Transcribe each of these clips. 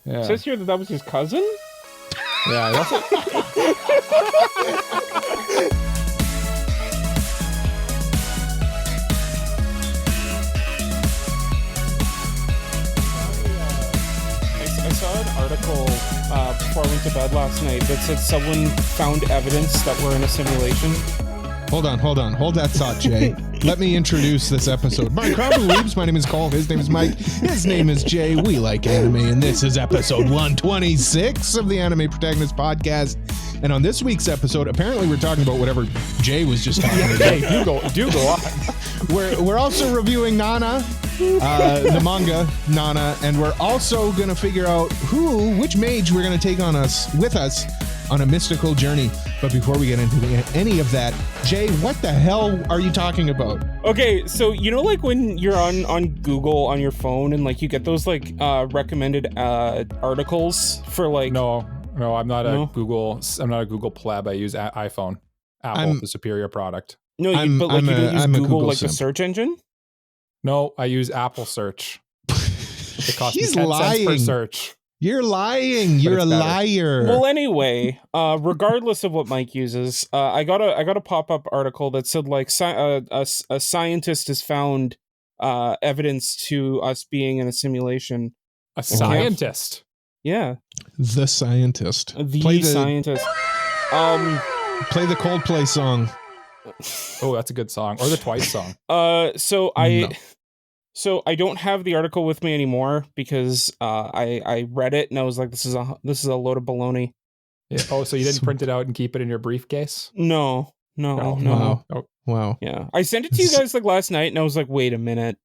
Yeah. It says here that was his cousin? Yeah, that's I saw an article before I went to bed last night that said someone found evidence that we're in a simulation. Hold on. Hold that thought, Jay. Let me introduce this episode. My crowd of weebs. My name is Cole. His name is Mike. His name is Jay. We like anime, and this is episode 126 of the Anime Protagonist Podcast. And on this week's episode, apparently we're talking about whatever Jay was just talking about. Hey, do go on. We're also reviewing Nana, the manga Nana, and we're also going to figure out which mage we're going to take with us on a mystical journey. But before we get into any of that, Jay, what the hell are you talking about? Okay, so you know, like when you're on Google on your phone and like you get those like recommended articles for like. No, I'm not a Google pleb. I use iPhone. Apple, the superior product. No, but like you don't use Google like the search engine. No, I use Apple Search. It costs me 10 lying. cents per search. You're lying. You're a liar. Well, anyway, regardless of what Mike uses, I got a pop-up article that said like a scientist has found evidence to us being in a simulation. A scientist. Yeah. The scientist. Scientist. Play the Coldplay song. Oh, that's a good song. Or the Twice song. So I don't have the article with me anymore because I read it and I was like, this is a load of baloney. Yeah. Oh, so you didn't print it out and keep it in your briefcase? No. Wow. Oh, wow. Yeah. I sent it to you guys like last night and I was like, wait a minute.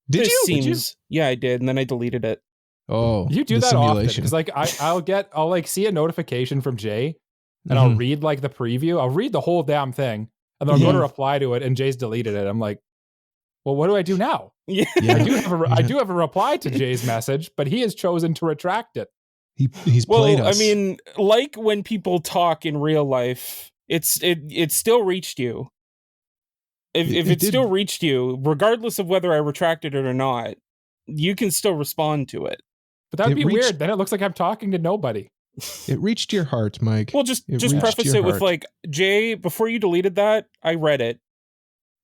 Did you? Yeah, I did, and then I deleted it. Oh, you do that often because like I'll like see a notification from Jay and I'll read like the preview. I'll read the whole damn thing and then I'll go to reply to it and Jay's deleted it. I'm like, well, what do I do now? Yeah. I do have a reply to Jay's message, but he has chosen to retract it. He's played us. I mean, like when people talk in real life, it still reached you. If it still reached you, regardless of whether I retracted it or not, you can still respond to it. But that would be weird. Then it looks like I'm talking to nobody. It reached your heart, Mike. Well, just preface it with like, Jay, before you deleted that, I read it.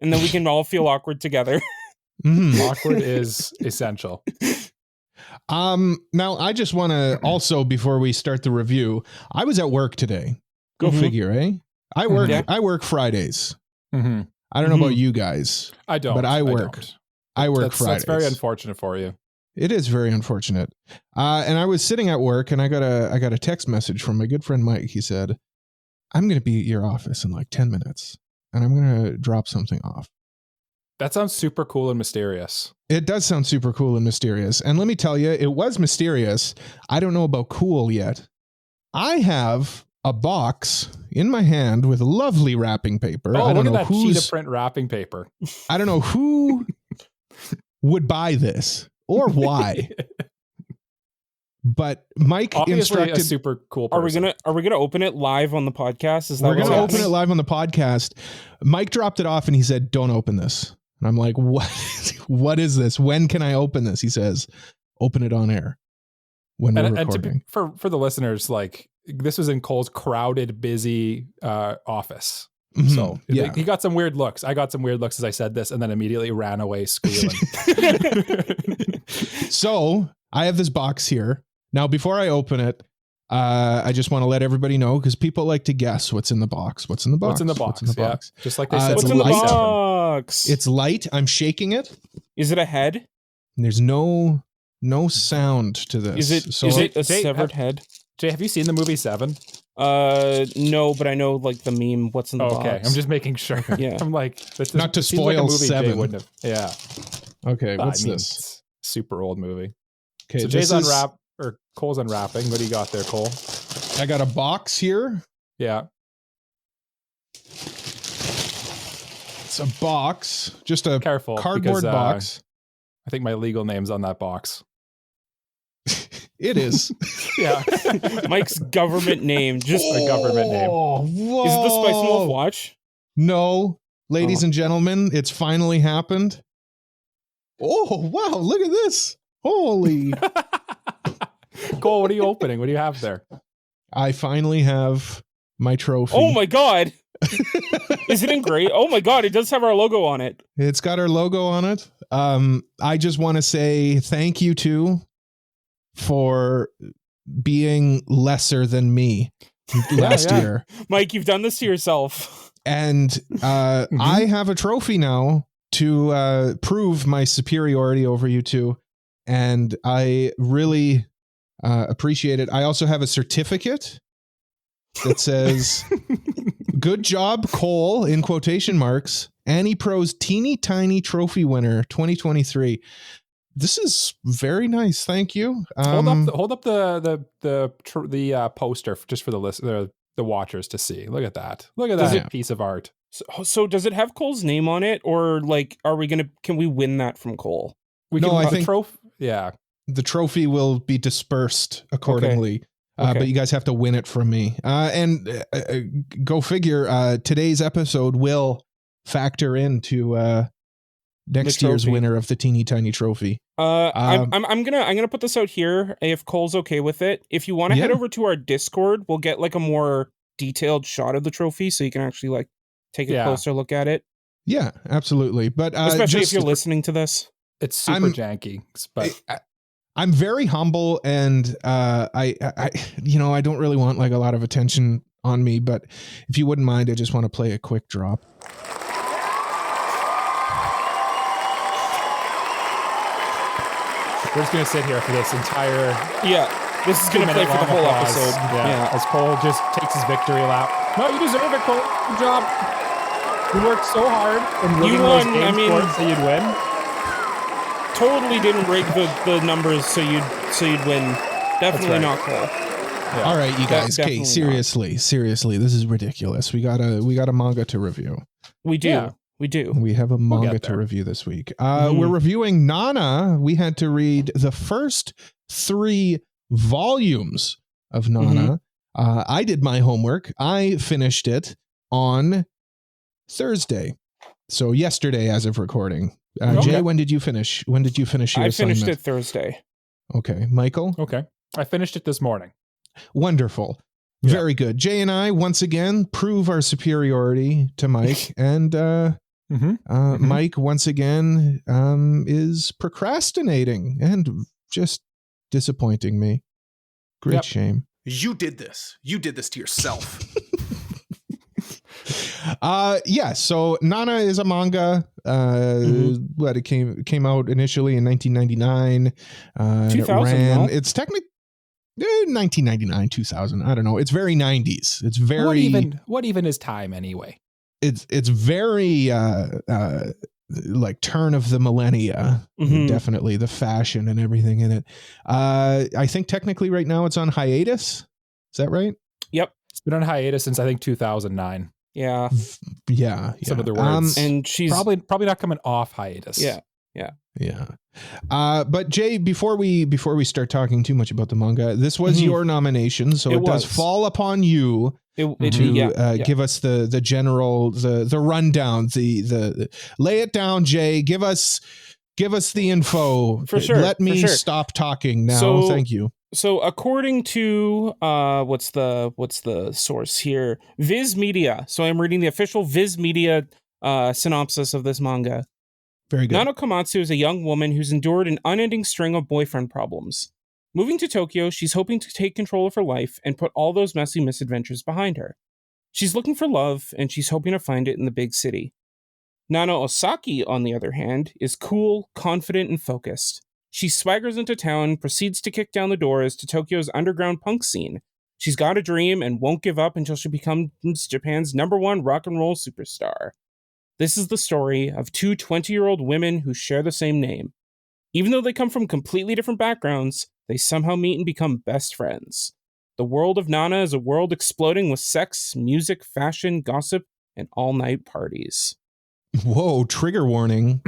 And then we can all feel awkward together. Awkward is essential. Now I just want to also, before we start the review, I was at work today. Go figure, eh? I work Fridays. I don't know about you guys. I don't. But I work. I work Fridays. That's very unfortunate for you. It is very unfortunate. And I was sitting at work and I got a text message from my good friend Mike. He said, I'm going to be at your office in like 10 minutes and I'm going to drop something off. That sounds super cool and mysterious. It does sound super cool and mysterious. And let me tell you, it was mysterious. I don't know about cool yet. I have a box in my hand with lovely wrapping paper. Oh, I don't look know at that sheet of print wrapping paper. I don't know who would buy this or why. But Mike instructed a super cool person. Are we gonna open it live on the podcast? We're gonna open it live on the podcast. Mike dropped it off and he said, "Don't open this." And I'm like, "What? What is this? When can I open this?" He says, "Open it on air when we're recording." And for the listeners, like this was in Cole's crowded, busy office. So he got some weird looks. I got some weird looks as I said this, and then immediately ran away squealing. So I have this box here. Now, before I open it, I just want to let everybody know because people like to guess what's in the box. What's in the box? What's in the box? Yeah. Just like they said. What's in the box? It's light. I'm shaking it. Is it a head? There's no sound to this. Is it a severed head? Jay, have you seen the movie Seven? No, but I know like the meme. What's in the box? Okay, I'm just making sure. Yeah, I'm like, not to spoil like Seven. Jay wouldn't have. Yeah. Okay, what's this? Super old movie. Okay, so Jay's Cole's unwrapping. What do you got there, Cole? I got a box here. Yeah. It's a box, just a cardboard box. I think my legal name's on that box. It is. Yeah. Mike's government name. Just a government name. Whoa. Is it the Spice Wolf watch? No. Ladies and gentlemen, it's finally happened. Oh, wow. Look at this. Holy. Cole, what are you opening? What do you have there? I finally have my trophy. Oh my god! Is it engraved? Oh my god! It does have our logo on it. It's got our logo on it. I just want to say thank you for being lesser than me last year. Mike, you've done this to yourself. And I have a trophy now to prove my superiority over you two. And I really appreciate it. I also have a certificate that says, "Good job, Cole," in quotation marks, AniPro's teeny tiny trophy winner 2023. This is very nice. Thank you. Hold up the poster just for the watchers to see. Look at that. Look at that piece of art. So does it have Cole's name on it, or like, can we win that from Cole? I think the trophy will be dispersed accordingly. Okay. But you guys have to win it from me. And go figure, today's episode will factor into next year's winner of the teeny tiny trophy. I'm gonna put this out here if Cole's okay with it. If you want to head over to our Discord, we'll get like a more detailed shot of the trophy so you can actually like take a closer look at it. Yeah, absolutely. But especially if you're listening to this, it's super janky. But I'm very humble, and I don't really want like a lot of attention on me. But if you wouldn't mind, I just want to play a quick drop. We're just going to sit here for this entire... Yeah, this is going to play for the whole episode. Yeah, as Cole just takes his victory lap. No, you deserve it, Cole. Good job. You worked so hard and rigging those game scores so you'd win. Totally didn't rig the numbers so you'd win. Definitely not Cole. Yeah. All right, you guys. Okay, seriously, this is ridiculous. We got a manga to review. We do. Yeah. We do. We have a manga to review this week. We're reviewing Nana. We had to read the first 3 volumes of Nana. I did my homework. I finished it on Thursday. So yesterday as of recording. Jay, when did you finish? When did you finish your assignment? I finished it Thursday. Okay. Michael? Okay. I finished it this morning. Wonderful. Very good. Jay and I, once again, prove our superiority to Mike. And Mike, once again, is procrastinating and just disappointing me. Great shame. You did this. You did this to yourself. So Nana is a manga. But it came out initially in 1999. 2000. It's technically 1999, 2000. I don't know. It's very 90s. It's very what even is time anyway? It's very like turn of the millennia. Definitely the fashion and everything in it. I think technically right now it's on hiatus. Is that right? Yep. It's been on hiatus since I think 2009. Yeah. Some of the words. And she's probably not coming off hiatus. Yeah. But Jay, before we start talking too much about the manga, this was your nomination, so it does fall upon you to give us the general the rundown, the lay it down, Jay. Give us the info. For sure. Let me stop talking now. Thank you. So according to what's the source here? Viz Media. So I'm reading the official Viz Media synopsis of this manga. Very good. Nano Komatsu is a young woman who's endured an unending string of boyfriend problems. Moving to Tokyo, she's hoping to take control of her life and put all those messy misadventures behind her. She's looking for love, and she's hoping to find it in the big city. Nano Osaki, on the other hand, is cool, confident, and focused. She swaggers into town, proceeds to kick down the doors to Tokyo's underground punk scene. She's got a dream and won't give up until she becomes Japan's #1 rock and roll superstar. This is the story of 2 20-year-old women who share the same name. Even though they come from completely different backgrounds, they somehow meet and become best friends. The world of Nana is a world exploding with sex, music, fashion, gossip, and all-night parties. Whoa, trigger warning.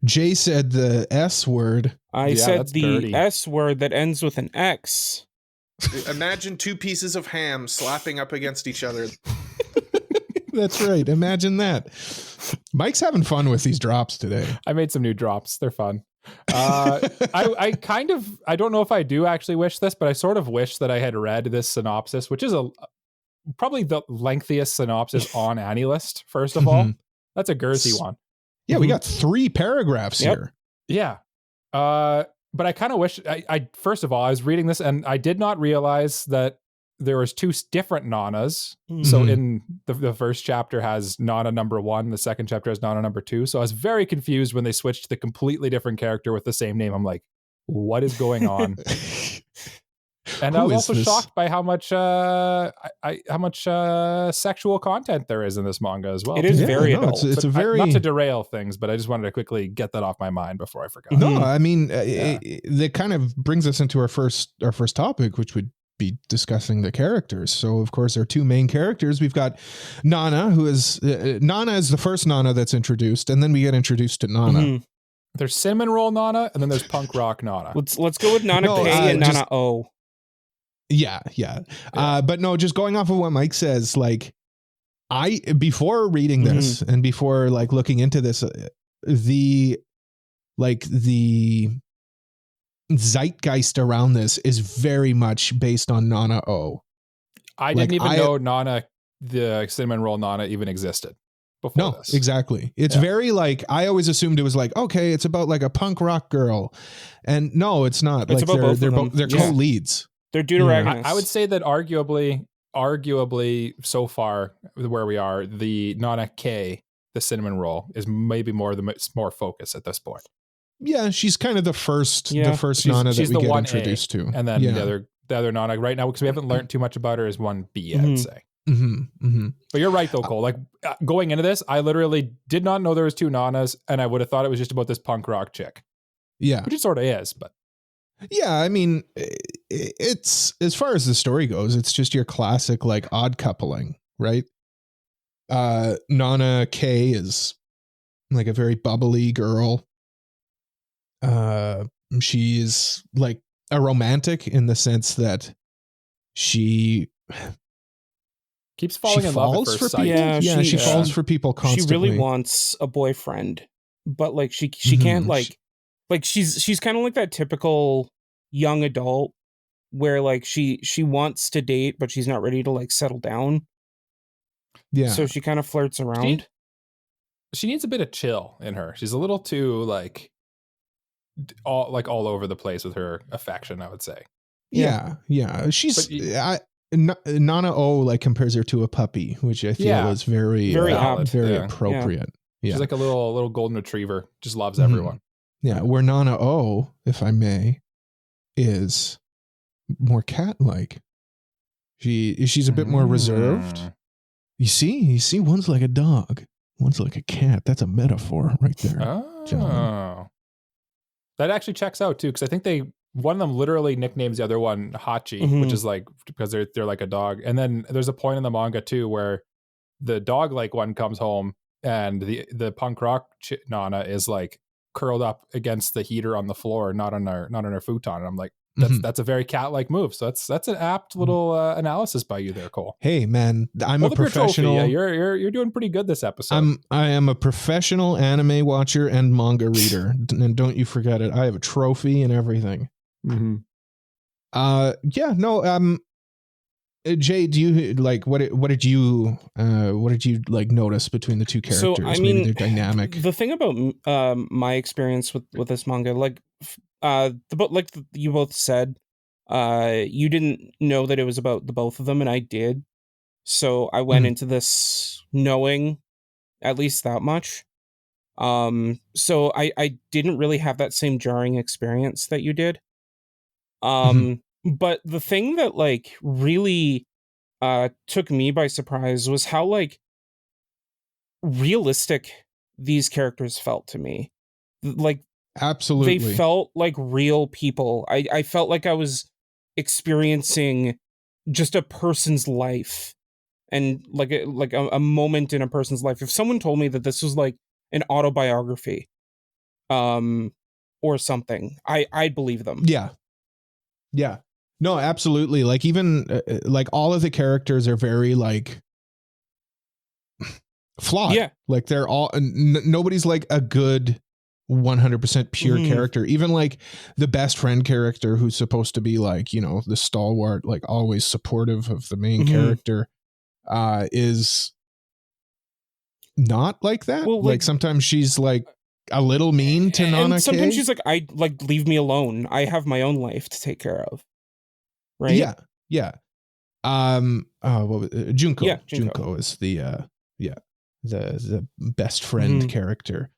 Jay said the S word. I said the dirty. S word that ends with an X. Imagine 2 pieces of ham slapping up against each other. That's right. Imagine that. Mike's having fun with these drops today. I made some new drops. They're fun. I don't know if I do actually wish this, but I sort of wish that I had read this synopsis, which is probably the lengthiest synopsis on AniList. First of all, that's a girthy one. Yeah, we got 3 paragraphs here. Yeah. But I kind of wish I first of all, I was reading this and I did not realize that there was 2 different Nanas. So in the first chapter has Nana number 1, the second chapter has Nana number 2. So I was very confused when they switched to the completely different character with the same name. I'm like, what is going on? And I was also shocked by how much sexual content there is in this manga as well. It is very adult. It's a very not to derail things, but I just wanted to quickly get that off my mind before I forgot. No, I mean, that kind of brings us into our first topic, which would be discussing the characters. So, of course, our 2 main characters. We've got Nana, who is Nana is the first Nana that's introduced, and then we get introduced to Nana. There's Cinnamon Roll Nana, and then there's Punk Rock Nana. Let's go with Nana K and Nana O. Yeah. But no, just going off of what Mike says, like before reading this and before like looking into this, the zeitgeist around this is very much based on Nana O. I didn't even know Nana, the Cinnamon Roll Nana, even existed before this. Exactly. It's very like, I always assumed it was like, okay, it's about like a punk rock girl, and no, it's not. It's like about they're co-leads. They're deuteragonist. I would say that arguably so far where we are, the Nana K, the Cinnamon Roll, is maybe more focus at this point. Yeah, she's kind of the first Nana that we get introduced to. And then the other Nana right now, because we haven't learned too much about her, is 1B, I'd say. But you're right though, Cole. Like going into this, I literally did not know there was 2 Nanas, and I would have thought it was just about this punk rock chick. Yeah. Which it sort of is, but yeah, I mean, it's, as far as the story goes, it's just your classic like odd coupling, right? Nana K is like a very bubbly girl. She's like a romantic in the sense that she keeps falling in love at first sight. She falls for people constantly. She really wants a boyfriend, but like she can't like she's kind of like that typical young adult where like she wants to date, but she's not ready to like settle down. Yeah. So she kind of flirts around. She needs a bit of chill in her. She's a little too like all over the place with her affection, I would say. Yeah. She's Nana O like compares her to a puppy, which I feel is very appropriate. Yeah. She's like a little golden retriever, just loves everyone. Yeah, where Nana O, if I may, is more cat-like. She's a bit more reserved. You see, one's like a dog, one's like a cat. That's a metaphor right there. Oh, John. That actually checks out too, because I think one of them literally nicknames the other one Hachi, which is like because they're like a dog. And then there's a point in the manga too where the dog like one comes home and the punk rock Nana is like curled up against the heater on the floor, not on her futon. And I'm like, that's a very cat-like move. So that's an apt little analysis by you there, Cole. Hey man, I'm a professional. Yeah, you're doing pretty good this episode. I am a professional anime watcher and manga reader, and don't you forget it. I have a trophy and everything. Jay, do you like what did you like notice between the 2 characters? So I mean, their dynamic. The thing about my experience with this manga, like you both said, you didn't know that it was about the both of them, and I did. So I went into this knowing at least that much. So I didn't really have that same jarring experience that you did. But the thing that like really took me by surprise was how like realistic these characters felt to me. Like absolutely, they felt like real people. I felt like I was experiencing just a person's life and like a moment in a person's life. If someone told me that this was like an autobiography or something, I'd believe them. Yeah. No, absolutely. Like even like all of the characters are very like flawed. Yeah. Like they're all nobody's like a good 100% pure character. Even like the best friend character who's supposed to be like, you know, the stalwart, like always supportive of the main character, is not like that. Well, like sometimes she's like a little mean to Nana. And sometimes she's like, I like, leave me alone. I have my own life to take care of. Right? Yeah. Yeah. Junko. Yeah, Junko is the best friend character.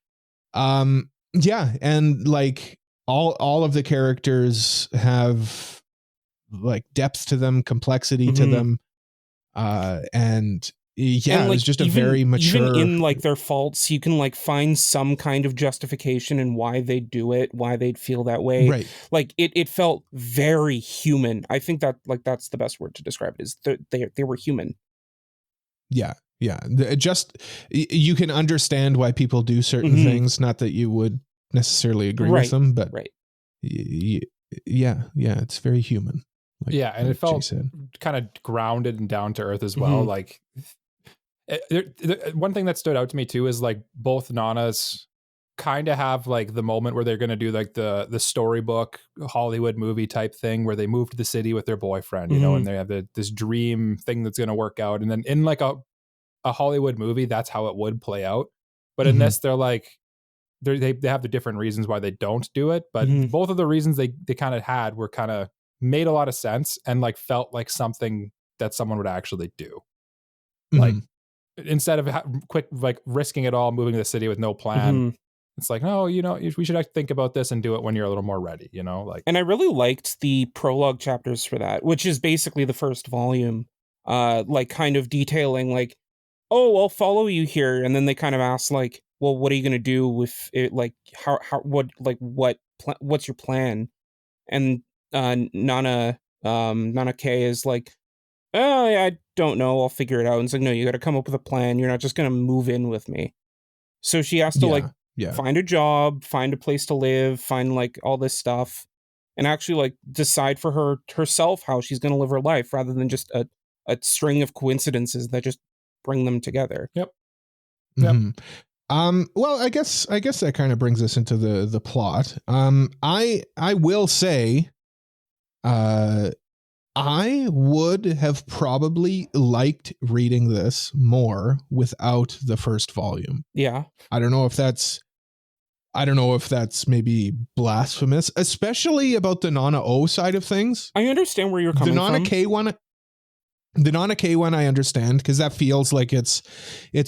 Yeah, and like all of the characters have like depth to them, complexity to them, and yeah, and, like, it was just a very mature. Even in like their faults, you can like find some kind of justification in why they do it, why they'd feel that way. Right. Like it felt very human. I think that like that's the best word to describe it, is they were human. Yeah. Yeah. Just you can understand why people do certain things. Not that you would necessarily agree with them, but yeah, it's very human. Like, yeah, and it felt kind of grounded and down to earth as well. Like one thing that stood out to me too is like both Nanas kind of have like the moment where they're going to do like the storybook Hollywood movie type thing where they move to the city with their boyfriend, you know, and they have this dream thing that's going to work out. And then in like a Hollywood movie, that's how it would play out. But in this, they're like, they have the different reasons why they don't do it. But both of the reasons they kind of had were kind of made a lot of sense and like felt like something that someone would actually do. Like instead of quick, like risking it all, moving to the city with no plan, it's like, no, you know, we should think about this and do it when you're a little more ready, you know, like. And I really liked the prologue chapters for that, which is basically the first volume, like kind of detailing like, oh, I'll follow you here. And then they kind of ask like, well, what are you going to do with it? Like what's your plan? And Nana K is like, oh, yeah, I don't know. I'll figure it out. And it's like, no, you got to come up with a plan. You're not just going to move in with me. So she has to find a job, find a place to live, find like all this stuff, and actually like decide for herself how she's going to live her life rather than just a string of coincidences that just bring them together. Yep. Well, I guess that kind of brings us into the plot. I will say, I would have probably liked reading this more without the first volume. Yeah. I don't know if that's maybe blasphemous, especially about the Nana O side of things. I understand where you're coming from. The Nana K one, I understand, because that feels like it's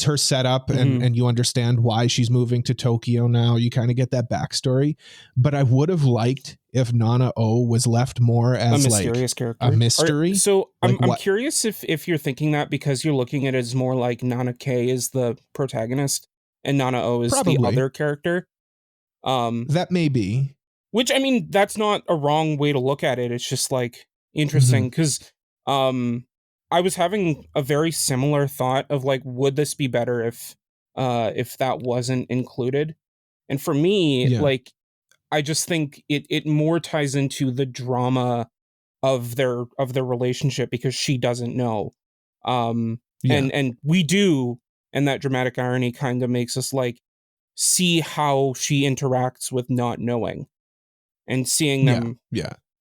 her setup and you understand why she's moving to Tokyo now. You kind of get that backstory. But I would have liked if Nana O was left more as a mysterious character. A mystery. So like I'm curious if you're thinking that because you're looking at it as more like Nana K is the protagonist and Nana O is the other character. That may be. Which, I mean, that's not a wrong way to look at it. It's just like interesting because I was having a very similar thought of like, would this be better if that wasn't included? And for me, like, I just think it more ties into the drama of their relationship because she doesn't know. And we do, and that dramatic irony kind of makes us like see how she interacts with not knowing and seeing them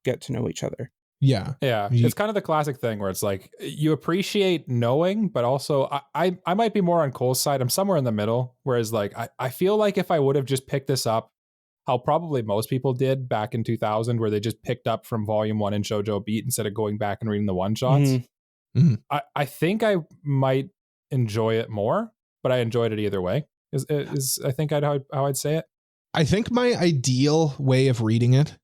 get to know each other. Yeah. It's kind of the classic thing where it's like you appreciate knowing, but also I might be more on Cole's side. I'm somewhere in the middle. Whereas like I feel like if I would have just picked this up, how probably most people did back in 2000, where they just picked up from volume 1 in Shoujo Beat instead of going back and reading the one shots. I think I might enjoy it more, but I enjoyed it either way. Is I think how I'd say it. I think my ideal way of reading it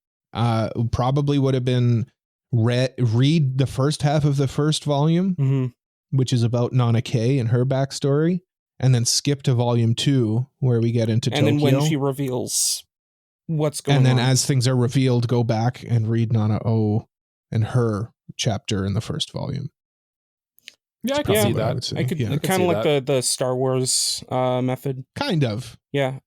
probably would have been read the first half of the first volume, which is about Nana K and her backstory, and then skip to volume 2 where we get into Tokyo. And then when she reveals what's going on. And then as things are revealed, go back and read Nana O and her chapter in the first volume. Yeah, I can see that. I could kind of like the Star Wars method. Kind of. Yeah.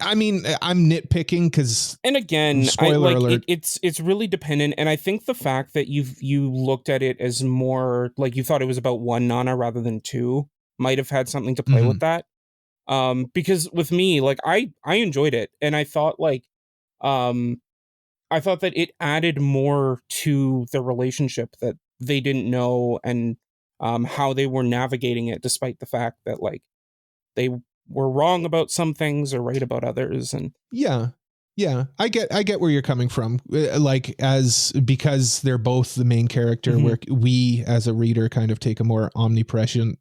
I mean, I'm nitpicking because, and again, spoiler alert. It's really dependent. And I think the fact that you looked at it as more like you thought it was about one Nana rather than two might have had something to play with that. Because with me, like I enjoyed it, and I thought like I thought that it added more to the relationship that they didn't know, and how they were navigating it, despite the fact that like they were wrong about some things or right about others. And yeah, I get where you're coming from. Like because they're both the main character, Mm-hmm. where we as a reader kind of take a more omnipresent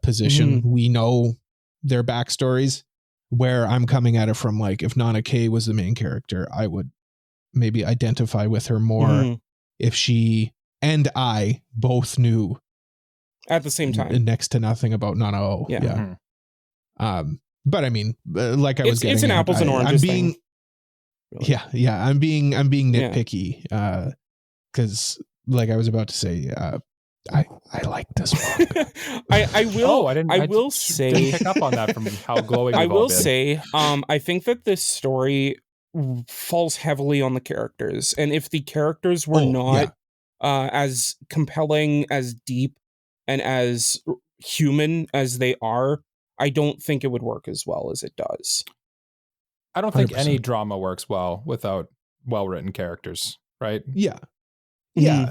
position. Mm-hmm. We know their backstories. Where I'm coming at it from, like, if Nana K was the main character, I would maybe identify with her more Mm-hmm. if she and I both knew At the same time, next to nothing about Nana O. Yeah. But I mean, like I was getting it's an at, apples and oranges I'm being, thing. Really. Yeah. I'm being nitpicky. Cause like I was about to say, I like this manga. I will. I will didn't say. pick up on that from how glowing. I we've all will been. say. I think that this story falls heavily on the characters, and if the characters were not as compelling, as deep, and as human as they are, I don't think it would work as well as it does. I don't think 100%. any drama works well without well-written characters, right? Yeah. Yeah.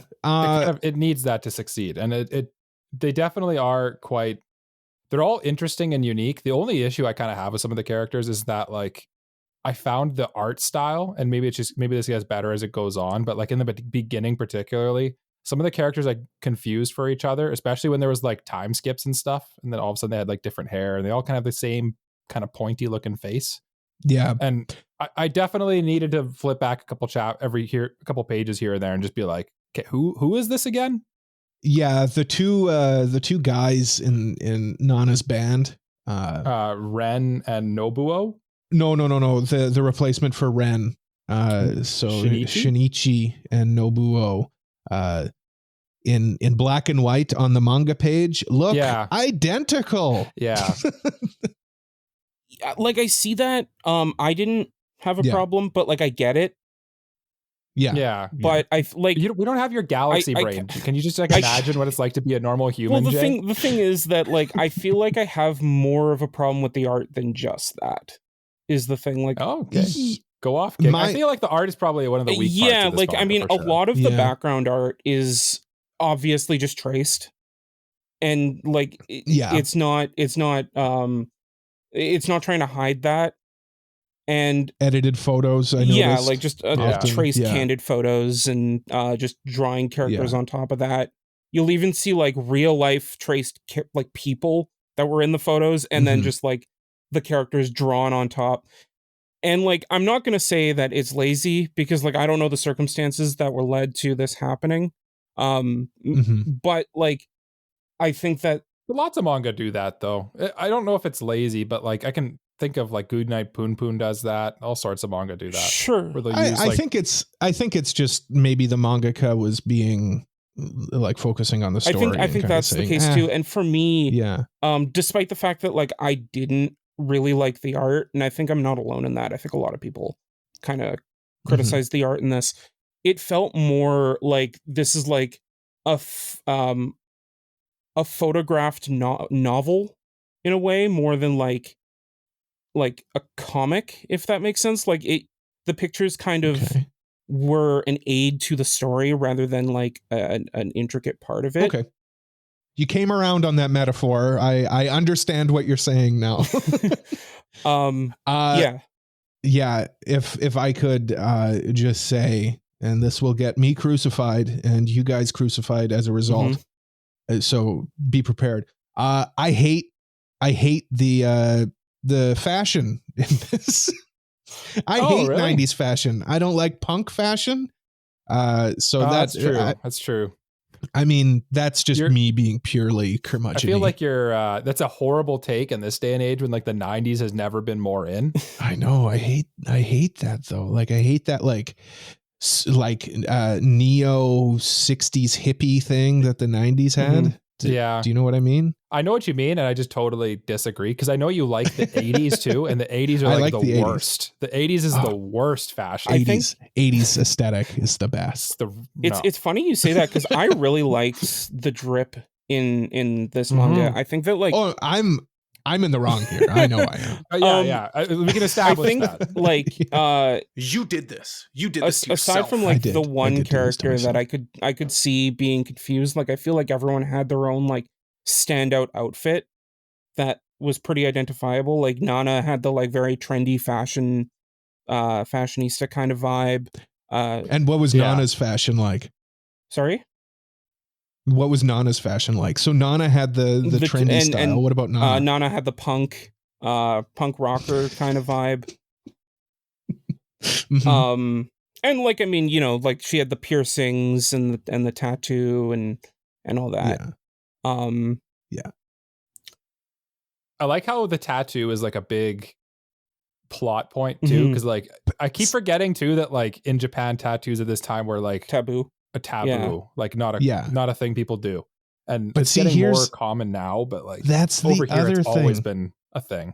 It needs that to succeed. And they definitely are they're all interesting and unique. The only issue I kind of have with some of the characters is that, like, I found the art style, and maybe this gets better as it goes on, but like in the beginning particularly, some of the characters I confused for each other, especially when there was like time skips and stuff, and then all of a sudden they had like different hair, and they all kind of have the same kind of pointy looking face. Yeah. And I definitely needed to flip back a couple pages here and there and just be like, okay, who is this again? Yeah, the two guys in Nana's band, Ren and Nobuo. No. The replacement for Ren. So Shinichi and Nobuo, in black and white on the manga page, look identical. Yeah. Like, I see that. I didn't have a problem, but like I get it. Yeah. But I like we don't have your galaxy brain. Can you just like imagine what it's like to be a normal human? Well, the thing is that, like, I feel like I have more of a problem with the art than just that. Is the thing, like, okay. Go off. I feel like the art is probably one of the weak parts. Yeah, of this like manga, I mean, a lot of the background art is obviously just traced, and like it's not trying to hide that. And edited photos, I noticed. Like just traced candid photos, and just drawing characters on top of that. You'll even see like real life traced like people that were in the photos, and then just like the characters drawn on top. And like, I'm not going to say that it's lazy, because like I don't know the circumstances that were led to this happening. But like, I think that lots of manga do that though. I don't know if it's lazy, but like I can think of like Goodnight Poon Poon does that. All sorts of manga do that. Sure. I think it's just maybe the mangaka was being like focusing on the story. I think that's the case too. And for me, despite the fact that like I didn't really like the art, and I think I'm not alone in that. I think a lot of people kind of criticize the art in this. It felt more like this is like a photographed novel in a way, more than like a comic, if that makes sense. Like the pictures kind of were an aid to the story rather than like an intricate part of it. Okay. You came around on that metaphor. I understand what you're saying now. Yeah. If I could just say, and this will get me crucified and you guys crucified as a result. So be prepared. I hate the fashion in this. I hate really? 90s fashion. I don't like punk fashion. That's true. That's true. I mean, that's just me being purely curmudgeon. I feel like that's a horrible take in this day and age when like the 90s has never been more in. I know. I hate that though. Like I hate that like neo 60s hippie thing that the 90s had. Do you know what I mean? I know what you mean, and I just totally disagree, because I know you like the 80s too, and the 80s are like the worst. 80s. The 80s is the worst fashion. 80s aesthetic is the best. It's funny you say that, because I really liked the drip in this manga. I think that like I'm in the wrong here. I know I am. We can establish I think that. like You did this. You did this to aside yourself. from like the I one did do this to character that myself. I could see being confused. Like I feel like everyone had their own like standout outfit that was pretty identifiable. Like Nana had the like very trendy fashionista kind of vibe. And what was Nana's fashion like? Sorry? What was Nana's fashion like? So Nana had the trendy style. And, what about Nana? Nana had the punk rocker kind of vibe. Mhm. And like I mean, you know, like she had the piercings and the tattoo and all that. Yeah. I like how the tattoo is like a big plot point too, because like I keep forgetting too that like in Japan tattoos at this time were like taboo, like not a thing people do, and it's getting more common now. But like that's over the here, other it's thing. always been a thing.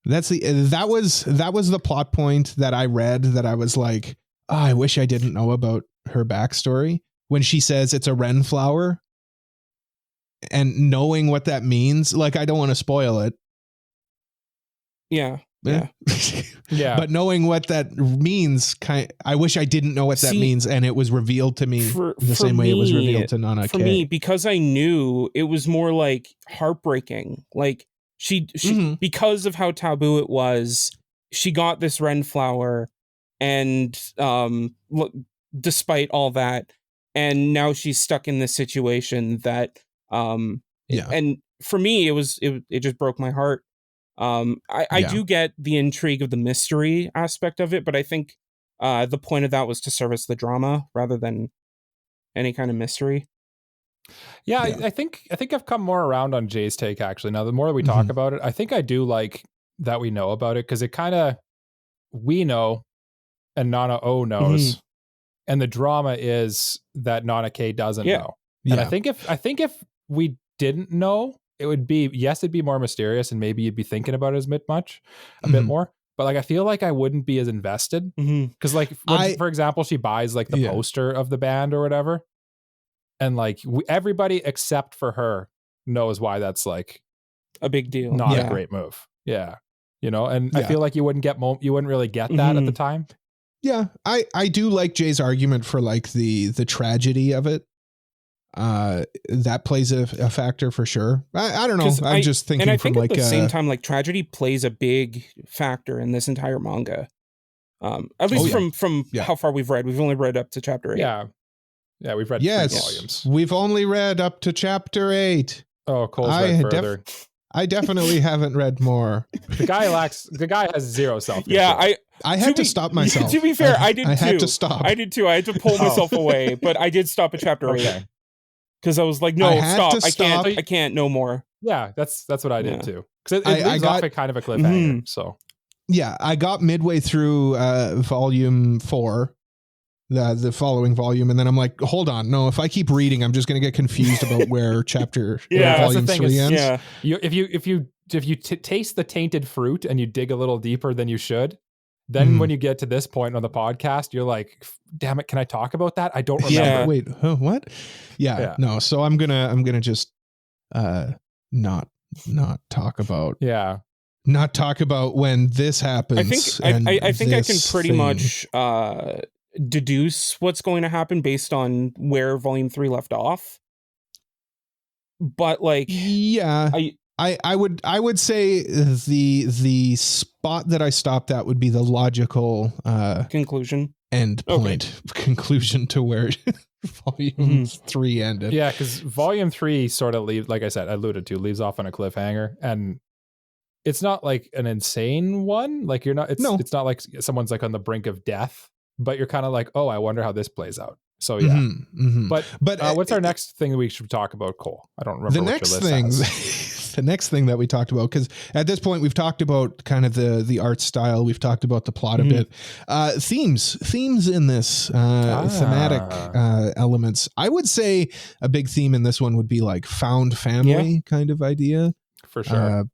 That was the plot point that I read that I was like, oh, I wish I didn't know about her backstory when she says it's a wren flower, and knowing what that means. Like I don't want to spoil it. Yeah. But knowing what that means, I wish I didn't know what that means, and it was revealed to me the same way it was revealed to Nana. For me, because I knew, it was more like heartbreaking. Like she because of how taboo it was, she got this wren flower, and despite all that, and now she's stuck in this situation that and for me it just broke my heart. I do get the intrigue of the mystery aspect of it, but I think the point of that was to service the drama rather than any kind of mystery. I think I've come more around on Jay's take actually. Now the more that we talk about it, I think I do like that we know about it, because it kind of, we know and Nana O knows, and the drama is that Nana K doesn't know. And I think if we didn't know, it would be, yes, it'd be more mysterious, and maybe you'd be thinking about it a bit more. But like, I feel like I wouldn't be as invested, because like, for example, she buys like the poster of the band or whatever, and like everybody except for her knows why that's like a big deal, not a great move. You know, and I feel like you wouldn't really get that at the time. I do like Jay's argument for like the tragedy of it. That plays a factor for sure. I don't know. I'm just thinking, and I think at the same time, like tragedy plays a big factor in this entire manga. At least from how far we've read. We've only read up to chapter 8. Yeah, we've read 3 volumes. We've only read up to chapter 8. Oh, Cole's read further. I definitely haven't read more. The guy has zero self-control. Yeah, I had to stop myself. To be fair, I did too. I had to stop. I did too. I had to pull myself away, but I did stop at chapter 8. Because I was like, no, stop. I can't no more. Yeah, that's what I did too. Because it leaves off at kind of a cliffhanger. So yeah, I got midway through volume 4, the following volume, and then I'm like, hold on, no, if I keep reading, I'm just going to get confused about where chapter volume 3 ends. Yeah, if you taste the tainted fruit and you dig a little deeper than you should, then when you get to this point on the podcast, you're like, damn it, can I talk about that? I don't remember. Yeah. Wait, what? Yeah, no. So I'm gonna just not talk about not talk about when this happens. I think I can pretty much deduce what's going to happen based on where volume 3 left off. But like, I would say the spot that I stopped at would be the logical conclusion end point conclusion to where volume 3 ended. Yeah, because volume 3 sort of leaves, like I said, leaves off on a cliffhanger, and it's not like an insane one. Like it's not like someone's like on the brink of death, but you're kind of like, oh, I wonder how this plays out. So yeah, but what's our next thing that we should talk about, Cole? I don't remember what your list has. The next thing that we talked about, because at this point we've talked about kind of the art style, we've talked about the plot a bit, themes in this, thematic elements. I would say a big theme in this one would be like found family kind of idea, for sure.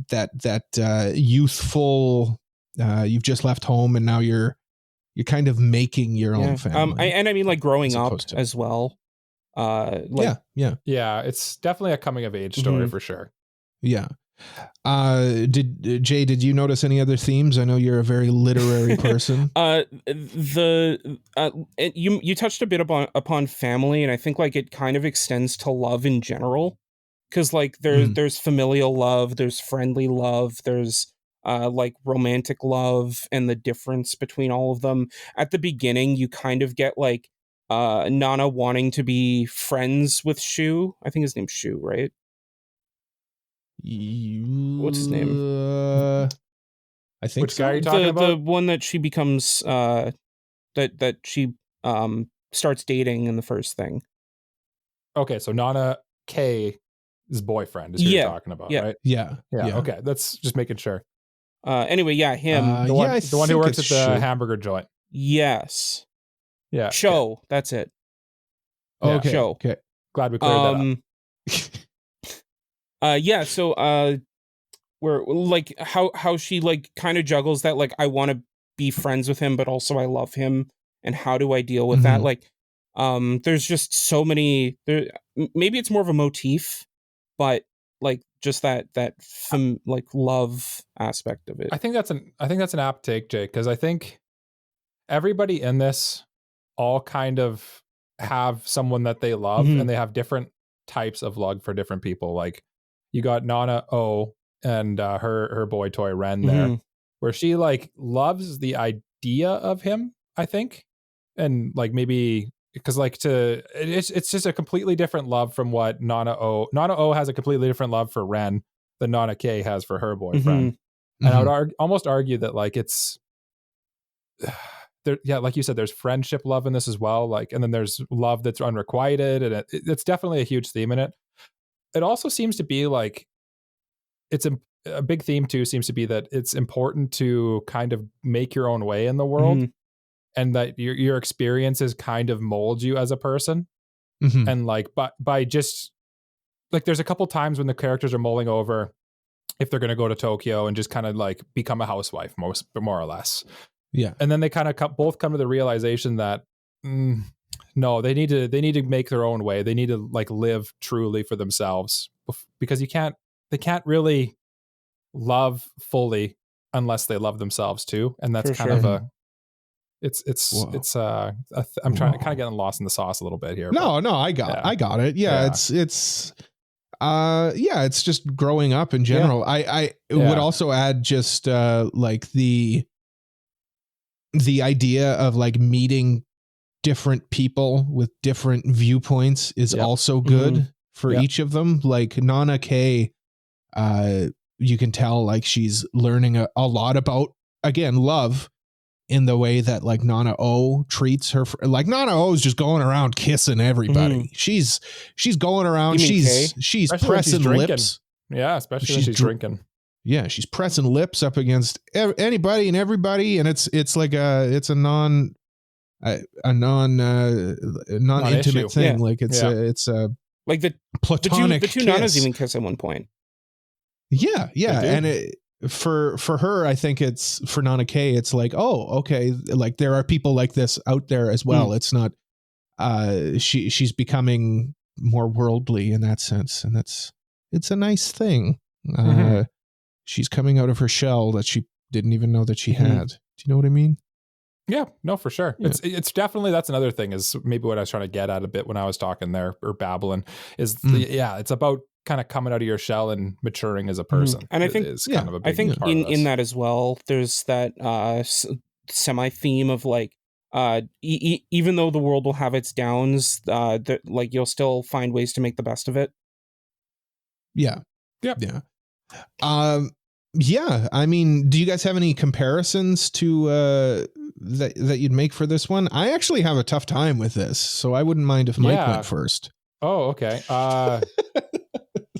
That youthful, you've just left home and now you're kind of making your own family. I mean, like growing up as well. Yeah, it's definitely a coming of age story for sure. Yeah. Did you notice any other themes? I know you're a very literary person. You touched a bit upon family, and I think like it kind of extends to love in general, because like there's familial love, there's friendly love, there's like romantic love, and the difference between all of them. At the beginning, you kind of get like Nana wanting to be friends with Shu. I think his name's Shu, right? What's his name? I think Which guy are you talking about? The one that she becomes that she starts dating in the first thing. Okay, so Nana K's boyfriend is who you're talking about, right? Yeah. Okay, that's just making sure. Anyway, yeah, him. The one who works at the hamburger joint. Yes. Yeah. Cho, okay. That's it. Okay. Cho. Okay. Glad we cleared that up. So where like how she like kind of juggles that, like I want to be friends with him but also I love him, and how do I deal with that? Like there's just so many maybe it's more of a motif, but like just that like love aspect of it. I think that's an apt take, Jake, because I think everybody in this all kind of have someone that they love, and they have different types of love for different people. Like you got Nana O and her boy toy Ren there, where she like loves the idea of him, I think, and like maybe because like it's just a completely different love from what Nana O has a completely different love for Ren than Nana K has for her boyfriend. And I would almost argue that like it's there, yeah, like you said, there's friendship love in this as well, like, and then there's love that's unrequited, and it's definitely a huge theme in it. It also seems to be like it's a big theme too, seems to be that it's important to kind of make your own way in the world, and that your experiences kind of mold you as a person. And like by just like there's a couple times when the characters are mulling over if they're going to go to Tokyo and just kind of like become a housewife, more or less. Yeah. And then they kind of both come to the realization that no, they need to make their own way. They need to like live truly for themselves, because they can't really love fully unless they love themselves too. And that's kind of a I'm trying to kind of getting lost in the sauce a little bit here. No, I got it. Yeah. It's just growing up in general. I would also add just like the idea of like meeting different people with different viewpoints is also good for each of them. Like Nana K, you can tell like she's learning a lot about, again, love in the way that like Nana O treats her. Like Nana O is just going around kissing everybody. She's going around. She's pressing lips. Yeah, especially when she's drinking. Yeah, she's pressing lips up against anybody and everybody, and it's like a non intimate thing. Yeah. Like it's a like the platonic. The two nanas even kiss at one point. Yeah, and for her, I think it's for Nana K. It's like, oh, okay, like there are people like this out there as well. It's not. She's becoming more worldly in that sense, and it's a nice thing. She's coming out of her shell that she didn't even know that she had. Do you know what I mean? Yeah, no, for sure. Yeah. It's definitely, that's another thing, is maybe what I was trying to get at a bit when I was talking there or babbling is it's about kind of coming out of your shell and maturing as a person. And I think is kind of a big part in that as well, there's that semi theme of like even though the world will have its downs, like you'll still find ways to make the best of it. Yeah. Yeah, I mean, do you guys have any comparisons to that you'd make for this one? I actually have a tough time with this, so I wouldn't mind if Mike went first. Oh, okay.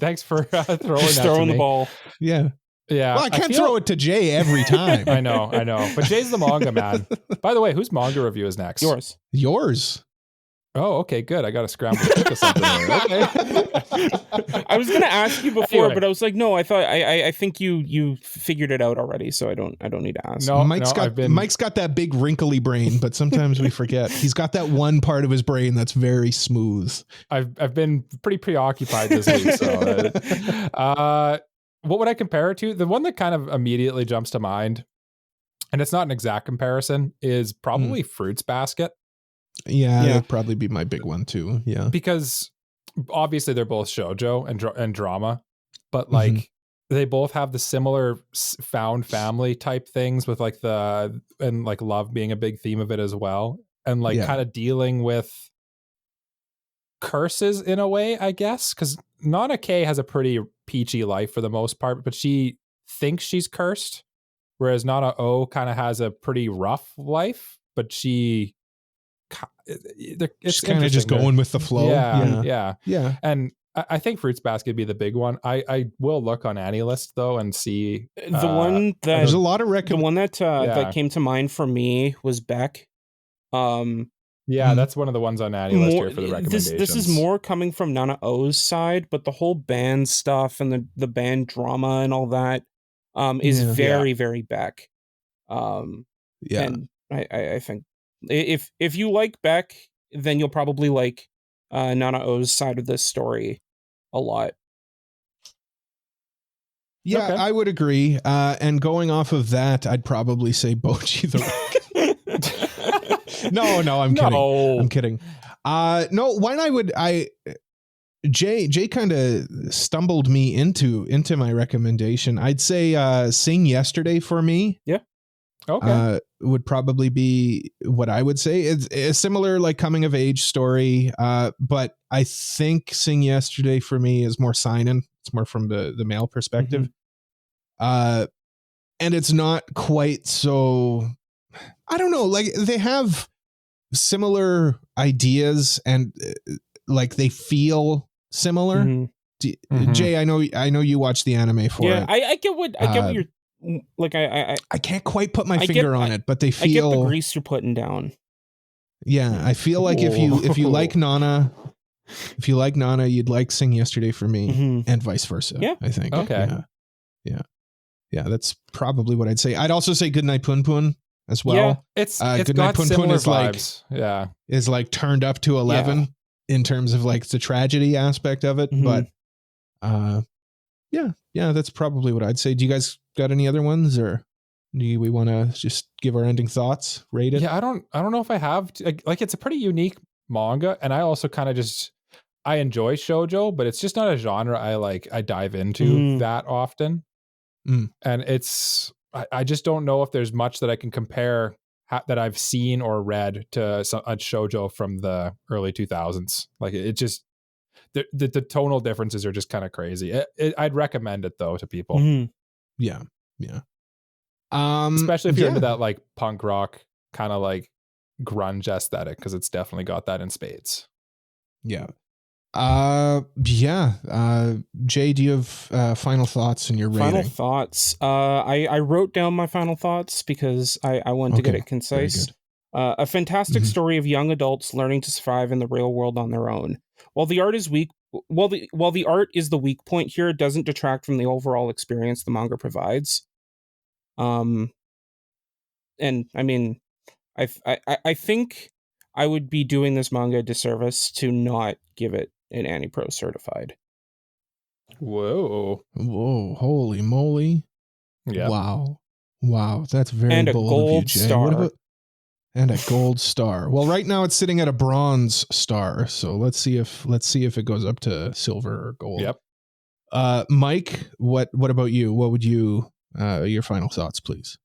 Thanks for throwing the ball. Yeah. Well, I can't throw it to Jay every time. I know. But Jay's the manga man. By the way, whose manga review is next? Yours. Oh, okay, good. I got to scramble to think of something there. Okay. I was going to ask you before, but I was like, no, I thought I think you figured it out already, so I don't need to ask. No, Mike's got that big wrinkly brain, but sometimes we forget. He's got that one part of his brain that's very smooth. I've been pretty preoccupied this week, so what would I compare it to? The one that kind of immediately jumps to mind, and it's not an exact comparison, is probably Fruits Basket. Yeah, that'd probably be my big one too. Yeah, because obviously they're both shoujo and drama, but like they both have the similar found family type things with like and like love being a big theme of it as well, and like kind of dealing with curses in a way, I guess, because Nana K has a pretty peachy life for the most part, but she thinks she's cursed, whereas Nana O kind of has a pretty rough life, but it's kind of just going with the flow. Yeah. And I think Fruits Basket would be the big one. I will look on AniList though and see the one that there's a lot of the one that that came to mind for me was Beck. That's one of the ones on AniList here for the recommendations. This is more coming from Nana O's side, but the whole band stuff and the band drama and all that is very, very Beck. And I think if you like Beck, then you'll probably like Nana O's side of this story a lot. Yeah, okay. I would agree. And going off of that, I'd probably say Bochi the Rock. No, I'm kidding. I'm kidding. No, one Jay kind of stumbled me into my recommendation. I'd say Sing Yesterday for me. Yeah. Okay. Would probably be what I would say. It's a similar like coming of age story. But I think Sing Yesterday for me is more seinen. It's more from the male perspective. And it's not quite so, I don't know, like they have similar ideas and like they feel similar. Jay, I know you watch the anime for it. I get what you're like. I can't quite put my finger on it, but they feel. I get the grease you're putting down. Yeah, I feel like if you like Nana, you'd like Sing Yesterday for me, and vice versa. Yeah, I think. Okay. Yeah. That's probably what I'd say. I'd also say Goodnight Pun Pun as well. Yeah, it's Goodnight Pun Pun is like turned up to 11 in terms of like the tragedy aspect of it, but that's probably what I'd say. Do you guys got any other ones, or do we want to just give our ending thoughts, rate it? Yeah, I don't know if I have like it's a pretty unique manga, and I also kind of I enjoy shoujo, but it's just not a genre I dive into that often. And I just don't know if there's much that I can compare that I've seen or read to a shoujo from the early 2000s. Like it just the tonal differences are just kind of crazy. I'd recommend it though to people. Yeah. Especially if you're into that like punk rock kind of like grunge aesthetic, because it's definitely got that in spades. Yeah. Jay, do you have final thoughts in your rating? Final thoughts. I wrote down my final thoughts because I wanted to get it concise. A fantastic story of young adults learning to survive in the real world on their own. While the art is weak, while the art is the weak point here, it doesn't detract from the overall experience the manga provides. And I mean, I think I would be doing this manga a disservice to not give it an AniPro certified. Whoa, holy moly. Yeah. Wow, that's very bold of you, Jay. Star. And a gold star. Well, right now it's sitting at a bronze star, so let's see if it goes up to silver or gold. Yep. Mike, what about you? What would you your final thoughts, please?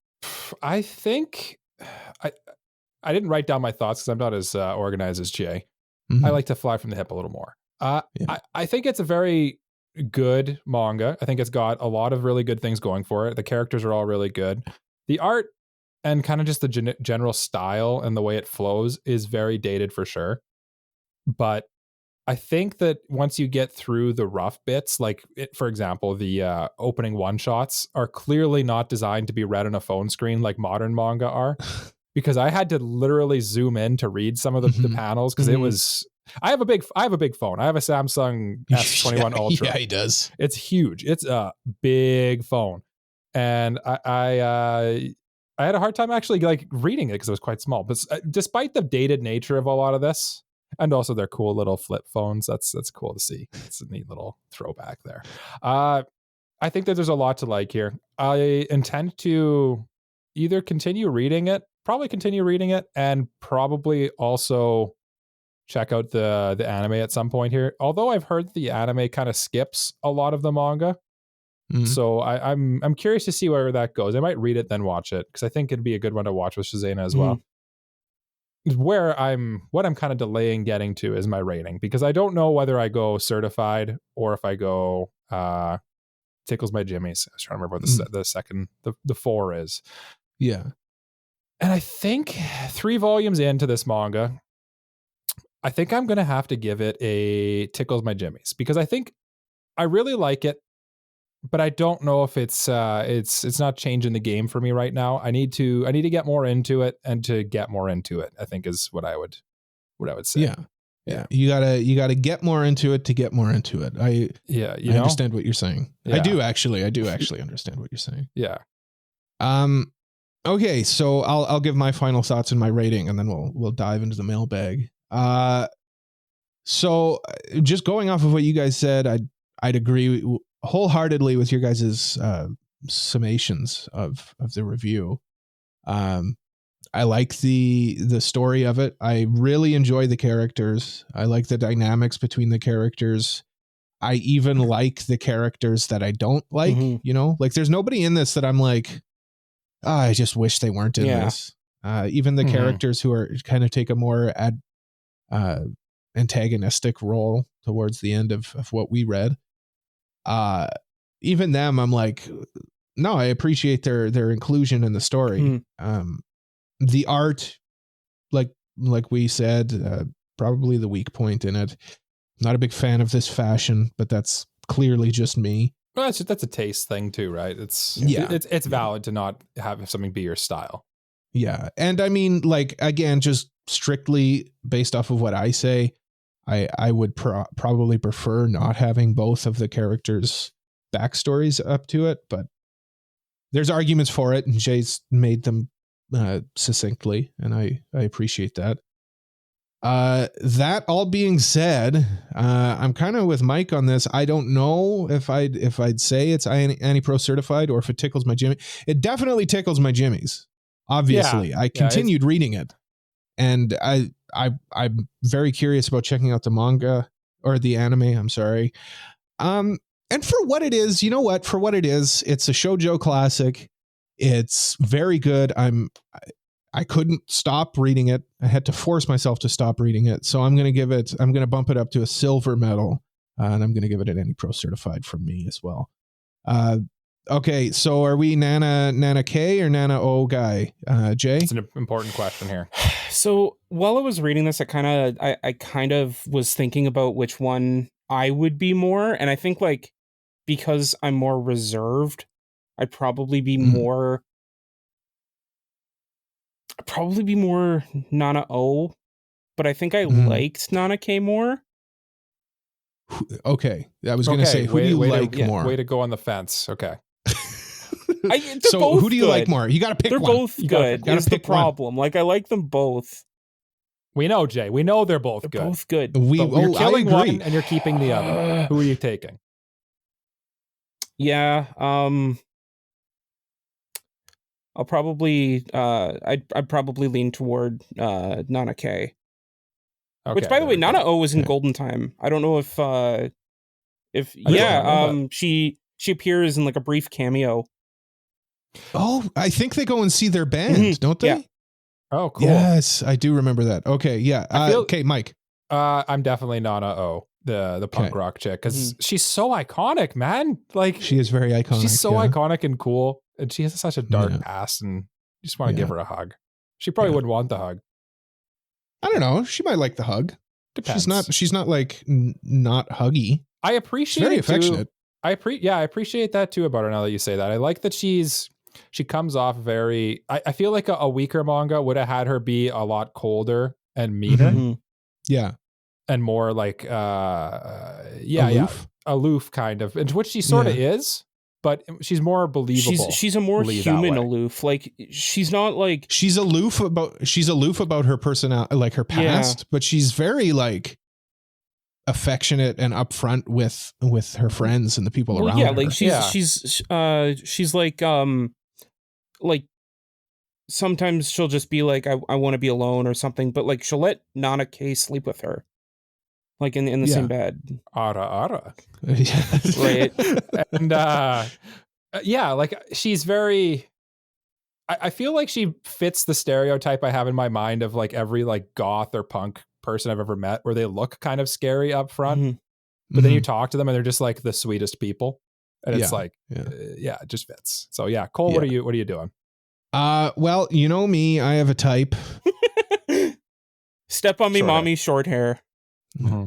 I think I didn't write down my thoughts because I'm not as organized as Jay. I like to fly from the hip a little more. I think it's a very good manga. I think it's got a lot of really good things going for it. The characters are all really good. The art and kind of just the general style and the way it flows is very dated for sure. But I think that once you get through the rough bits, like for example, the opening one-shots are clearly not designed to be read on a phone screen like modern manga are. Because I had to literally zoom in to read some of the panels because it was. I have a big phone. I have a Samsung S21 Ultra. Yeah, he does. It's huge. It's a big phone, and I had a hard time actually like reading it because it was quite small. But despite the dated nature of a lot of this, and also their cool little flip phones, that's cool to see. It's a neat little throwback there. I think that there's a lot to like here. I intend to either continue reading it, and probably also check out the anime at some point here. Although I've heard the anime kind of skips a lot of the manga. So I'm curious to see where that goes. I might read it, then watch it, because I think it'd be a good one to watch with Shazena as well. What I'm kind of delaying getting to is my rating, because I don't know whether I go certified or if I go tickles my jimmies. I was trying to remember what the second the 4 is. Yeah. And I think 3 volumes into this manga, I think I'm gonna have to give it a tickles my jimmies, because I think I really like it, but I don't know if it's not changing the game for me right now. I need to get more into it, and to get more into it, I think is what I would say. Yeah. You gotta get more into it to get more into it. I understand what you're saying. Yeah. I do actually understand what you're saying. Yeah. Okay, so I'll give my final thoughts and my rating, and then we'll dive into the mailbag. So just going off of what you guys said, I'd agree wholeheartedly with your guys' summations of the review. I like the story of it. I really enjoy the characters. I like the dynamics between the characters. I even like the characters that I don't like, like there's nobody in this that I'm like, I just wish they weren't in this. Even the characters who are kind of take a more antagonistic role towards the end of what we read. Even them, I'm like, no, I appreciate their inclusion in the story. The art, like we said, probably the weak point in it. Not a big fan of this fashion, but that's clearly just me. Well, that's a taste thing too, right? It's valid to not have something be your style. Yeah. And I mean, like, again, just strictly based off of what I say, I would probably prefer not having both of the characters' backstories up to it, but there's arguments for it, and Jay's made them succinctly, and I appreciate that. That all being said, I'm kind of with Mike on this. I don't know if I'd say it's AniPro certified or if it tickles my jimmy. It definitely tickles my jimmies. Obviously, I continued reading it, and I'm very curious about checking out the manga or the anime. I'm sorry. And for what it is, you know what? For what it is, it's a shoujo classic. It's very good. I couldn't stop reading it. I had to force myself to stop reading it. So I'm going to bump it up to a silver medal, and I'm going to give it an AniPro certified from me as well. Okay. So are we Nana K or Nana O guy? Jay? It's an important question here. So while I was reading this, I kind of was thinking about which one I would be more. And I think like, because I'm more reserved, I'd probably be more Nana O, but I think I liked Nana K more. Okay. I was going to say, who do you like more? Way to go on the fence. Okay. So who do you like more? You got to pick one. They're both good. Is the problem. Like, I like them both. We know, Jay. We know they're both good. Both good. You're killing one and you're keeping the other. Who are you taking? Yeah. I'll probably I'd probably lean toward Nana K. Okay, which, by the way, Nana O was in Golden Time. I don't know if she appears in like a brief cameo. Oh, I think they go and see their band, don't they? Yeah. Oh, cool. Yes, I do remember that. Okay, yeah. Okay, Mike. I'm definitely Nana O, the punk rock chick, because she's so iconic, man. Like, she is very iconic. She's so iconic and cool, and she has such a dark past, and you just want to give her a hug. She probably wouldn't want the hug. I don't know. She might like the hug. Depends. She's not like not huggy. I appreciate very affectionate. I appreciate that too about her. Now that you say that, I like that she comes off very. I feel like a weaker manga would have had her be a lot colder and meaner. Yeah, and more like aloof kind of, which she sort of is. But she's more believable. She's a more human aloof. Like, she's not like, she's aloof about her personality, like her past, but she's very like affectionate and upfront with her friends and the people around yeah, her. like she's like sometimes she'll just be like, I want to be alone or something, but like she'll let Nana K sleep with her, like in the same bed. Ara. Right. And yeah, like she's very. I feel like she fits the stereotype I have in my mind of like every like goth or punk person I've ever met, where they look kind of scary up front, Mhm. but then you talk to them and they're just like the sweetest people, and it's like, yeah. it just fits. So yeah, Cole, what are you doing? Well, you know me, I have a type. Step on me, Short mommy, short hair. Mm-hmm.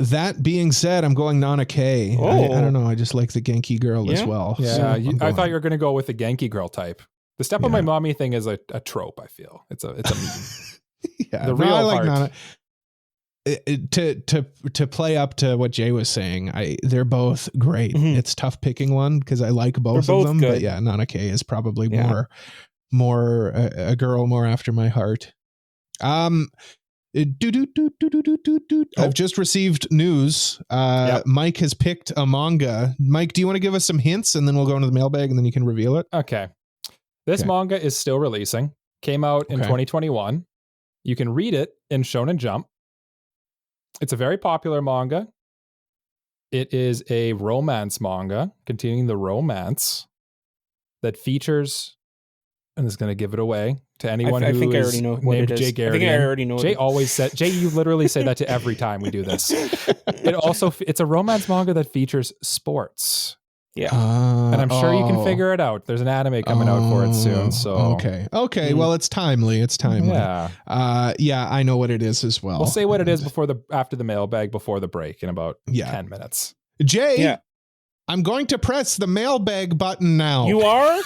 That being said, I'm going Nana K. I don't know. I just like the Genki girl as well. Yeah, So I thought you were going to go with the Genki girl type. The step on my mommy thing is a trope. I feel it's a yeah. The real I like heart. Nana. To play up to what Jay was saying, they're both great. Mhm. It's tough picking one because I like both They're of both them. good. But yeah, Nana K is probably more a girl more after my heart. I've just received news. Mike has picked a manga. Mike, do you want to give us some hints and then we'll go into the mailbag and then you can reveal it? Okay. This manga is still releasing. Came out in 2021. You can read it in Shonen Jump. It's a very popular manga. It is a romance manga continuing the romance that features, and is going to give it away to anyone I who think I is already know what named it is. Jay Garrity. I think I already know. Jay always said, Jay, you literally say that to every time we do this. It's a romance manga that features sports. Yeah. And I'm sure you can figure it out. There's an anime coming out for it soon. So okay. Well, it's timely. Yeah. I know what it is as well. We'll say what it is after the mailbag before the break in about 10 minutes. Jay, I'm going to press the mailbag button now. You are?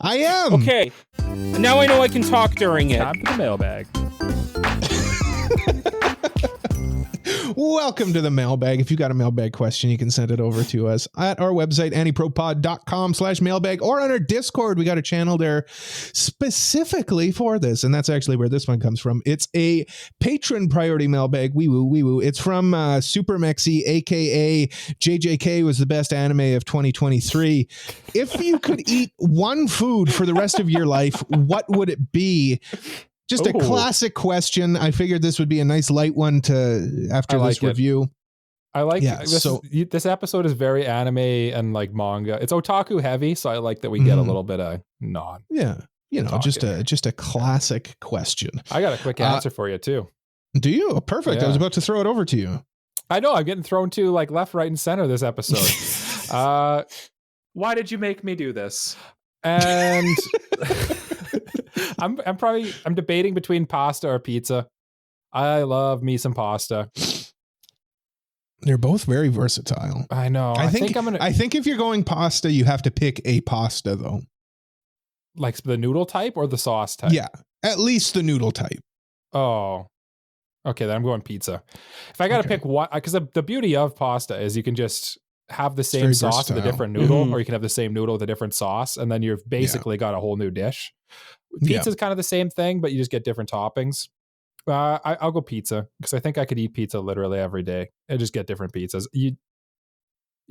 I am. Okay. Now I know I can talk during it. Time for the mailbag. Welcome to the mailbag. If you got a mailbag question, you can send it over to us at our website, AniProPod.com/mailbag, or on our Discord. We got a channel there specifically for this, and that's actually where this one comes from. It's a patron priority mailbag. Wee woo. It's from Super Mexi, aka JJK was the best anime of 2023. If you could eat one food for the rest of your life, what would it be? Just a classic question. I figured this would be a nice light one to after this review. I like this episode is very anime and like manga. It's otaku heavy, so I like that we get a little bit of non. Yeah, just a classic question. I got a quick answer for you too. Do you? Oh, perfect. Yeah. I was about to throw it over to you. I know. I'm getting thrown to like left, right, and center this episode. Why did you make me do this? And I'm debating between pasta or pizza. I love me some pasta. They're both very versatile. I know. I think if you're going pasta, you have to pick a pasta though. Like the noodle type or the sauce type? Yeah, at least the noodle type. Oh, okay. Then I'm going pizza. If I got to pick one, because the beauty of pasta is you can just have the same sauce with a different noodle, or you can have the same noodle with a different sauce, and then you've basically got a whole new dish. Pizza is kind of the same thing, but you just get different toppings. I'll go pizza because I think I could eat pizza literally every day and just get different pizzas. You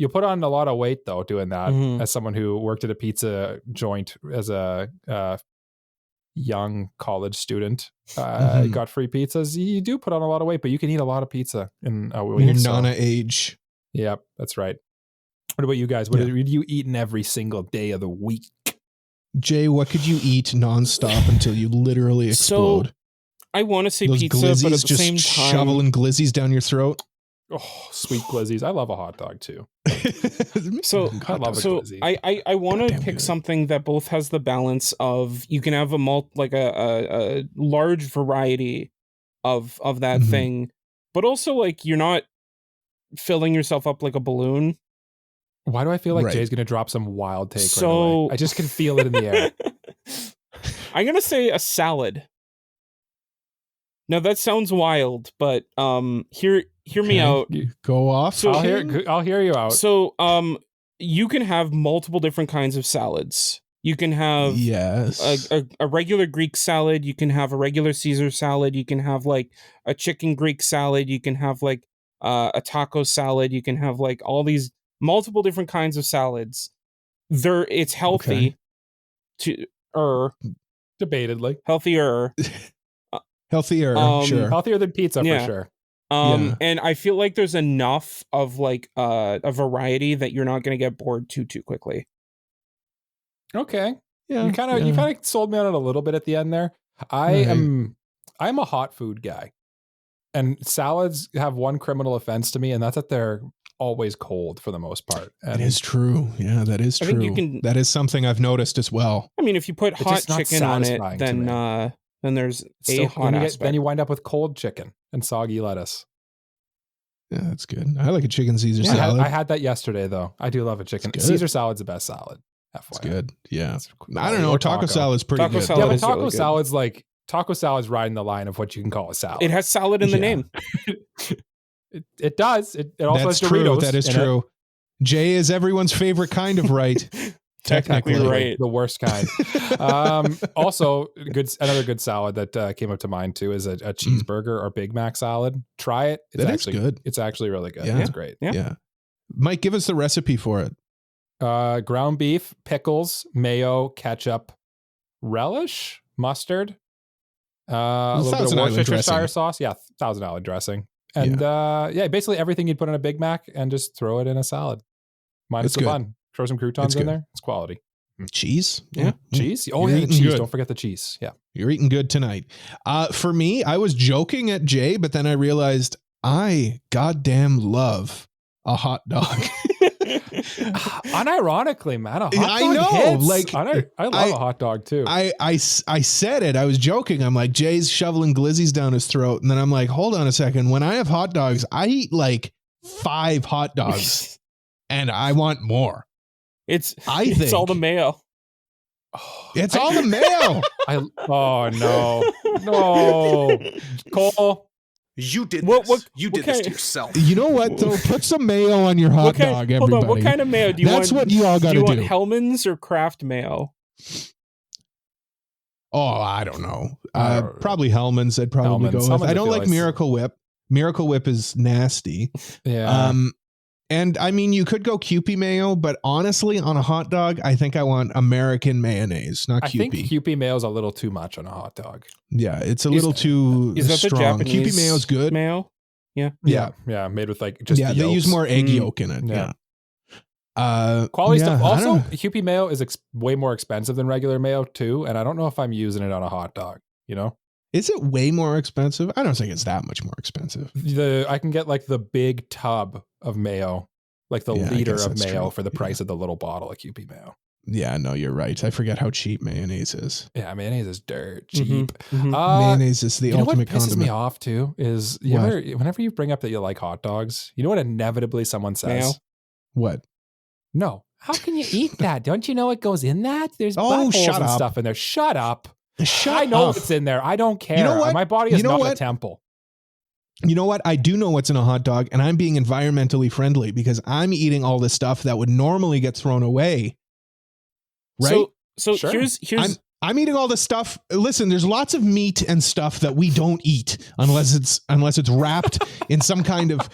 put on a lot of weight though doing that. As someone who worked at a pizza joint as a young college student, got free pizzas. You do put on a lot of weight, but you can eat a lot of pizza in a week. Your Nana age. Yep, that's right. What about you guys? What are you eating every single day of the week? Jay, what could you eat nonstop until you literally explode? So, I want to say those pizza, glizzies, but at the just same time, shoveling glizzies down your throat. Oh, sweet glizzies! I love a hot dog too. I love a glizzy. I want to pick something that both has the balance of you can have a large variety of that thing, but also like you're not filling yourself up like a balloon. Why do I feel like Jay's going to drop some wild take right away? I just can feel it in the air. I'm going to say a salad. Now that sounds wild, but hear me out. Go off. So I'll hear you out. So you can have multiple different kinds of salads. You can have a regular Greek salad. You can have a regular Caesar salad. You can have like a chicken Greek salad. You can have like a taco salad. You can have like all these multiple different kinds of salads. It's healthy debatedly healthier. Sure. Healthier than pizza for sure. And I feel like there's enough of like a variety that you're not going to get bored too quickly. Okay. Yeah. You kind of sold me on it a little bit at the end there. I'm a hot food guy. And salads have one criminal offense to me, and that's that they're always cold for the most part. And that is true. Yeah, that is true. That is something I've noticed as well. I mean, if you put hot chicken on it, then there's a hot aspect. Then you wind up with cold chicken and soggy lettuce. Yeah, that's good. I like a chicken Caesar salad. I had that yesterday, though. I do love a chicken. Caesar salad's the best salad. That's good. Yeah. I don't know. Taco salad's pretty good. Yeah, but taco salad's like, taco salad's riding the line of what you can call a salad. It has salad in the name. It does. It also has Doritos. That is true. Jay is everyone's favorite kind of right. Technically right. The worst kind. Also, another good salad that came up to mind too is a cheeseburger or Big Mac salad. Try it. It's actually good. It's actually really good. Yeah. It's great. Yeah. Mike, give us the recipe for it. Ground beef, pickles, mayo, ketchup, relish, mustard, a little bit of Worcestershire sauce. Yeah, Thousand Island dressing. And basically everything you'd put in a Big Mac and just throw it in a salad. Minus the bun. Throw some croutons in there. It's quality. Cheese? Yeah. Cheese? Oh, yeah, the cheese. Good. Don't forget the cheese. Yeah. You're eating good tonight. For me, I was joking at Jay, but then I realized I goddamn love a hot dog. Unironically, man, a hot dog I know. Hits. Like I love a hot dog too. I said it. I was joking. I'm like, Jay's shoveling glizzies down his throat, and then I'm like, hold on a second. When I have hot dogs, I eat like 5 hot dogs, and I want more. It's all the mayo. It's all the mayo. Oh no, Cole. You did this. You did this to yourself. You know what, though? Put some mayo on your hot dog, everybody. Hold on, what kind of mayo do you want? That's what you all got to do. Do you want Hellman's or Kraft mayo? Oh, I don't know. Probably Hellman's. I'd probably go with. I don't like Miracle Whip. Miracle Whip is nasty. Yeah. And I mean, you could go Kewpie mayo, but honestly, on a hot dog, I think I want American mayonnaise, not Kewpie. I think Kewpie mayo is a little too much on a hot dog. Yeah, it's a little too is that strong. The Japanese Kewpie mayo's good. Mayo? Yeah, made with like just they use more egg yolk in it. Yeah. Quality stuff. Also, Kewpie mayo is way more expensive than regular mayo too, and I don't know if I'm using it on a hot dog. You know. Is it way more expensive? I don't think it's that much more expensive. I can get like the big tub of mayo, like the liter of mayo for the price of the little bottle of Kewpie mayo. Yeah, no, you're right. I forget how cheap mayonnaise is. Yeah, mayonnaise is dirt cheap. Mayonnaise is the ultimate condiment. What pisses me off too is whenever you bring up that you like hot dogs, you know what inevitably someone says? Mayo? What? No. How can you eat that? Don't you know what goes in that? There's buttholes and stuff in there. Shut up. I know what's in there. I don't care. You know what? My body is not a temple. You know what? I do know what's in a hot dog, and I'm being environmentally friendly because I'm eating all this stuff that would normally get thrown away. Right? So sure. here's I'm eating all this stuff. Listen, there's lots of meat and stuff that we don't eat unless it's wrapped in some kind of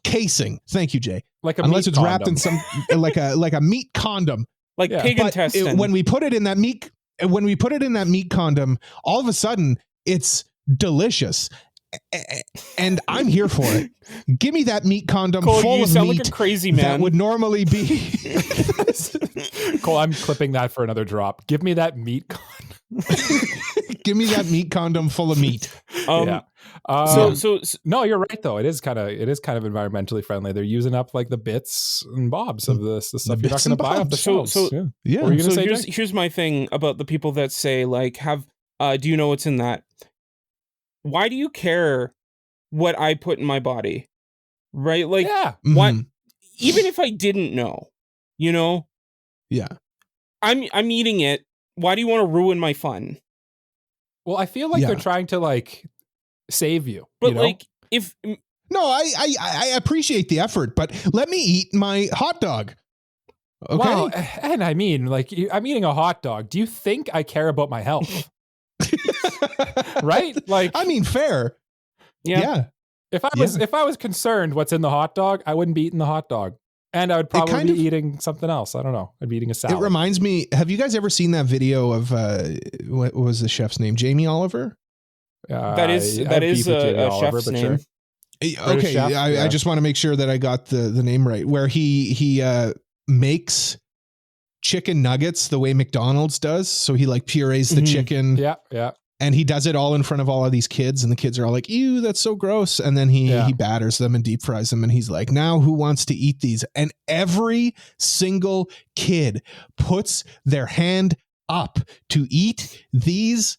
casing. Thank you, Jay. Unless it's wrapped in some like a meat condom. Like pig intestine. When we put it in that meat condom, all of a sudden it's delicious, and I'm here for it. Give me that meat condom Cole, full you of sound meat like a crazy man. that would normally be. Cole, I'm clipping that for another drop. Give me that meat condom. Give me that meat condom full of meat. So no, you're right though. It is kind of environmentally friendly. They're using up like the bits and bobs of the stuff you're not going to buy off the shelves. Here's my thing about the people that say like, do you know what's in that? Why do you care what I put in my body? Right? Like, what? Even if I didn't know, you know? Yeah. I'm eating it. Why do you want to ruin my fun? Well, I feel like they're trying to like save you. But you know? like if no, I appreciate the effort, but let me eat my hot dog. Okay. Wow, and I mean, like, I'm eating a hot dog. Do you think I care about my health? Right? Like, I mean, fair. Yeah. If I was concerned what's in the hot dog, I wouldn't be eating the hot dog. And I would probably be eating something else. I don't know. I'd be eating a salad. It reminds me, have you guys ever seen that video of, what was the chef's name? Jamie Oliver? That is a chef's name. Sure. Okay, chef? I just want to make sure that I got the name right. Where he makes chicken nuggets the way McDonald's does. So he like purees the chicken. Yeah. And he does it all in front of all of these kids, and the kids are all like, ew, that's so gross. And then he batters them and deep fries them. And he's like, now who wants to eat these? And every single kid puts their hand up to eat these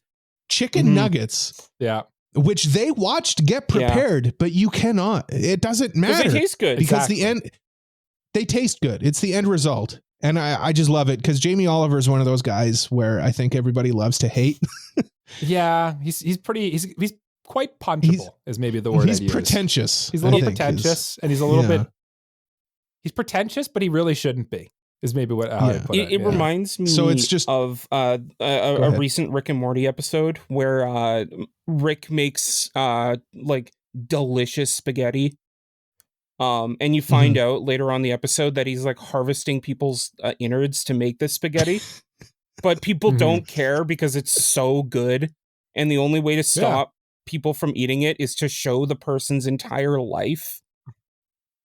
chicken nuggets. Yeah. Which they watched get prepared, but you cannot. It doesn't matter. They taste good. Because they taste good. It's the end result. And I just love it because Jamie Oliver is one of those guys where I think everybody loves to hate. Yeah, he's quite punchable is maybe the word. He's pretentious. He's a little pretentious, and he's a little bit. He's pretentious, but he really shouldn't be. Is maybe what I put it. It reminds me of a recent Rick and Morty episode where Rick makes like delicious spaghetti. And you find out later on the episode that he's like harvesting people's innards to make this spaghetti, but people don't care because it's so good. And the only way to stop people from eating it is to show the person's entire life,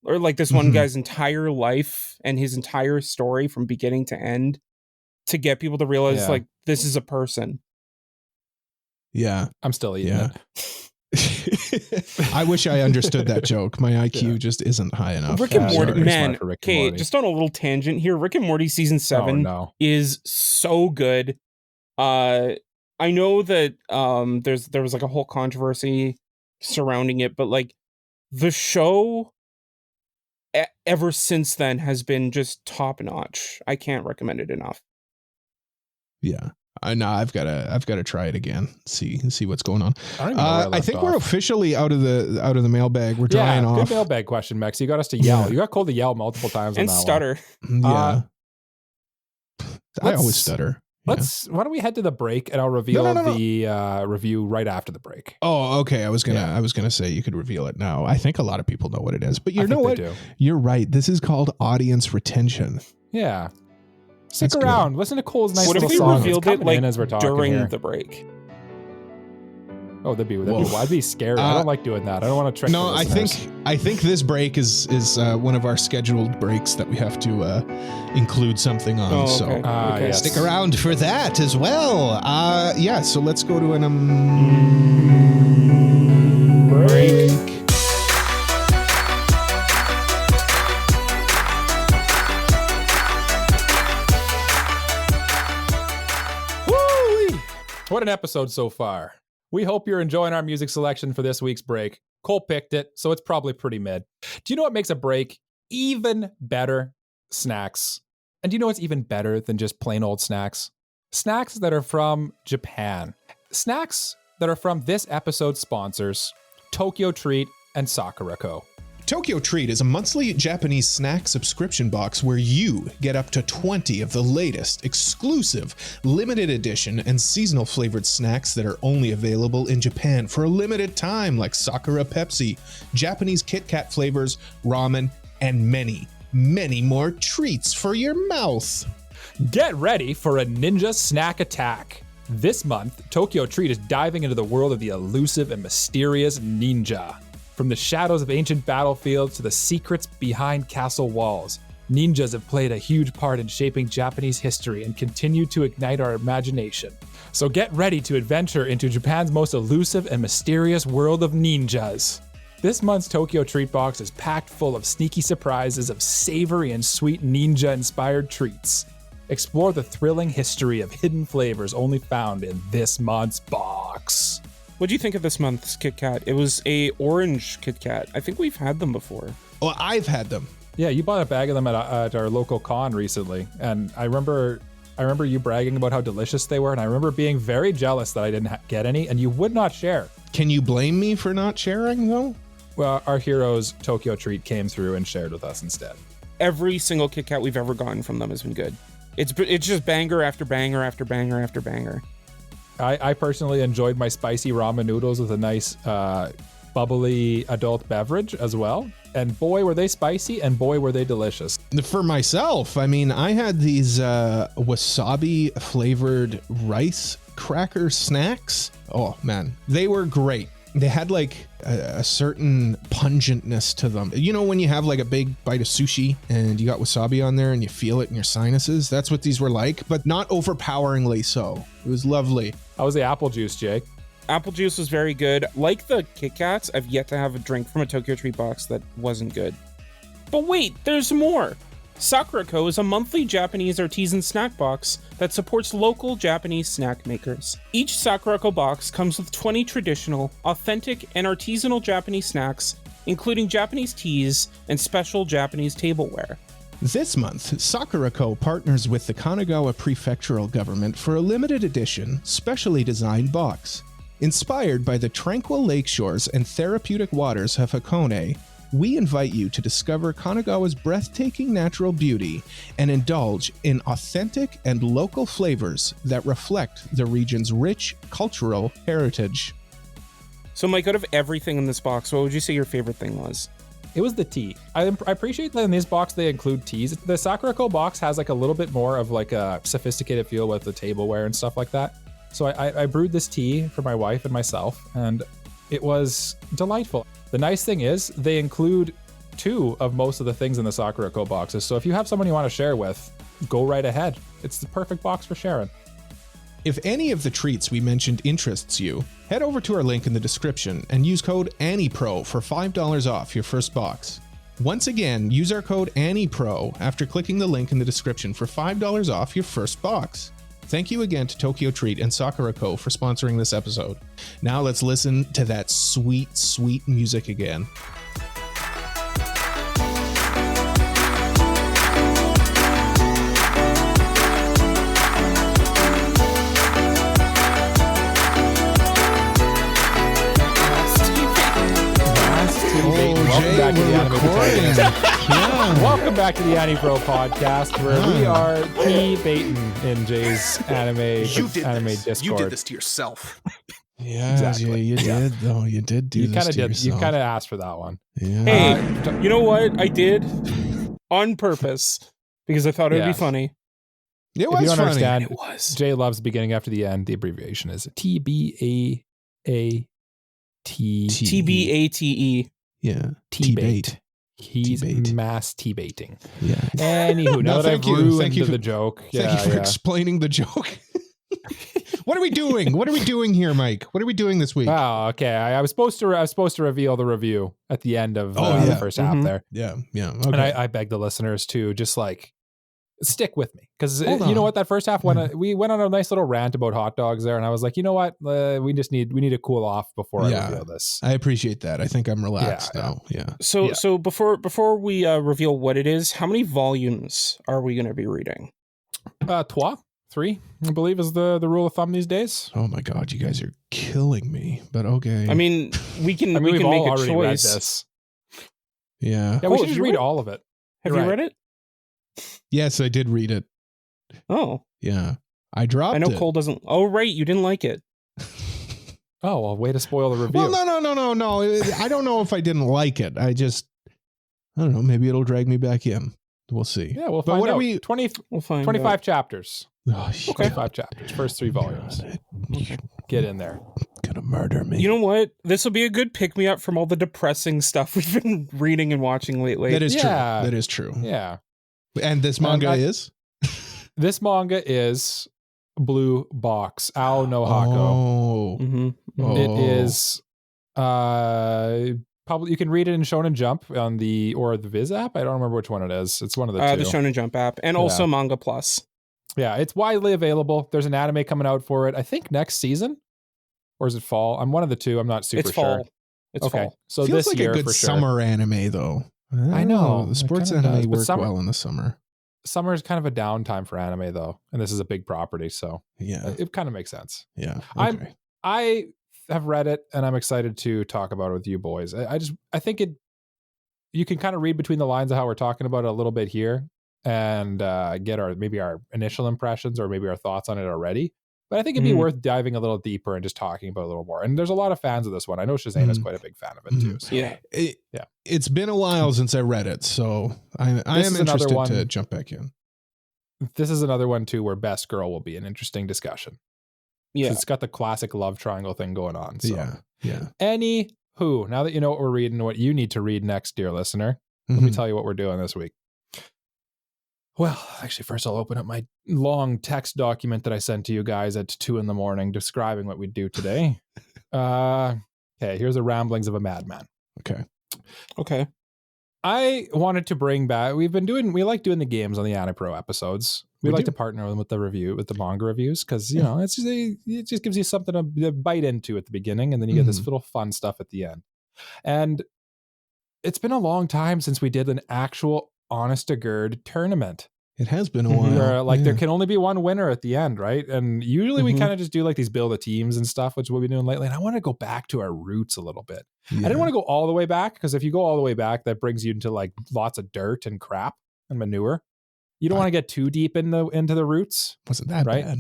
or like this one guy's entire life and his entire story from beginning to end, to get people to realize like this is a person. Yeah, I'm still eating it. I wish I understood that joke. My IQ just isn't high enough. Rick and Morty, man. Okay, just on a little tangent here. Rick and Morty season 7 is so good. I know that there was like a whole controversy surrounding it, but like the show ever since then has been just top notch. I can't recommend it enough. Yeah. No, I've got to try it again. See what's going on. I think we're officially out of the mailbag. We're drying off. Good mailbag question, Max. You got us to yell. You got called to yell multiple times and on that stutter. Yeah, I always stutter. Why don't we head to the break and I'll reveal the review right after the break. Oh, okay. I was gonna say you could reveal it now. I think a lot of people know what it is, but you know what? You're right. This is called audience retention. Yeah. Stick around. Listen to Cole's nice little song. What if we revealed it like as we're during the break? Oh, that'd be I'd be scared. I don't like doing that. I don't want to trick. No, I think this break is one of our scheduled breaks that we have to include something on. So stick around for that as well. So let's go to an break. What an episode so far. We hope you're enjoying our music selection for this week's break. Cole picked it, so it's probably pretty mid. Do you know what makes a break even better? Snacks. And do you know what's even better than just plain old snacks? Snacks that are from Japan. Snacks that are from this episode's sponsors, TokyoTreat and Sakura Co. TokyoTreat is a monthly Japanese snack subscription box where you get up to 20 of the latest, exclusive, limited edition, and seasonal flavored snacks that are only available in Japan for a limited time, like Sakura Pepsi, Japanese Kit Kat flavors, ramen, and many, many more treats for your mouth. Get ready for a ninja snack attack. This month, TokyoTreat is diving into the world of the elusive and mysterious ninja. From the shadows of ancient battlefields to the secrets behind castle walls, ninjas have played a huge part in shaping Japanese history and continue to ignite our imagination. So get ready to adventure into Japan's most elusive and mysterious world of ninjas. This month's TokyoTreat box is packed full of sneaky surprises of savory and sweet ninja-inspired treats. Explore the thrilling history of hidden flavors only found in this month's box. What do you think of this month's Kit Kat? It was a orange Kit Kat. I think we've had them before. Oh, I've had them. Yeah, you bought a bag of them at our local con recently, and I remember you bragging about how delicious they were, and I remember being very jealous that I didn't get any, and you would not share. Can you blame me for not sharing, though? Well, our heroes TokyoTreat came through and shared with us instead. every single Kit Kat we've ever gotten from them has been good. It's just banger after banger after banger after banger. I personally enjoyed my spicy ramen noodles with a nice bubbly adult beverage as well. And boy, were they spicy, and boy, were they delicious. For myself, I mean, I had these wasabi flavored rice cracker snacks. Oh man, they were great. They had like a certain pungentness to them. You know, when you have like a big bite of sushi and you got wasabi on there and you feel it in your sinuses, that's what these were like, but not overpoweringly so. It was lovely. How was the apple juice, Jake? Apple juice was very good. Like the Kit Kats, I've yet to have a drink from a TokyoTreat box that wasn't good. But wait, there's more. Sakurako is a monthly Japanese artisan snack box that supports local Japanese snack makers. Each Sakurako box comes with 20 traditional, authentic, and artisanal Japanese snacks, including Japanese teas and special Japanese tableware. This month, Sakurako partners with the Kanagawa Prefectural Government for a limited edition, specially designed box. Inspired by the tranquil lake shores and therapeutic waters of Hakone, we invite you to discover Kanagawa's breathtaking natural beauty and indulge in authentic and local flavors that reflect the region's rich cultural heritage. So Mike, out of everything in this box, what would you say your favorite thing was? It was the tea. I appreciate that in this box they include teas. The Sakurako box has like a little bit more of like a sophisticated feel with the tableware and stuff like that. So I brewed this tea for my wife and myself, and it was delightful. The nice thing is they include 2 of most of the things in the Sakurako boxes. So if you have someone you want to share with, go right ahead. It's the perfect box for sharing. If any of the treats we mentioned interests you, head over to our link in the description and use code AniPro for $5 off your first box. Once again, use our code AniPro after clicking the link in the description for $5 off your first box. Thank you again to TokyoTreat and Sakurako for sponsoring this episode. Now let's listen to that sweet, sweet music again. Welcome back to the AniPro podcast, where we are tea-baiting in Jay's anime Discord. You did this to yourself. Yeah, Exactly. you did. Though you did do this to yourself. You kind of asked for that one. Yeah. Hey, you know what? I did on purpose because I thought it would be funny. It If was you don't funny. understand, It was. Jay loves the beginning after the end. The abbreviation is TBAAT. TBATE. Yeah. T-bait. He's T-bait. mass tea-baiting. Yeah. Anywho, now No, that I've thank you. ruined Thank you for- the joke. Thank you for explaining the joke. What are we doing? What are we doing here, Mike? What are we doing this week? Oh, okay. I was supposed to reveal the review at the end of the first half there. Yeah. Okay. And I beg the listeners to just like stick with me, because Hold you know on. what, that first half we went on a nice little rant about hot dogs there, and I was like, you know what, we need to cool off before I reveal this. I appreciate that. I think I'm relaxed Yeah, now. Yeah. So before we reveal what it is, how many volumes are we going to be reading? 3, I believe, is the rule of thumb these days. Oh my God, you guys are killing me. But okay. I mean, we can I mean, we've make all a already read choice. this. Yeah. Yeah, we Oh, should just you read read- all of it. Have You're you right. read it? Yes, I did read it. Oh, Yeah. I dropped I know it. Cole doesn't. Oh, right, you didn't like it. Oh, well, way to spoil the review. Well, no. I don't know if I didn't like it. I don't know. Maybe it'll drag me back in. We'll see. Yeah, we'll But find what out. are we? 20, We'll find 25 out. chapters. Oh, 25 chapters. First 3 volumes. You're Get in there. gonna murder me. You know what? This will be a good pick me up from all the depressing stuff we've been reading and watching lately. that is Yeah. true. That is true. Yeah. And this manga is This manga is Blue Box, Ao no Hako. Oh. Mhm. Oh. It is probably, you can read it in Shonen Jump on the Viz app. I don't remember which one it is. It's one of the two. The Shonen Jump app, and also Manga Plus. Yeah, it's widely available. There's an anime coming out for it, I think next season. Or is it fall? I'm one of the two. I'm not super It's sure. fall. It's Okay. fall. So Feels this like year a good for sure. summer anime though. I know. The It sports kinda anime does, but work summer- well in the summer. Summer is kind of a downtime for anime though, and this is a big property, so Yeah. it kind of makes sense. Yeah. I'm- Okay. I have read it and I'm excited to talk about it with you boys. I think you can kind of read between the lines of how we're talking about it a little bit here and get our initial impressions or maybe our thoughts on it already. But I think it'd be worth diving a little deeper and just talking about it a little more. And there's a lot of fans of this one. I know Shazane is quite a big fan of it too. So. It's been a while since I read it, so I am interested to jump back in. This is another one too where Best Girl will be an interesting discussion. Yeah, it's got the classic love triangle thing going on. So. Yeah. Anywho, now that you know what we're reading and what you need to read next, dear listener, let me tell you what we're doing this week. Well, actually, first I'll open up my long text document that I sent to you guys at 2 a.m. describing what we do today. Okay, here's the ramblings of a madman. Okay. I wanted to bring back, we like doing the games on the AniPro episodes. We like to partner them with the manga reviews because, you know, it just gives you something to bite into at the beginning and then you get this little fun stuff at the end. And it's been a long time since we did an actual honest-to-God tournament. It has been a while. Where, there can only be one winner at the end, right? And usually we kind of just do like these build of teams and stuff, which we'll be doing lately. And I want to go back to our roots a little bit. I didn't want to go all the way back because if you go all the way back, that brings you into like lots of dirt and crap and manure. You don't want to get too deep into the roots. Wasn't that right? bad?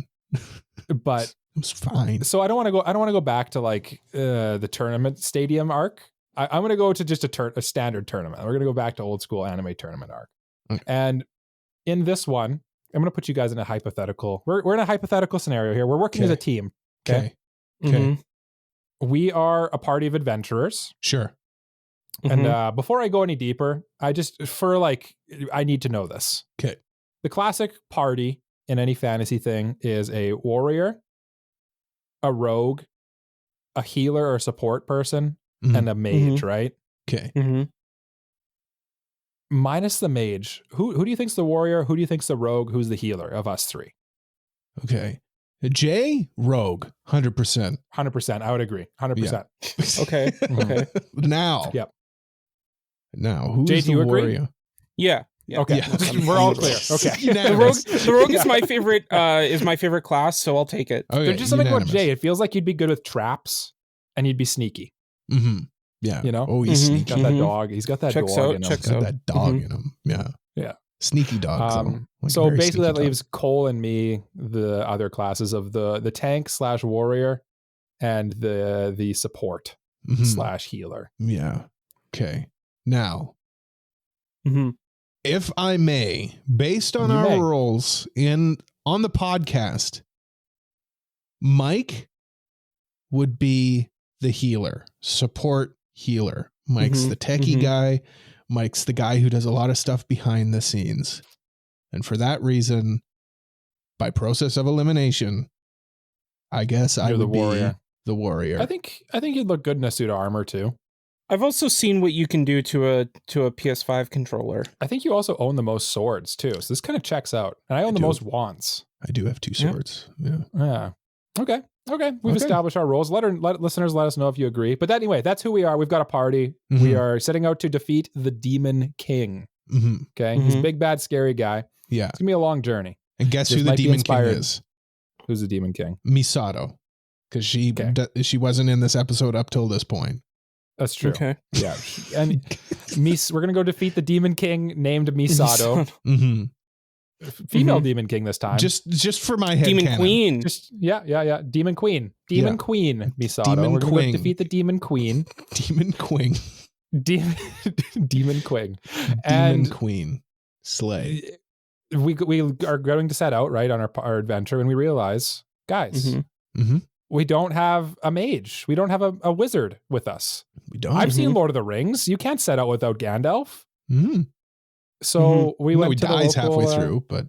But it was fine. So I don't want to go back to like the tournament stadium arc. I'm going to go to just a standard tournament. We're going to go back to old school anime tournament arc. Okay. And in this one, I'm going to put you guys in a hypothetical. We're in a hypothetical scenario here. We're working as a team. Okay. We are a party of adventurers. Sure. And before I go any deeper, I need to know this. Okay. The classic party in any fantasy thing is a warrior, a rogue, a healer or support person, and a mage, right? Okay. Minus the mage. Who do you think's the warrior? Who do you think's the rogue? Who's the healer of us three? Okay. Jay, rogue, 100%. 100%. I would agree. 100%. Yeah. Okay. Now. Yep. Now, who's Jay, the warrior? Agree? Yeah. Okay. Yeah. We're all clear. Okay. The rogue is my favorite. Is my favorite class, so I'll take it. Okay. There's just something about Jay. It feels like you'd be good with traps, and you'd be sneaky. Yeah. You know? Oh, he's sneaky. Got that dog. He's got that dog in him. That dog in him. Yeah. Yeah. Sneaky dog. So basically that leaves Cole and me, the other classes of the tank / warrior and the support / healer. Yeah. Okay. Now, if I may, based on our roles on the podcast, Mike would be the healer, support healer. Mike's the techie guy. Mike's the guy who does a lot of stuff behind the scenes. And for that reason, by process of elimination, I guess I would be the warrior. I think you'd look good in a suit of armor too. I've also seen what you can do to a PS5 controller. I think you also own the most swords too. So this kind of checks out. And I own the most wands. I do have 2 swords. Yeah. Okay. We've established our roles. Let listeners let us know if you agree. But anyway, that's who we are. We've got a party. We are setting out to defeat the Demon King. Okay. He's a big, bad, scary guy. Yeah. It's going to be a long journey. And guess who the Demon King is? Who's the Demon King? Misato. Because she wasn't in this episode up till this point. That's true. Okay. Yeah. And we're going to go defeat the Demon King named Misato. Female Demon King this time. Just for my head Demon canon. Queen. Yeah. Demon Queen. Queen Misato. We're going to go defeat the Demon Queen. Demon Queen. Demon Queen. Demon Queen. Slay. We are going to set out right on our adventure, and we realize, guys, we don't have a mage. We don't have a wizard with us. We don't. I've seen Lord of the Rings. You can't set out without Gandalf. So we went to dies the local, halfway through, but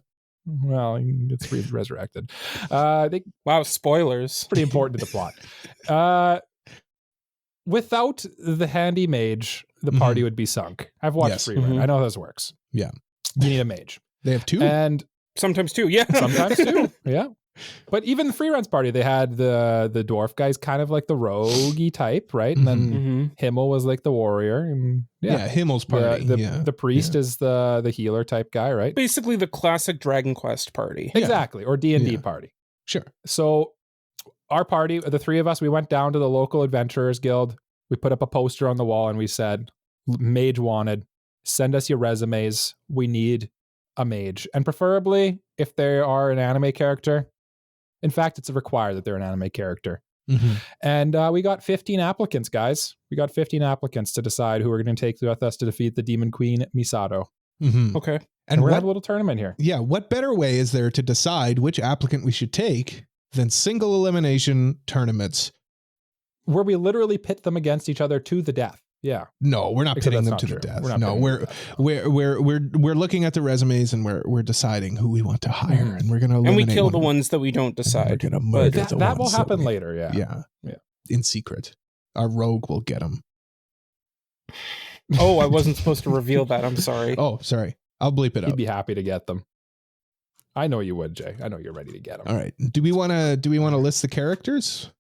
he gets resurrected. Wow, spoilers. Pretty important to the plot. Without the handy mage, the party would be sunk. I've watched Freerun. I know how this works. Yeah. You need a mage. They have 2. And sometimes 2, yeah. Sometimes 2, yeah. But even the Freerun's party, they had the dwarf guys kind of like the roguey type, right? And then Himmel was like the warrior. And Himmel's party. The priest is the healer type guy, right? Basically the classic Dragon Quest party. Exactly. Or D&D party. Sure. So our party, the 3 of us, we went down to the local adventurers guild. We put up a poster on the wall and we said, mage wanted. Send us your resumes. We need a mage. And preferably, if they are an anime character, in fact, it's required that they're an anime character. Mm-hmm. And we got 15 applicants, guys. We got 15 applicants to decide who we're going to take with us to defeat the Demon Queen, Misato. Mm-hmm. Okay. And we're going to have a little tournament here. Yeah, what better way is there to decide which applicant we should take than single elimination tournaments? Where we literally pit them against each other to the death. Yeah. No, we're not Except pitting them that's to not the true. death. We're not No, pitting them to the we're looking at the resumes and we're deciding who we want to hire, and we're going to eliminate. And we kill one the of them. ones that we don't decide. We're going to murder But the that will ones happen we- later. Yeah. Yeah. In secret. Our rogue will get them. Oh, I wasn't supposed to reveal that. I'm sorry. Oh, sorry. I'll bleep it He'd out. be happy to get them. I know you would, Jay. I know you're ready to get them. All right. Do we want to list the characters?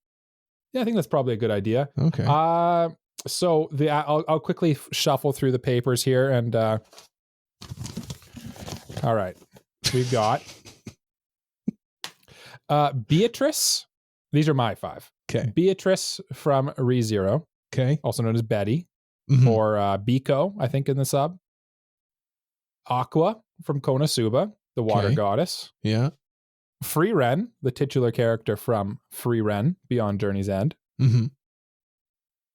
Yeah, I think that's probably a good idea. Okay. So I'll quickly shuffle through the papers here, and all right, we've got Beatrice. These are my 5. Okay. Beatrice from ReZero, Okay. also known as Betty, Mhm. or Biko, I think in the sub. Aqua from Konosuba, the water Okay. goddess. Yeah. Free Ren, the titular character from Free Ren, Beyond Journey's End. Mm-hmm.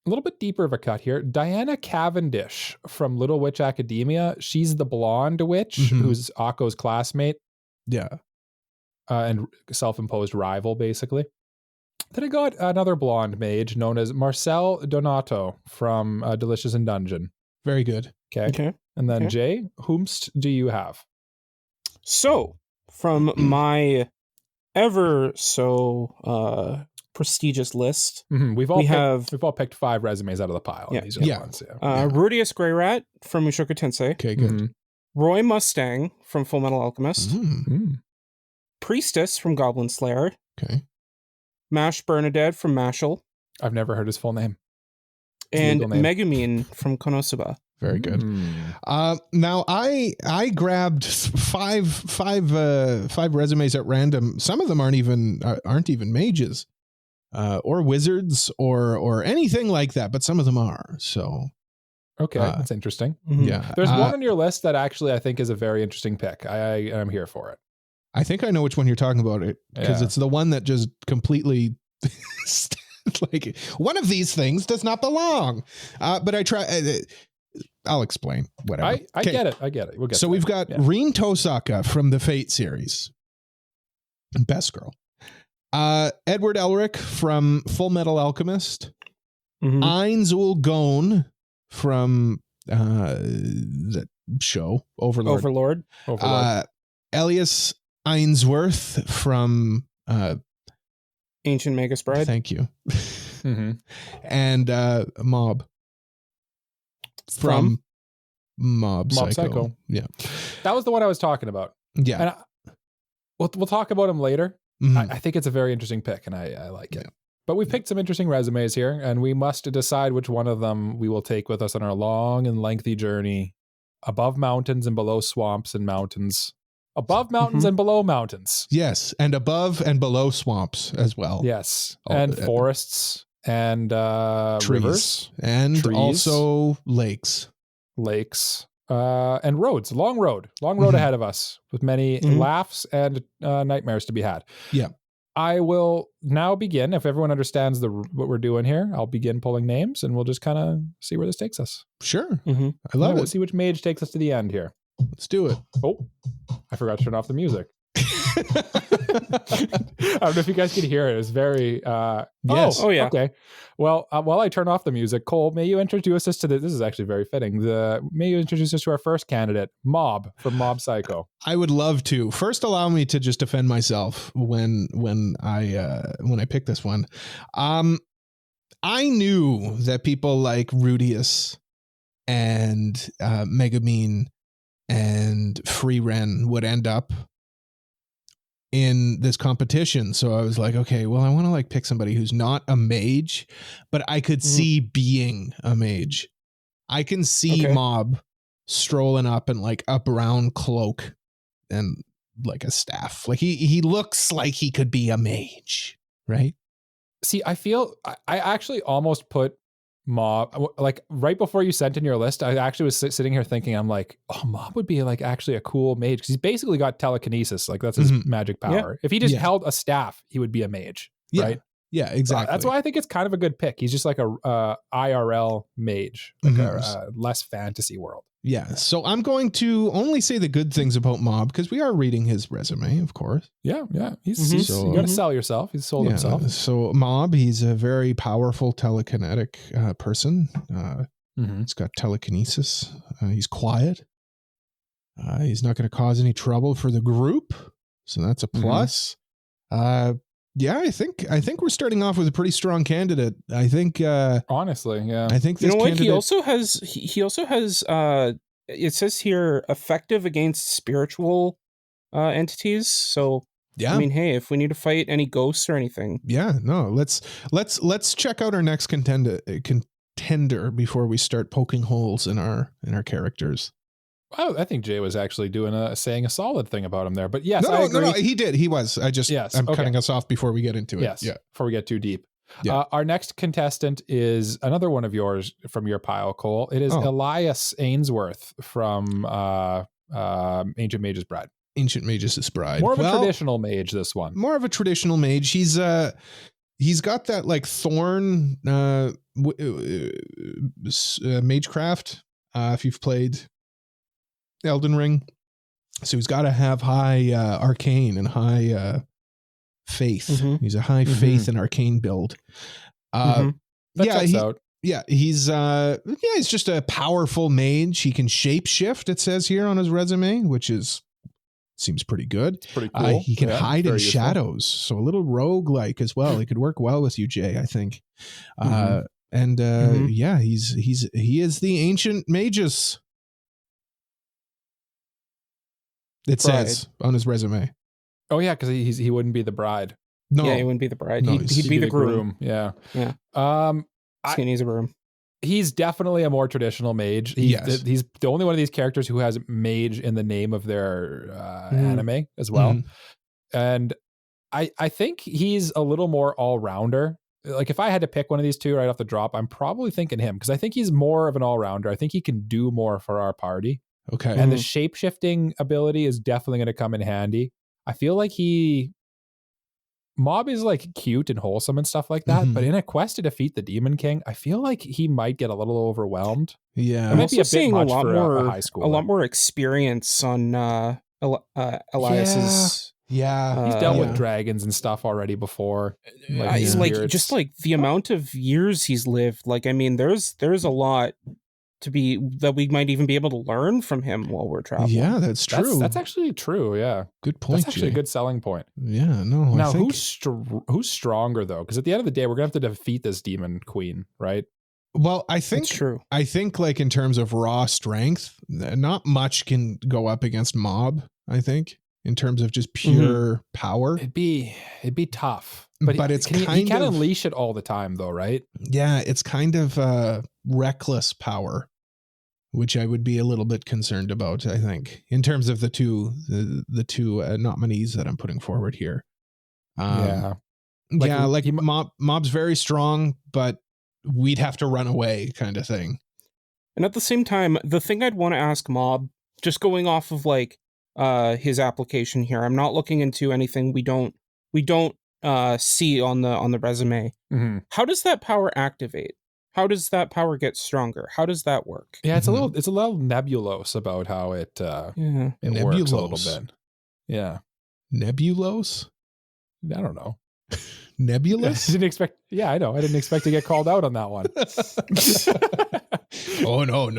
A little bit deeper of a cut here. Diana Cavendish from Little Witch Academia. She's the blonde witch Mhm. who's Akko's classmate Yeah. and self-imposed rival, basically. Then I got another blonde mage known as Marcelle Donato from Delicious in Dungeon. Very good. Okay. Okay. And then Okay. Jay, whomst do you have? So, from my ever so prestigious list, We've all picked 5 resumes out of the pile. Yeah. And these are the Yeah. ones. Yeah. Rudeus Greyrat from Mushoku Tensei, Okay, good. Mhm. Roy Mustang from Full Metal Alchemist, Mm. Priestess from Goblin Slayer, Okay. Mash Bernadette from Mashle, I've never heard his full name. and legal name. Megumin from Konosuba. Very good. Mm. Now I grabbed five resumes at random. Some of them aren't even mages, or wizards, or anything like that. But some of them are. So Okay, that's interesting. Mhm. yeah, There's one on your list that actually I think is a very interesting pick. I'm here for it. I think I know which one you're talking about. It because Yeah. it's the one that just completely like one of these things does not belong. But I try. I'll explain. Whatever. I Okay. get it. I get it. We'll get So to we've that. got Yeah. Rin Tosaka from the Fate series. Best girl. Edward Elric from Full Metal Alchemist. Mhm. Ainzul Gon from the show Overlord. Overlord. Overlord. Elias Ainsworth from Ancient Magus Bride. thank you. Mhm. And Mob from Mob Psycho. Yeah. That was the one I was talking about. Yeah. And we'll talk about him later. Mhm. I think it's a very interesting pick, and I like it. Yeah. But we've picked some interesting resumes here, and we must decide which one of them we will take with us on our long and lengthy journey above mountains and below swamps and mountains. Above mountains Mhm. and below mountains. Yes, and above and below swamps as well. Yes. Oh, And forests and Trees. rivers, And Trees. also lakes. lakes, and roads. Long road Mhm. ahead of us with many Mhm. laughs and nightmares to be had. Yeah. I will now begin. If everyone understands what we're doing here, I'll begin pulling names, and we'll just kind of see where this takes us. Sure. Mhm. I love We'll it. see which mage takes us to the end here. Let's do it. Oh, I forgot to turn off the music. I don't know if you guys can hear it. It's very Yes. Oh, yeah. Okay. Well, while I turn off the music, Cole, may you introduce us to this is actually very fitting. May you introduce us to our first candidate, Mob from Mob Psycho. I would love to. First, allow me to just defend myself when I picked this one. I knew that people like Rudeus and Megumin and Free Ren would end up in this competition. So I was like, okay, well, I want to like pick somebody who's not a mage, but I could see being a mage. I can see Okay. Mob strolling up in like a brown cloak and like a staff. Like he looks like he could be a mage, right? See, I feel I actually almost put Mob, like right before you sent in your list, I actually was sitting here thinking, I'm like, oh, Mob would be like actually a cool mage because he's basically got telekinesis, like that's his magic power. If he just held a staff, he would be a mage, right? Yeah, exactly. That's why I think it's kind of a good pick. He's just like a IRL mage, like a less fantasy world. Yeah, so I'm going to only say the good things about Mob because we are reading his resume, of course. Yeah. He's you got to sell yourself. He's sold himself. So Mob, he's a very powerful telekinetic person. He's got telekinesis. He's quiet. He's not going to cause any trouble for the group, so that's a plus. Yeah, I think we're starting off with a pretty strong candidate. I think honestly, yeah. I think this candidate, he also has it says here effective against spiritual entities. So yeah, I mean, hey, if we need to fight any ghosts or anything. Yeah, no, let's check out our next contender before we start poking holes in our characters. Oh, I think Jay was actually saying a solid thing about him there. But yes, I agree. No, he did. He was. I'm cutting us off before we get into it. Yes, before we get too deep. Yeah. Our next contestant is another one of yours from your pile, Cole. It is Elias Ainsworth from Ancient Mage's Bride. Ancient Mage's Bride. More of a traditional mage, this one. More of a traditional mage. He's got that like thorn magecraft. If you've played Elden Ring, so he's got to have high arcane and high faith. He's a high faith and arcane build. He's just a powerful mage. He can shapeshift, it says here on his resume, which seems pretty good. It's pretty cool. He can hide in shadows, so a little rogue-like as well. He could work well with you, Jay, I think. He is the Ancient Magus. It says on his resume. Oh yeah, because he wouldn't be the bride. No, he wouldn't be the bride. No, he'd be the groom. Yeah. He's a groom. He's definitely a more traditional mage. He's the only one of these characters who has mage in the name of their anime as well. And I think he's a little more all-rounder. Like if I had to pick one of these two right off the drop, I'm probably thinking him because I think he's more of an all-rounder. I think he can do more for our party. Okay. And the shape-shifting ability is definitely going to come in handy. I feel like Mob is like cute and wholesome and stuff like that, but in a quest to defeat the Demon King, I feel like he might get a little overwhelmed. Yeah. It might be a bit much for a high school. A lot more experience on Elias's. Yeah. He's dealt with dragons and stuff already before. Just like the amount of years he's lived. Like, I mean, there's a lot that we might even be able to learn from him while we're traveling. Yeah, that's true. That's actually true. Yeah, good point. That's actually a good selling point. Yeah, no. Now, who's stronger though? Because at the end of the day, we're gonna have to defeat this demon queen, right? Well, I think that's true. I think like in terms of raw strength, not much can go up against Mob. I think in terms of just pure power, it'd be tough. But he can't unleash it all the time though, right? Yeah, it's kind of reckless power, which I would be a little bit concerned about, I think, in terms of the two nominees that I'm putting forward here. Mob's very strong, but we'd have to run away kind of thing. And at the same time, the thing I'd want to ask Mob, just going off of like his application here, I'm not looking into anything we don't see on the resume. How does that power activate? How does that power get stronger? How does that work? Yeah, it's a little nebulous about how it works a little bit. Yeah. Nebulous? I don't know. Nebulous? I didn't expect to get called out on that one. Oh no.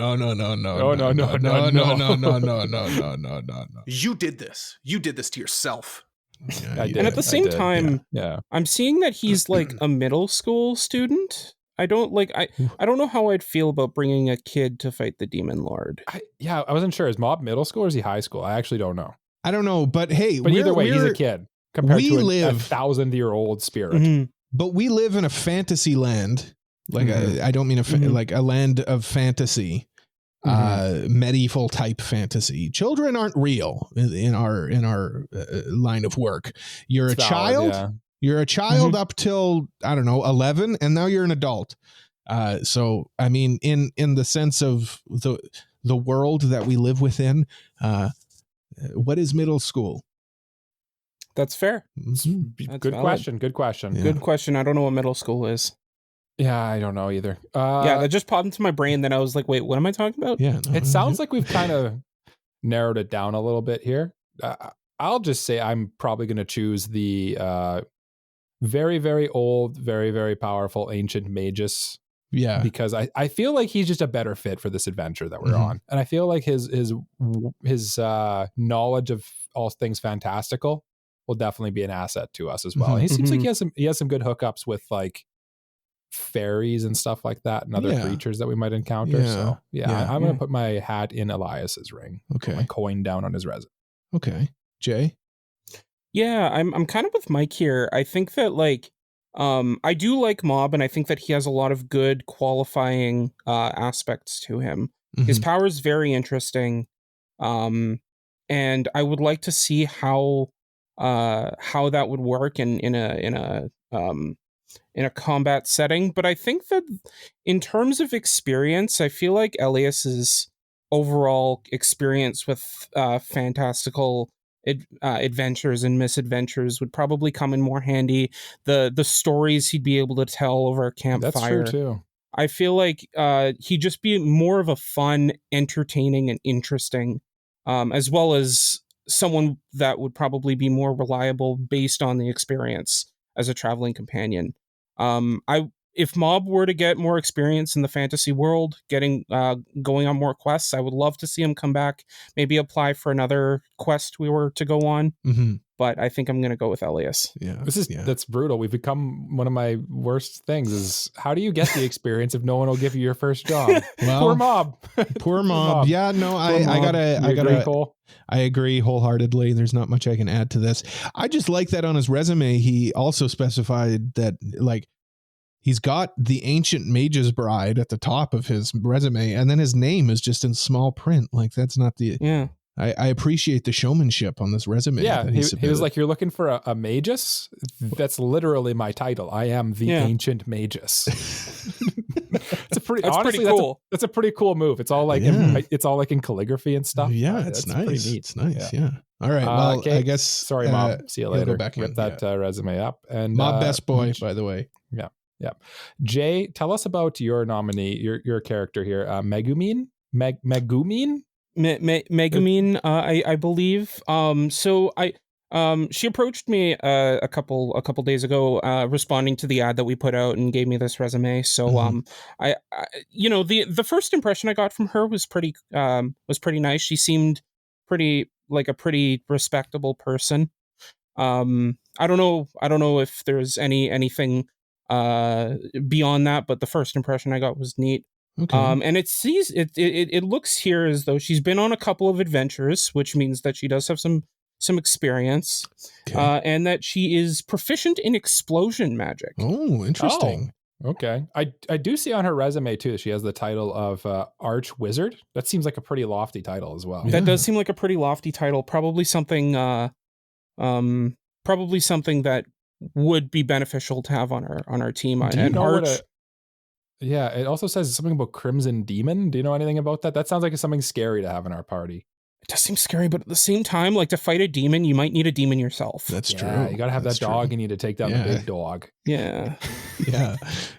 You did this. You did this to yourself. Yeah, and at the same time, I'm seeing that he's like a middle school student. I don't know how I'd feel about bringing a kid to fight the Demon Lord. I wasn't sure. Is Mob middle school or is he high school? I actually don't know. I don't know, but hey, either way, he's a kid compared to a 1,000-year-old spirit. But we live in a fantasy land. Like I don't mean like a land of fantasy, medieval type fantasy. Children aren't real in our line of work. You're a child. Yeah. You're a child up till, I don't know, 11, and now you're an adult. So I mean, in the sense of the world that we live within, what is middle school? That's fair. Mm-hmm. That's Good valid. question. Good question. Yeah. Good question. I don't know what middle school is. Yeah, I don't know either. Yeah, that just popped into my brain. Then I was like, wait, what am I talking about? Yeah, no, it sounds like we've kind of narrowed it down a little bit here. I'll just say I'm probably going to choose the very, very old, very, very powerful ancient Magus. Yeah, Because I feel like he's just a better fit for this adventure that we're on. And I feel like his knowledge of all things fantastical will definitely be an asset to us as well. And he seems like he has some good hookups with like fairies and stuff like that and other creatures that we might encounter. So I'm going to put my hat in Elias's ring. Okay. Put my coin down on his resume. Okay. Jay? Yeah, I'm kind of with Mike here. I think that like I do like Mob, and I think that he has a lot of good qualifying aspects to him. His power is very interesting, and I would like to see how that would work in a combat setting. But I think that in terms of experience, I feel like Elias's overall experience with fantastical adventures and misadventures would probably come in more handy. The stories he'd be able to tell over a campfire. That's true too. I feel like he'd just be more of a fun, entertaining, and interesting, as well as someone that would probably be more reliable based on the experience as a traveling companion. If Mob were to get more experience in the fantasy world, going on more quests, I would love to see him come back, maybe apply for another quest we were to go on. But I think I'm going to go with Elias. Yeah, that's brutal. We've become one of my worst things is how do you get the experience if no one will give you your first job? Well, poor Mob. Poor Mob. Yeah, no, I agree wholeheartedly. There's not much I can add to this. I just like that on his resume. He also specified that like he's got the ancient Mage's Bride at the top of his resume, and then his name is just in small print. Like that's not the. Yeah. I appreciate the showmanship on this resume. Yeah, he was like, "You're looking for a Magus? That's literally my title. I am the ancient Magus." It's a pretty cool. That's a pretty cool move. It's all like in calligraphy and stuff. Yeah, it's nice. Pretty neat. It's nice. Yeah. All right. Well, okay. I guess. Sorry, Mob. See you later. Go back with that resume up. And Mob best boy, by the way. Yeah. Yeah. Jay, tell us about your nominee, your character here, Megumin. Megumin. Megumin, I believe. So she approached me a couple days ago, responding to the ad that we put out and gave me this resume. So I the first impression I got from her was pretty nice. She seemed pretty respectable person. I don't know if there's anything beyond that, but the first impression I got was neat. Okay. And it looks here as though she's been on a couple of adventures, which means that she does have some experience, and that she is proficient in explosion magic. Oh, interesting. Oh, okay. I do see on her resume too, she has the title of Arch Wizard. That seems like a pretty lofty title as well. That does seem like a pretty lofty title. Probably something that would be beneficial to have on our team. Do you know Arch. Yeah, it also says something about Crimson Demon. Do you know anything about that? That sounds like it's something scary to have in our party. It does seem scary, but at the same time, like to fight a demon, you might need a demon yourself. That's true. You got to have that dog and you need to take down the big dog. Yeah.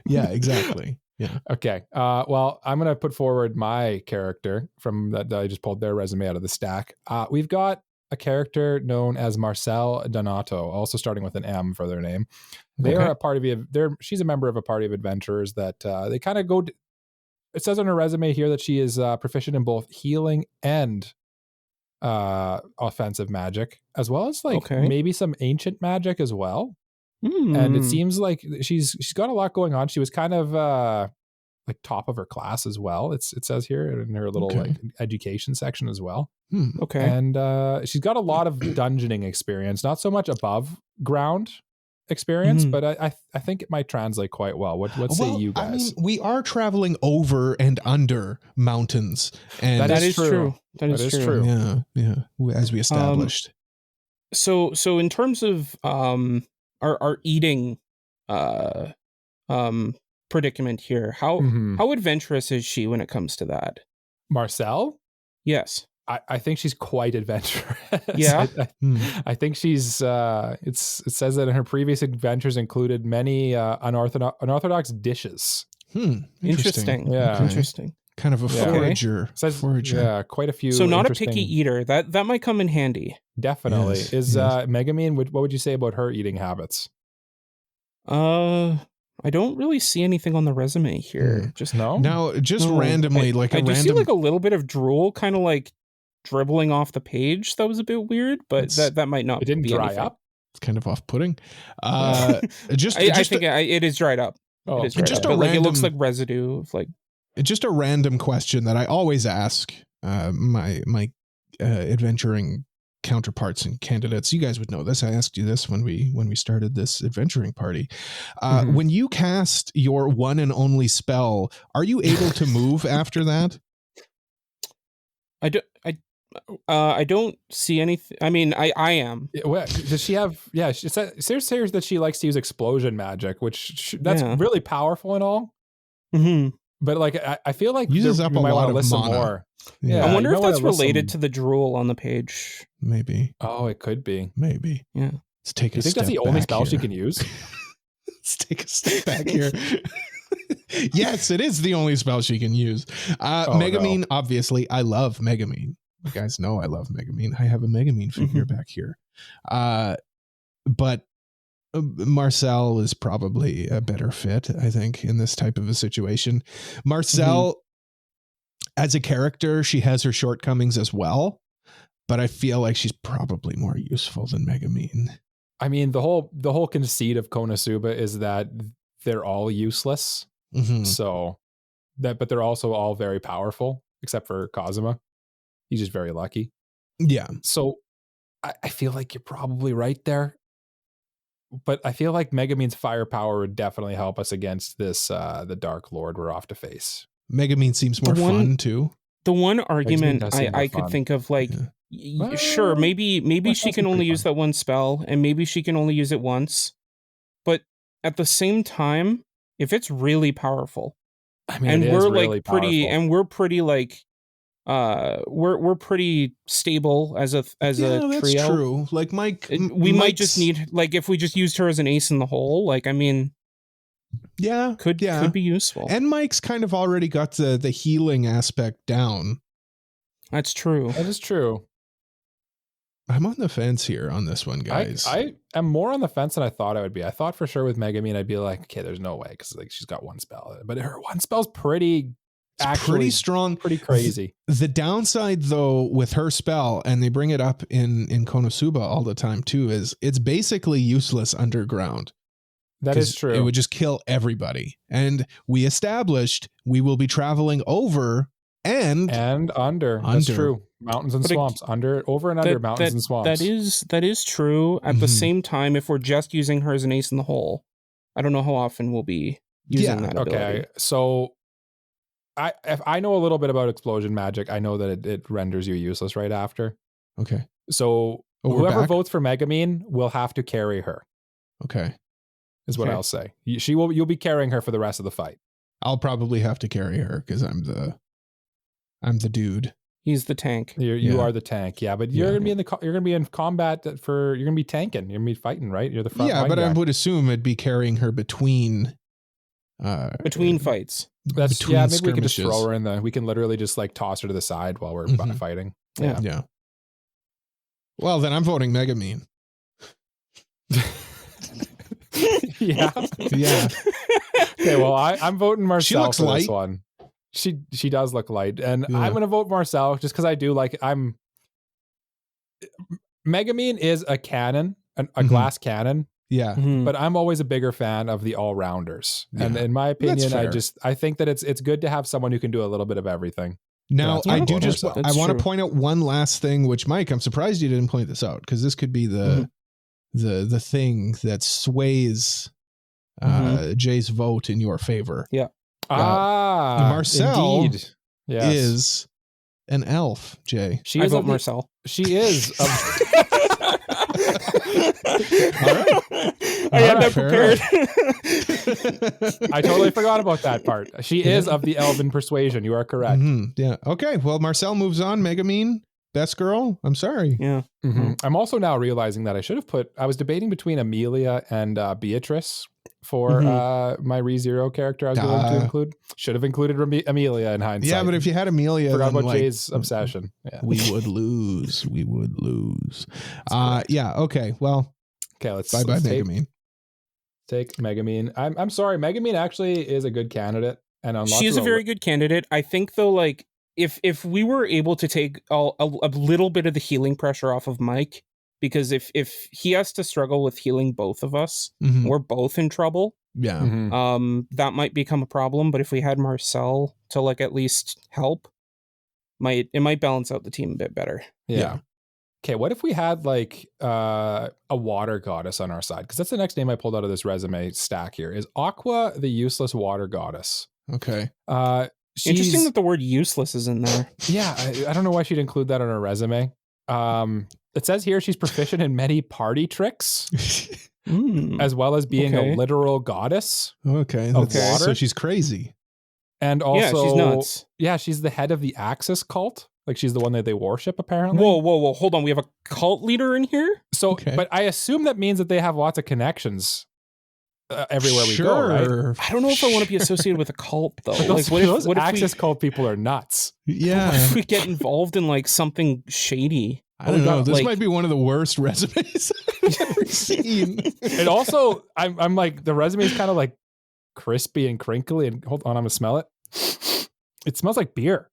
Yeah, exactly. Yeah. Okay. Well, I'm going to put forward my character from that I just pulled their resume out of the stack. We've got a character known as Marcille Donato, also starting with an M for their name. They are a party of she's a member of a party of adventurers that they kind of go. It says on her resume here that she is proficient in both healing and offensive magic, as well as maybe some ancient magic as well. And it seems like she's got a lot going on. She was kind of like top of her class as well. It says here in her little like education section as well. Okay. And she's got a lot of dungeoning experience, not so much above ground experience, but I think it might translate quite well. What say you guys? I mean, we are traveling over and under mountains, and that is true. That is true. Yeah. As we established. So in terms of our eating predicament here. How adventurous is she when it comes to that? Marcille? Yes. I think she's quite adventurous. Yeah. I think she's it says that in her previous adventures included many unorthodox dishes. Interesting. Yeah. Okay. Interesting. Kind of a forager. Forager. Yeah, quite a few. So not a picky eater. That might come in handy. Definitely. Is Megumin, what would you say about her eating habits? I don't really see anything on the resume here. Just randomly, I just see like a little bit of drool kind of like dribbling off the page. That was a bit weird, but that might not. It didn't be dry anything. up. It's kind of off-putting. I think it is dried up. Oh, it is dried up. It looks like residue of like. Just a random question that I always ask my adventuring counterparts and candidates. You guys would know this. I asked you this when we started this adventuring party. When you cast your one and only spell, are you able to move after that? I don't see anything. I mean, I am. Does she have? Yeah, it says here that she likes to use explosion magic, that's really powerful and all. Mm-hmm. But like, I feel like uses up a lot of mana. More. Yeah, I wonder if that's related to the drool on the page. Maybe. Oh, it could be. Maybe. Yeah. Let's take a step back. You think that's the only spell here. she can use? Let's take a step back here. Yes, it is the only spell she can use. Megumin, obviously, I love Megumin. You guys know I love Megumin. I have a Megumin figure back here. But Marcille is probably a better fit, I think, in this type of a situation. Marcille, as a character, she has her shortcomings as well, but I feel like she's probably more useful than Megumin. I mean, the whole conceit of Konosuba is that they're all useless. So but they're also all very powerful, except for Kazuma. He's just very lucky. Yeah. So I feel like you're probably right there. But I feel like Megumin's firepower would definitely help us against this the Dark Lord we're off to face. Megumin seems more fun too. The one argument I could think of, like, sure, maybe she can only use that one spell, and maybe she can only use it once. But at the same time, if it's really powerful, I mean, and we're like really pretty, powerful. and we're pretty like, we're pretty stable as a trio. That's true. Like we might just need, like, if we just used her as an ace in the hole. Like, I mean, could be useful. And Mike's kind of already got the healing aspect down. That's true. That is true. I'm on the fence here on this one, guys. I am more on the fence than I thought I would be. I thought for sure with Megumin I'd be like, okay, there's no way, because like she's got one spell, but her one spell's pretty strong, pretty crazy. The downside, though, with her spell, and they bring it up in Konosuba all the time too, is it's basically useless underground. That is true. It would just kill everybody. And we established we will be traveling over and under. That's true. Mountains and swamps. Over and under mountains and swamps. That is true. At the same time, if we're just using her as an ace in the hole, I don't know how often we'll be using that ability. Okay, so if I know a little bit about explosion magic, I know that it renders you useless right after. Okay. So whoever votes for Megumin will have to carry her. Okay. Is what I'll say. You'll be carrying her for the rest of the fight. I'll probably have to carry her because I'm the dude. He's the tank. You are the tank. Yeah, but you're gonna be in combat you're gonna be tanking. You're gonna be fighting, right? You're the front line guy. I would assume it'd be carrying her between fights. Maybe we can just throw her in we can literally just like toss her to the side while we're fighting. Yeah. Well, then I'm voting Megumin. Yeah. Okay, well, I'm voting Marcille for this one. She does look light, and I'm gonna vote Marcille just because I do like. Megumin is a cannon, a glass cannon. Yeah, but I'm always a bigger fan of the all-rounders, and in my opinion, I think that it's good to have someone who can do a little bit of everything. Now, I want to point out one last thing, which, Mike, I'm surprised you didn't point this out, because this could be the thing that sways Jay's vote in your favor. Yeah. Marcille indeed. is an elf, Jay. I vote Marcille. She is. All right. I had that fair prepared. I totally forgot about that part. She is of the elven persuasion. You are correct. Yeah. Okay. Well, Marcille moves on. Megumin, best girl. I'm sorry. Yeah. I'm also now realizing that I was debating between Amelia and Beatrice for my ReZero character I was going to include. Should have included Amelia in hindsight. Yeah, but if you had Amelia, forgot then, about Jay's obsession. Yeah. We would lose. We would lose. Yeah. Okay. Well. Okay. Let's Megumin. take Megumin. I'm sorry. Megumin actually is a good candidate, and She's a very good candidate. I think though, like if we were able to take a little bit of the healing pressure off of Mike, because if he has to struggle with healing both of us, we're both in trouble. Yeah. That might become a problem. But if we had Marcille to like at least help, it might balance out the team a bit better. Yeah. Okay, what if we had like a water goddess on our side? Because that's the next name I pulled out of this resume stack here. Is Aqua the useless water goddess? Okay. Interesting that the word useless is in there. Yeah, I don't know why she'd include that on her resume. It says here she's proficient in many party tricks, as well as being a literal goddess. Okay. Of water. So she's crazy. And also, she's nuts. Yeah, she's the head of the Axis cult. Like she's the one that they worship, apparently. Whoa. Hold on. We have a cult leader in here? So, but I assume that means that they have lots of connections everywhere we go, right? I don't know if I want to be associated with a cult, though. Like, what if Axis cult people are nuts? Yeah. What if we get involved in like something shady? I don't know. This might be one of the worst resumes I've ever seen. And also, I'm like, the resume is kind of like crispy and crinkly. And hold on, I'm gonna smell it. It smells like beer.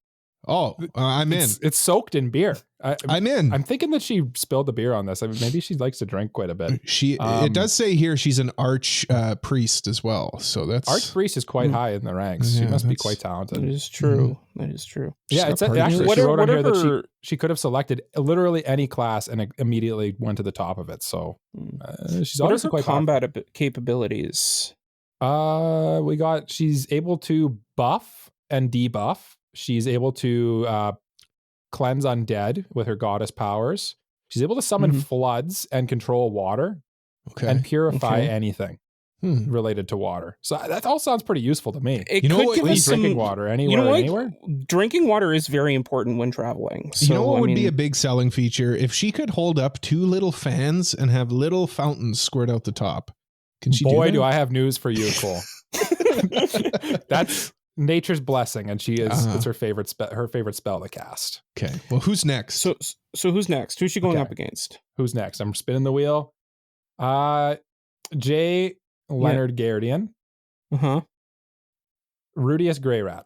Oh, I'm in. It's soaked in beer. I'm in. I'm thinking that she spilled the beer on this. I mean, maybe she likes to drink quite a bit. It does say here she's an arch priest as well. So that's archpriest is quite high in the ranks. She must be quite talented. That is true. That is true. Yeah, it's actually she wrote on here that she could have selected literally any class and immediately went to the top of it. So she's obviously quite combat capabilities. She's able to buff and debuff. She's able to cleanse undead with her goddess powers. She's able to summon floods and control water and purify anything related to water. So that all sounds pretty useful to me. It could give us drinking water anywhere. Drinking water is very important when traveling. So, you know what would be a big selling feature? If she could hold up 2 little fans and have little fountains squirt out the top. Can she do that? Do I have news for you, Cole. That's nature's blessing, and she is it's her favorite spell to cast. Okay. Well, who's next? So who's next? Who's she going up against? Who's next? I'm spinning the wheel. J. Leonard Gardian. Rudeus Greyrat.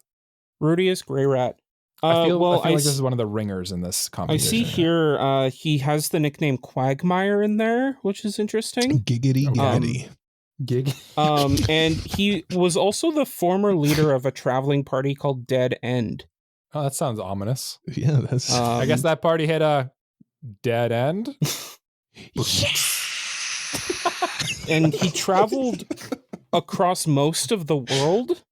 Rudeus Greyrat. I feel like this is one of the ringers in this competition. I see here he has the nickname Quagmire in there, which is interesting. Giggity giggity. And he was also the former leader of a traveling party called Dead End. Oh, that sounds ominous. Yeah, that's. I guess that party hit a dead end. And he traveled across most of the world.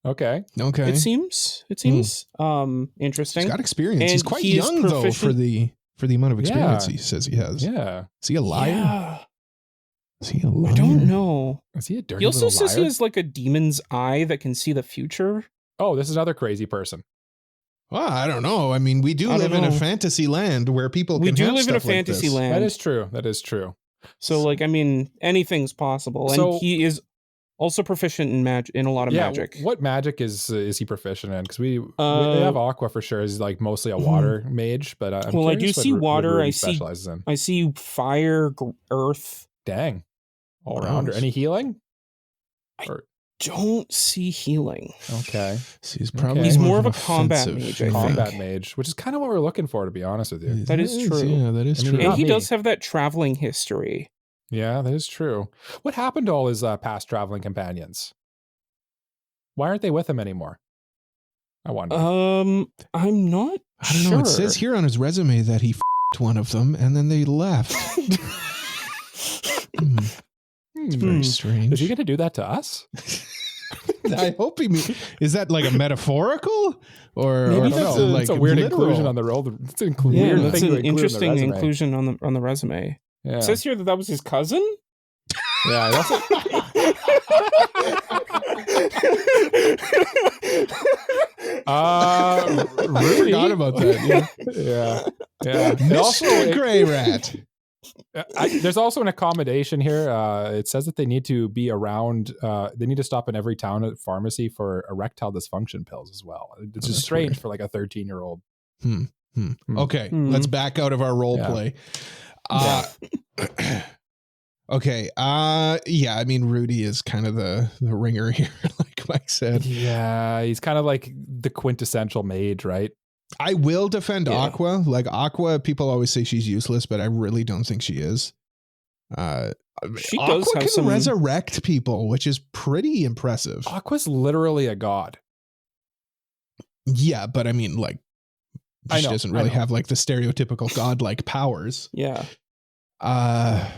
Okay. It seems interesting. He's got experience. And he's quite young though for the amount of experience he says he has. Yeah. Is he a liar? Yeah. Is he a liar? I don't know. Is he a dirty He also little says liar? he has like a demon's eye that can see the future. Oh, this is another crazy person. Well, I don't know. I mean, we do live in a fantasy land where people can have live in a stuff like fantasy this. land. That is true. So, like, I mean, anything's possible. And he is also proficient in a lot of magic. What magic is he proficient in? Because we have Aqua for sure. He's like mostly a water mage, but I do see water. I see fire, earth. Dang. All rounder. Any healing? Don't see healing. Okay. So he's more of a combat mage. Mage, which is kind of what we're looking for, to be honest with you. That is true. Yeah, that is true. And he does have that traveling history. Yeah, that is true. What happened to all his past traveling companions? Why aren't they with him anymore? I wonder. I'm not I don't know. It says here on his resume that he f***ed one of them and then they left. It's very strange. Is he going to do that to us? I hope is that like a metaphorical or maybe that's a weird literal inclusion on the roll. It's an that's an interesting inclusion on the resume. Yeah. It says here that was his cousin. Yeah, that's I forgot about that. yeah. And Mr. Grey Rat. There's also an accommodation here. It says that they need to be around. They need to stop in every town at pharmacy for erectile dysfunction pills as well. It's just strange weird. for like a 13-year-old. Okay, let's back out of our role play. Okay. Yeah, I mean, Rudy is kind of the ringer here, like Mike said. Yeah, he's kind of like the quintessential mage, right? I will defend Aqua. Like Aqua, people always say she's useless, but I really don't think she is. She Aqua does have can some resurrect people, which is pretty impressive. Aqua's literally a god. Yeah, but I mean, like, she doesn't really have like the stereotypical godlike powers. Yeah. I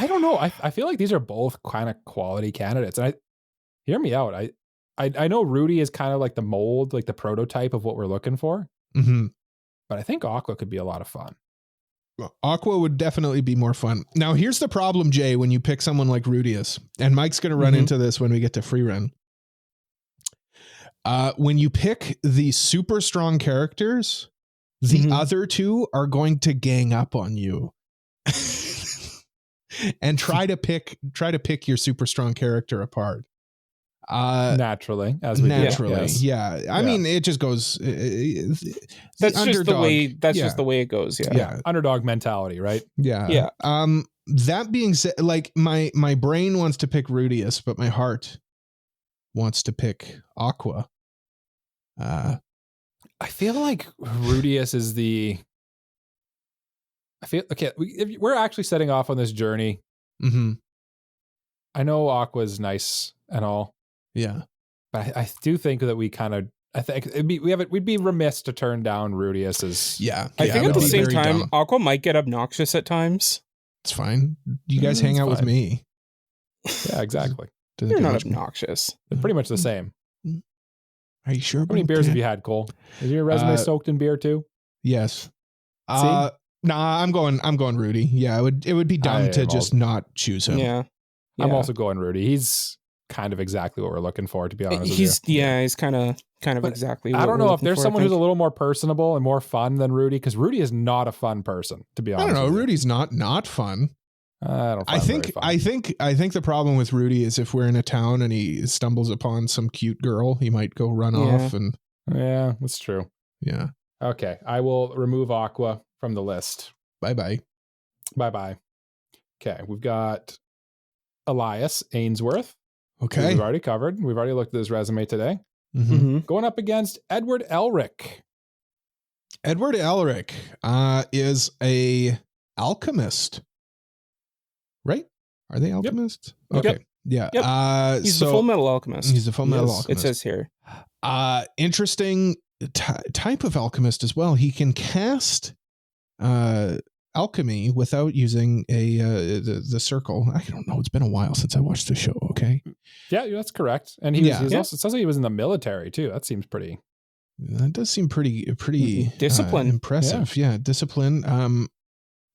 don't know. I feel like these are both kind of quality candidates. And hear me out. I know Rudy is kind of like the mold, like the prototype of what we're looking for. Mm-hmm. But I think Aqua could be a lot of fun. Aqua would definitely be more fun. Now, here's the problem, Jay, when you pick someone like Rudeus, and Mike's going to run into this when we get to free run. When you pick the super strong characters, the other two are going to gang up on you and try to pick your super strong character apart. Naturally, as we do. Yes. Yeah. I mean, it just goes. That's just the way. That's just the way it goes. Yeah. Underdog mentality, right? Yeah. That being said, like my brain wants to pick Rudeus, but my heart wants to pick Aqua. I feel like Rudeus is we're actually setting off on this journey. Mm-hmm. I know Aqua's nice and all. Yeah. But I do think that we kind of, I think we'd be remiss to turn down Rudeus's. Yeah. I think at the same time, dumb. Aqua might get obnoxious at times. It's fine. You guys hang out with me. Yeah, exactly. They're not obnoxious. They're pretty much the same. Are you sure? How many beers have you had, Cole? Is your resume soaked in beer too? Yes. Nah, I'm going Rudy. Yeah, it would be dumb to just not choose him. Yeah. I'm also going Rudy. He's kind of exactly what we're looking for, to be honest with you. Yeah, he's kind of exactly what I don't know if there's someone who's a little more personable and more fun than Rudy, because Rudy is not a fun person, to be honest. I don't know. Rudy's not fun. I think the problem with Rudy is if we're in a town and he stumbles upon some cute girl, he might go run off and. Yeah, that's true. Yeah. Okay, I will remove Aqua from the list. Bye. Okay, we've got Elias Ainsworth. Okay. We've already covered. We've already looked at his resume today. Mm-hmm. Going up against Edward Elric. Edward Elric is a alchemist. Right? Are they alchemists? Yep. Okay. Yep. Yeah. He's the Full Metal Alchemist. He's the Full Metal Alchemist. It says here. Interesting type of alchemist as well. He can cast alchemy without using the circle. I don't know. It's been a while since I watched the show. Okay. Yeah, that's correct. And he was also, it sounds like he was in the military too. That seems pretty. That does seem pretty discipline. Impressive. Yeah, discipline.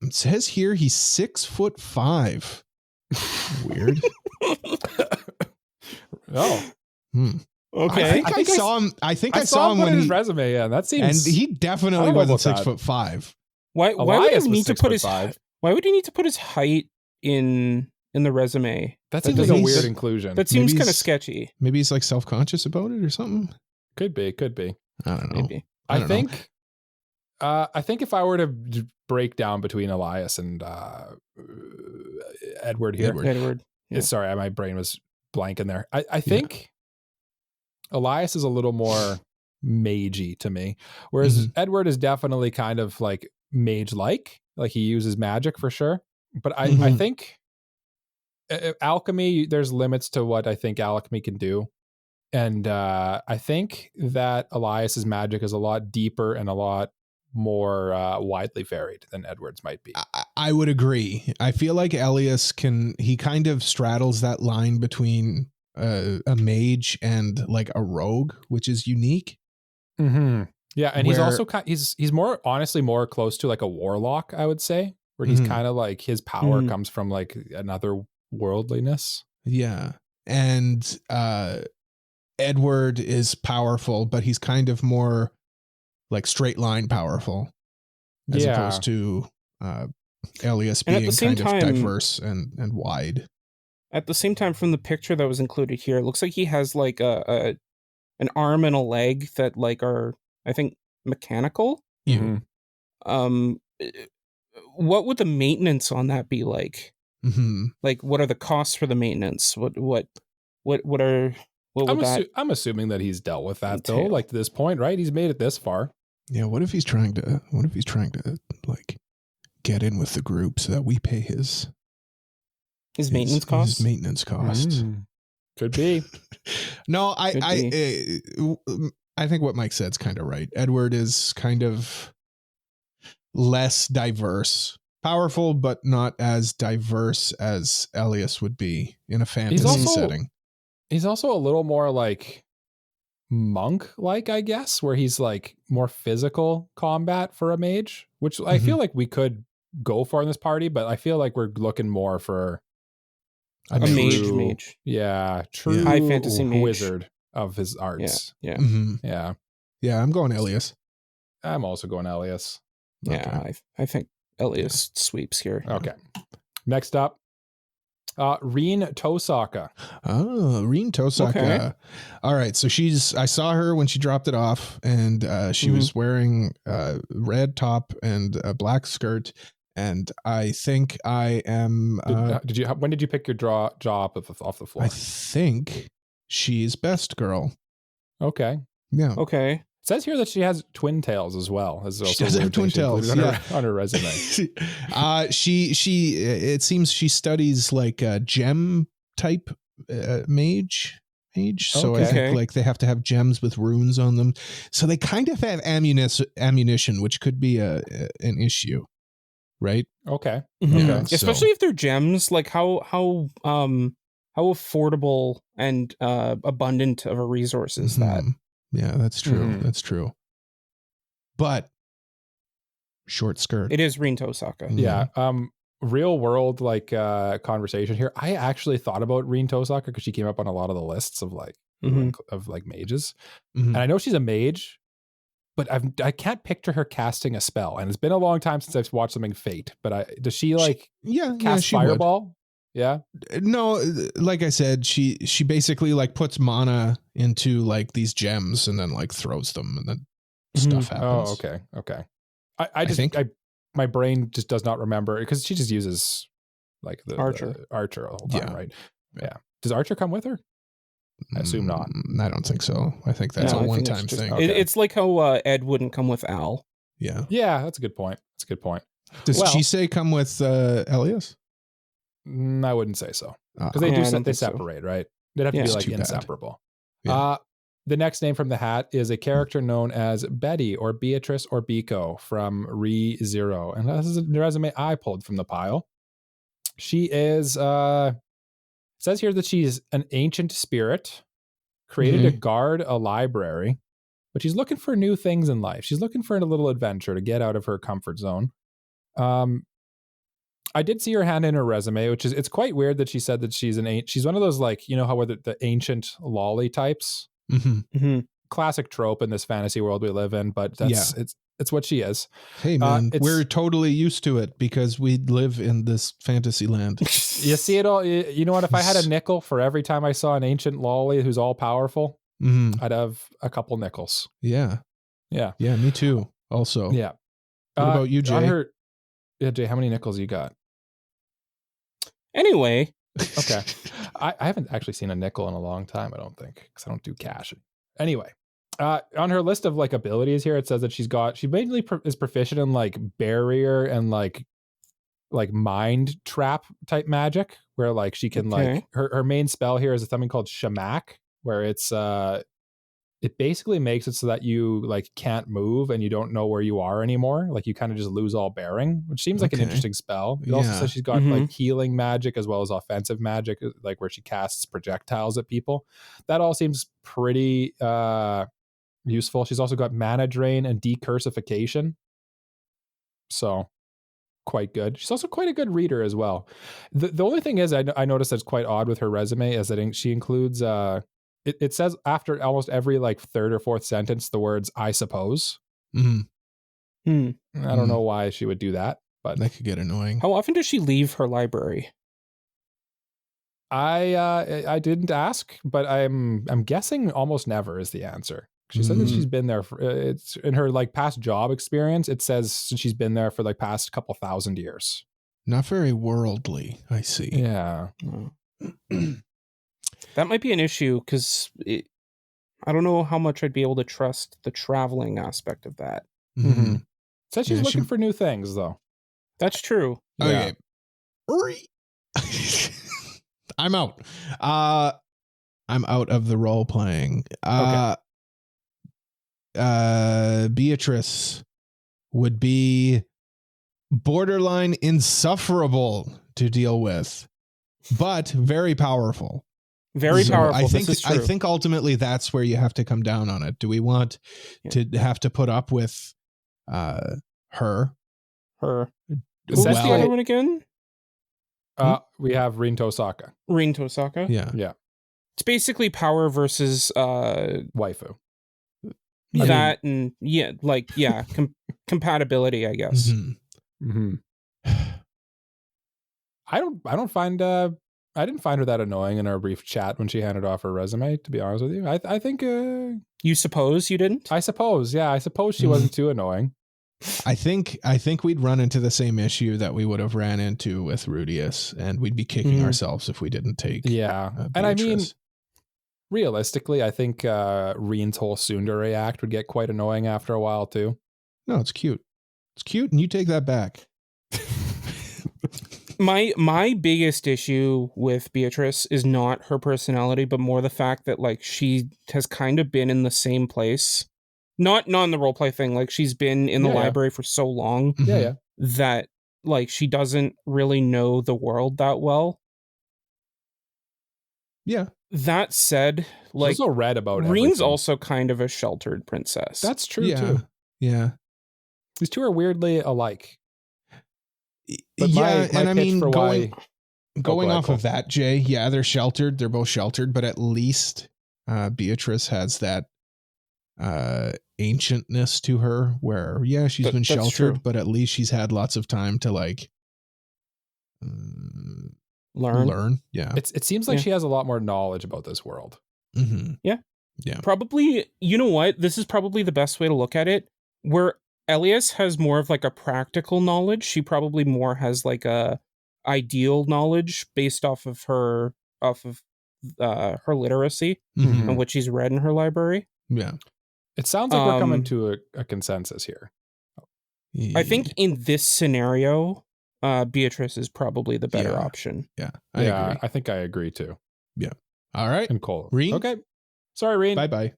It says here he's 6'5". Weird. Oh. Okay. I think I saw him when his resume. Yeah, that seems. And he definitely wasn't 6'5". Why would he need to put his? Why would he need to put his height in the resume? That seems like a weird inclusion. That seems kind of sketchy. Maybe he's like self-conscious about it or something. Could be. I don't know. Maybe. I think if I were to break down between Elias and Edward here. Edward. Yeah. Sorry, my brain was blank in there. I think Elias is a little more magey to me, whereas Edward is definitely kind of like mage-like. Like he uses magic for sure. But I think alchemy, there's limits to what I think alchemy can do. And I think that Elias's magic is a lot deeper and a lot more widely varied than Edward's might be. I would agree. I feel like Elias he kind of straddles that line between a mage and like a rogue, which is unique. Mm-hmm. Yeah, and he's also he's more honestly more close to like a warlock, I would say. where he's kind of like his power comes from like another worldliness. Yeah. And Edward is powerful, but he's kind of more like straight line powerful as opposed to Elias being kind of diverse and wide. At the same time, from the picture that was included here, it looks like he has like an arm and a leg that like are, I think, mechanical. Yeah. What would the maintenance on that be like? Like, what are the costs for the maintenance? I'm assuming that he's dealt with that though, like to this point, right? He's made it this far. Yeah. What if he's trying to like get in with the group so that we pay his maintenance costs? His maintenance costs. Could be. No, I think what Mike said's kind of right. Edward is kind of less diverse, powerful, but not as diverse as Elias would be in a fantasy setting. He's also a little more like monk-like, I guess, where he's like more physical combat for a mage, which I feel like we could go for in this party, but I feel like we're looking more for a mage. Yeah, true high fantasy wizard of his arts. Yeah. Yeah, I'm going Elias. I'm also going Elias. Yeah, okay. I think Elias sweeps here. Okay. Next up, Rin Tosaka. Oh, Rin Tosaka. Okay. All right. So I saw her when she dropped it off, and she was wearing a red top and a black skirt. And I think I am. When did you pick your jaw up off the floor? I think she's best girl. Okay. Yeah. Okay. It says here that she has twin tails as well. She does have twin tails on her resume. It seems she studies like a gem type mage. So I think like they have to have gems with runes on them. So they kind of have ammunition, which could be an issue. Right. Okay. Yeah, especially if they're gems. Like how affordable and abundant of a resource is that? Yeah, that's true. That's true. But short skirt. It is Rin Tosaka. Yeah. Real world like conversation here. I actually thought about Rin Tosaka because she came up on a lot of the lists of like of like mages, and I know she's a mage. But I can't picture her casting a spell, and it's been a long time since I've watched something Fate. But does she like cast Fireball? Would. Yeah. No, like I said, she basically like puts mana into like these gems and then like throws them, and then stuff happens. Oh, okay. I think my brain just does not remember because she just uses like the Archer the whole time, right? Yeah. Does Archer come with her? I assume not. I don't think so. I think that's a one-time thing. It's like how Ed wouldn't come with Al. Yeah. Yeah, that's a good point. Does she say come with Elias? I wouldn't say so. Because they separate, right? They'd have to be like inseparable. Yeah. The next name from the hat is a character known as Betty or Beatrice or Biko from ReZero. And this is the resume I pulled from the pile. She is it says here that she's an ancient spirit, created to guard a library, but she's looking for new things in life. She's looking for a little adventure to get out of her comfort zone. I did see her hand in her resume, which is, it's quite weird that she said that she's one of those, like, you know how the ancient lolly types, classic trope in this fantasy world we live in, but it's what she is. Hey man, we're totally used to it because we live in this fantasy land. You see it all. You know what? If I had a nickel for every time I saw an ancient lolly who's all powerful, I'd have a couple nickels. Yeah. Me too. Also. Yeah. What about you, Jay? Jay, how many nickels you got? Anyway. Okay. I haven't actually seen a nickel in a long time, I don't think, because I don't do cash. Anyway, on her list of like abilities here, it says that she basically is proficient in like barrier and like mind trap type magic, where like she can like her main spell here is something called Shamak, where it's it basically makes it so that you like can't move and you don't know where you are anymore. Like you kind of just lose all bearing, which seems like an interesting spell. It also says she's got like healing magic as well as offensive magic, like where she casts projectiles at people. That all seems pretty useful. She's also got mana drain and decursification. So quite good. She's also quite a good reader as well. The only thing is, I noticed that's quite odd with her resume is that she includes, it says after almost every like third or fourth sentence, the words, I suppose. Mm-hmm. I don't know why she would do that, but that could get annoying. How often does she leave her library? I didn't ask, but I'm guessing almost never is the answer. She said that she's been there for, it's in her like past job experience. It says she's been there for like past couple thousand years. Not very worldly, I see. Yeah. That might be an issue because I don't know how much I'd be able to trust the traveling aspect of that. Mm-hmm. Says she's looking for new things though. That's true. Okay. I'm out. I'm out of the role playing. Okay. Beatrice would be borderline insufferable to deal with, but very powerful. Very powerful. I think ultimately that's where you have to come down on it. Do we want to have to put up with her? Who's the other one again? We have Rin Tosaka. Rin Tosaka? Yeah. It's basically power versus waifu. That and compatibility, I guess. I didn't find her that annoying in our brief chat when she handed off her resume, to be honest with you. I think you suppose you didn't? I suppose she wasn't too annoying. I think we'd run into the same issue that we would have ran into with Rudeus, and we'd be kicking ourselves if we didn't take and I mean, realistically, I think Rin's whole tsundere act would get quite annoying after a while too. No, it's cute. It's cute, and you take that back. My biggest issue with Beatrice is not her personality, but more the fact that like she has kind of been in the same place. Not in the roleplay thing, like she's been in the library for so long that like she doesn't really know the world that well. Yeah. That said, like she's also read about Rin's everything. also kind of a sheltered princess. That's true too. Yeah. These two are weirdly alike. But and I mean, going off of that, Jay, they're sheltered. They're both sheltered, but at least Beatrice has that ancientness to her where she's been sheltered, but at least she's had lots of time to like learn. It seems like she has a lot more knowledge about this world. Yeah probably. You know what, this is probably the best way to look at it. Where Elias has more of like a practical knowledge, she probably more has like a ideal knowledge based off of her literacy and what she's read in her library. It sounds like we're coming to a consensus here. I think in this scenario, Beatrice is probably the better option. I agree. I think I agree too. All right. And Cole. Rin? Okay. Sorry, Rin. Bye-bye.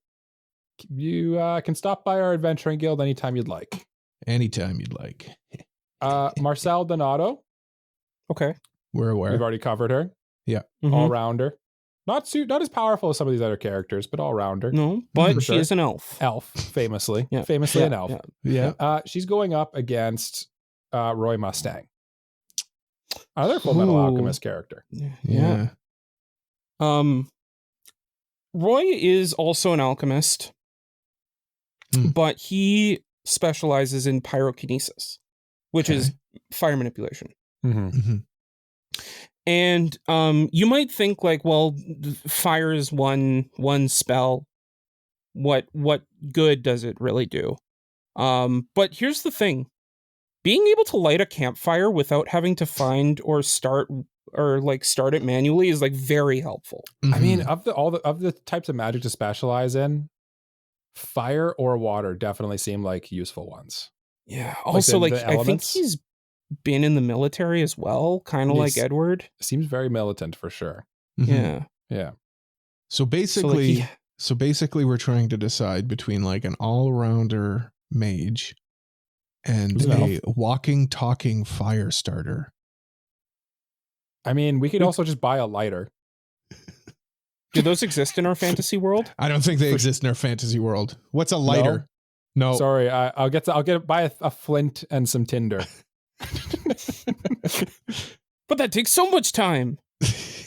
You can stop by our adventuring guild anytime you'd like. Anytime you'd like. Marcelle Donato. Okay. We're aware. We've already covered her. Yeah. All-rounder. Not as powerful as some of these other characters, but all-rounder. No, but she is an elf. Elf, famously. Famously an elf. She's going up against Roy Mustang. Another Full Metal Alchemist character. Yeah. Roy is also an alchemist, but he specializes in pyrokinesis, which is fire manipulation. And you might think like, well, fire is one spell. What good does it really do? But here's the thing. Being able to light a campfire without having to find or start it manually is like very helpful. I mean, of the types of magic to specialize in, fire or water definitely seem like useful ones. Yeah. Also, I think he's been in the military as well, kind of like Edward. Seems very militant for sure. Yeah. So basically, we're trying to decide between like an all-rounder mage and a walking, talking fire starter. I mean, we could also just buy a lighter. Do those exist in our fantasy world? I don't think they exist in our fantasy world. What's a lighter? No. Sorry, I'll buy a flint and some tinder. But that takes so much time.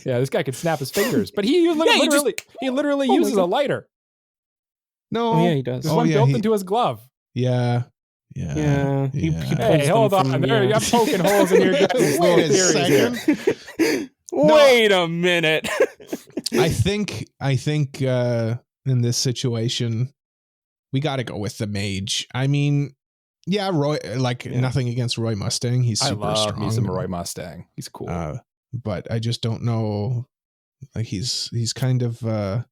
Yeah, this guy could snap his fingers, but he literally uses a lighter. No. Oh, yeah, he does. There's one built into his glove. Yeah. He Hey, hold on. There, I'm poking holes in your guys' little Wait a theories here. second. Wait a minute. I think in this situation, we got to go with the mage. I mean, yeah, Roy. Nothing against Roy Mustang. He's super strong. I love me some Roy Mustang. He's cool. But I just don't know. Like he's kind of a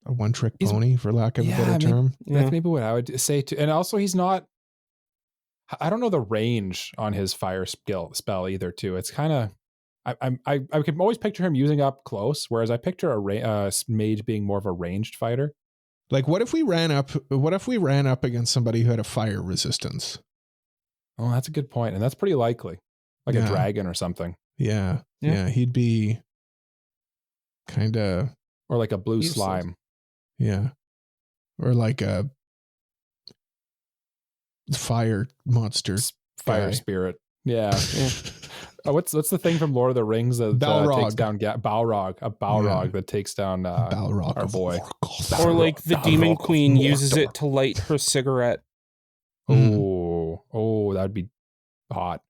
one-trick pony, for lack of a better term. That's maybe what I would say too. And also, he's not. I don't know the range on his fire spell either. Too. It's kind of. I can always picture him using up close, whereas I picture a mage being more of a ranged fighter. Like, what if we ran up against somebody who had a fire resistance? Oh, that's a good point, and that's pretty likely, like a dragon or something. Yeah, he'd be kind of, or like a blue slime. Yeah, or like a fire monster, fire spirit. Yeah. What's the thing from Lord of the Rings that takes down Balrog? A Balrog that takes down Balrog, our boy. Or like the Demon Queen uses it to light her cigarette. Oh, that'd be hot.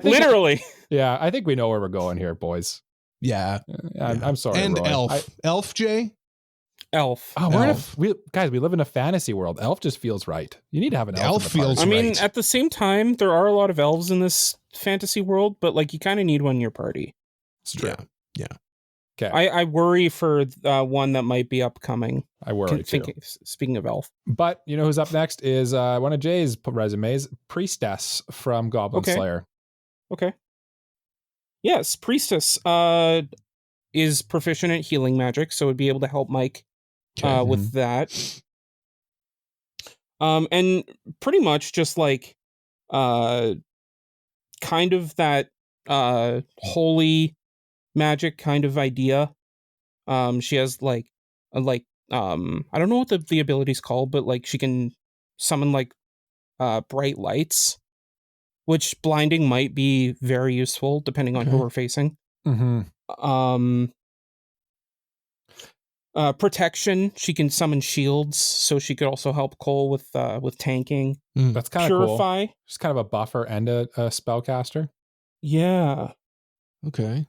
Literally. Yeah, I think we know where we're going here, boys. Yeah. I'm sorry. And Roy. Elf, Jay? Elf. Oh, we live in a fantasy world. Elf just feels right. You need to have an elf. Elf feels right. I mean, right. At the same time, there are a lot of elves in this fantasy world, but like you kind of need one in your party. It's true. Yeah. Okay. I worry for one that might be upcoming. I worry too. Speaking of elf. But you know who's up next is one of Jay's resumes, Priestess from Goblin Slayer. Okay. Yes, Priestess is proficient at healing magic, so would be able to help Mike with that. And pretty much just like kind of that holy magic kind of idea. She has I don't know what the ability's called, but like she can summon like bright lights, which blinding might be very useful depending on who we're facing. Protection, she can summon shields, so she could also help Cole with tanking. That's kind of Purify. Cool. She's kind of a buffer and a spellcaster. Yeah. Okay.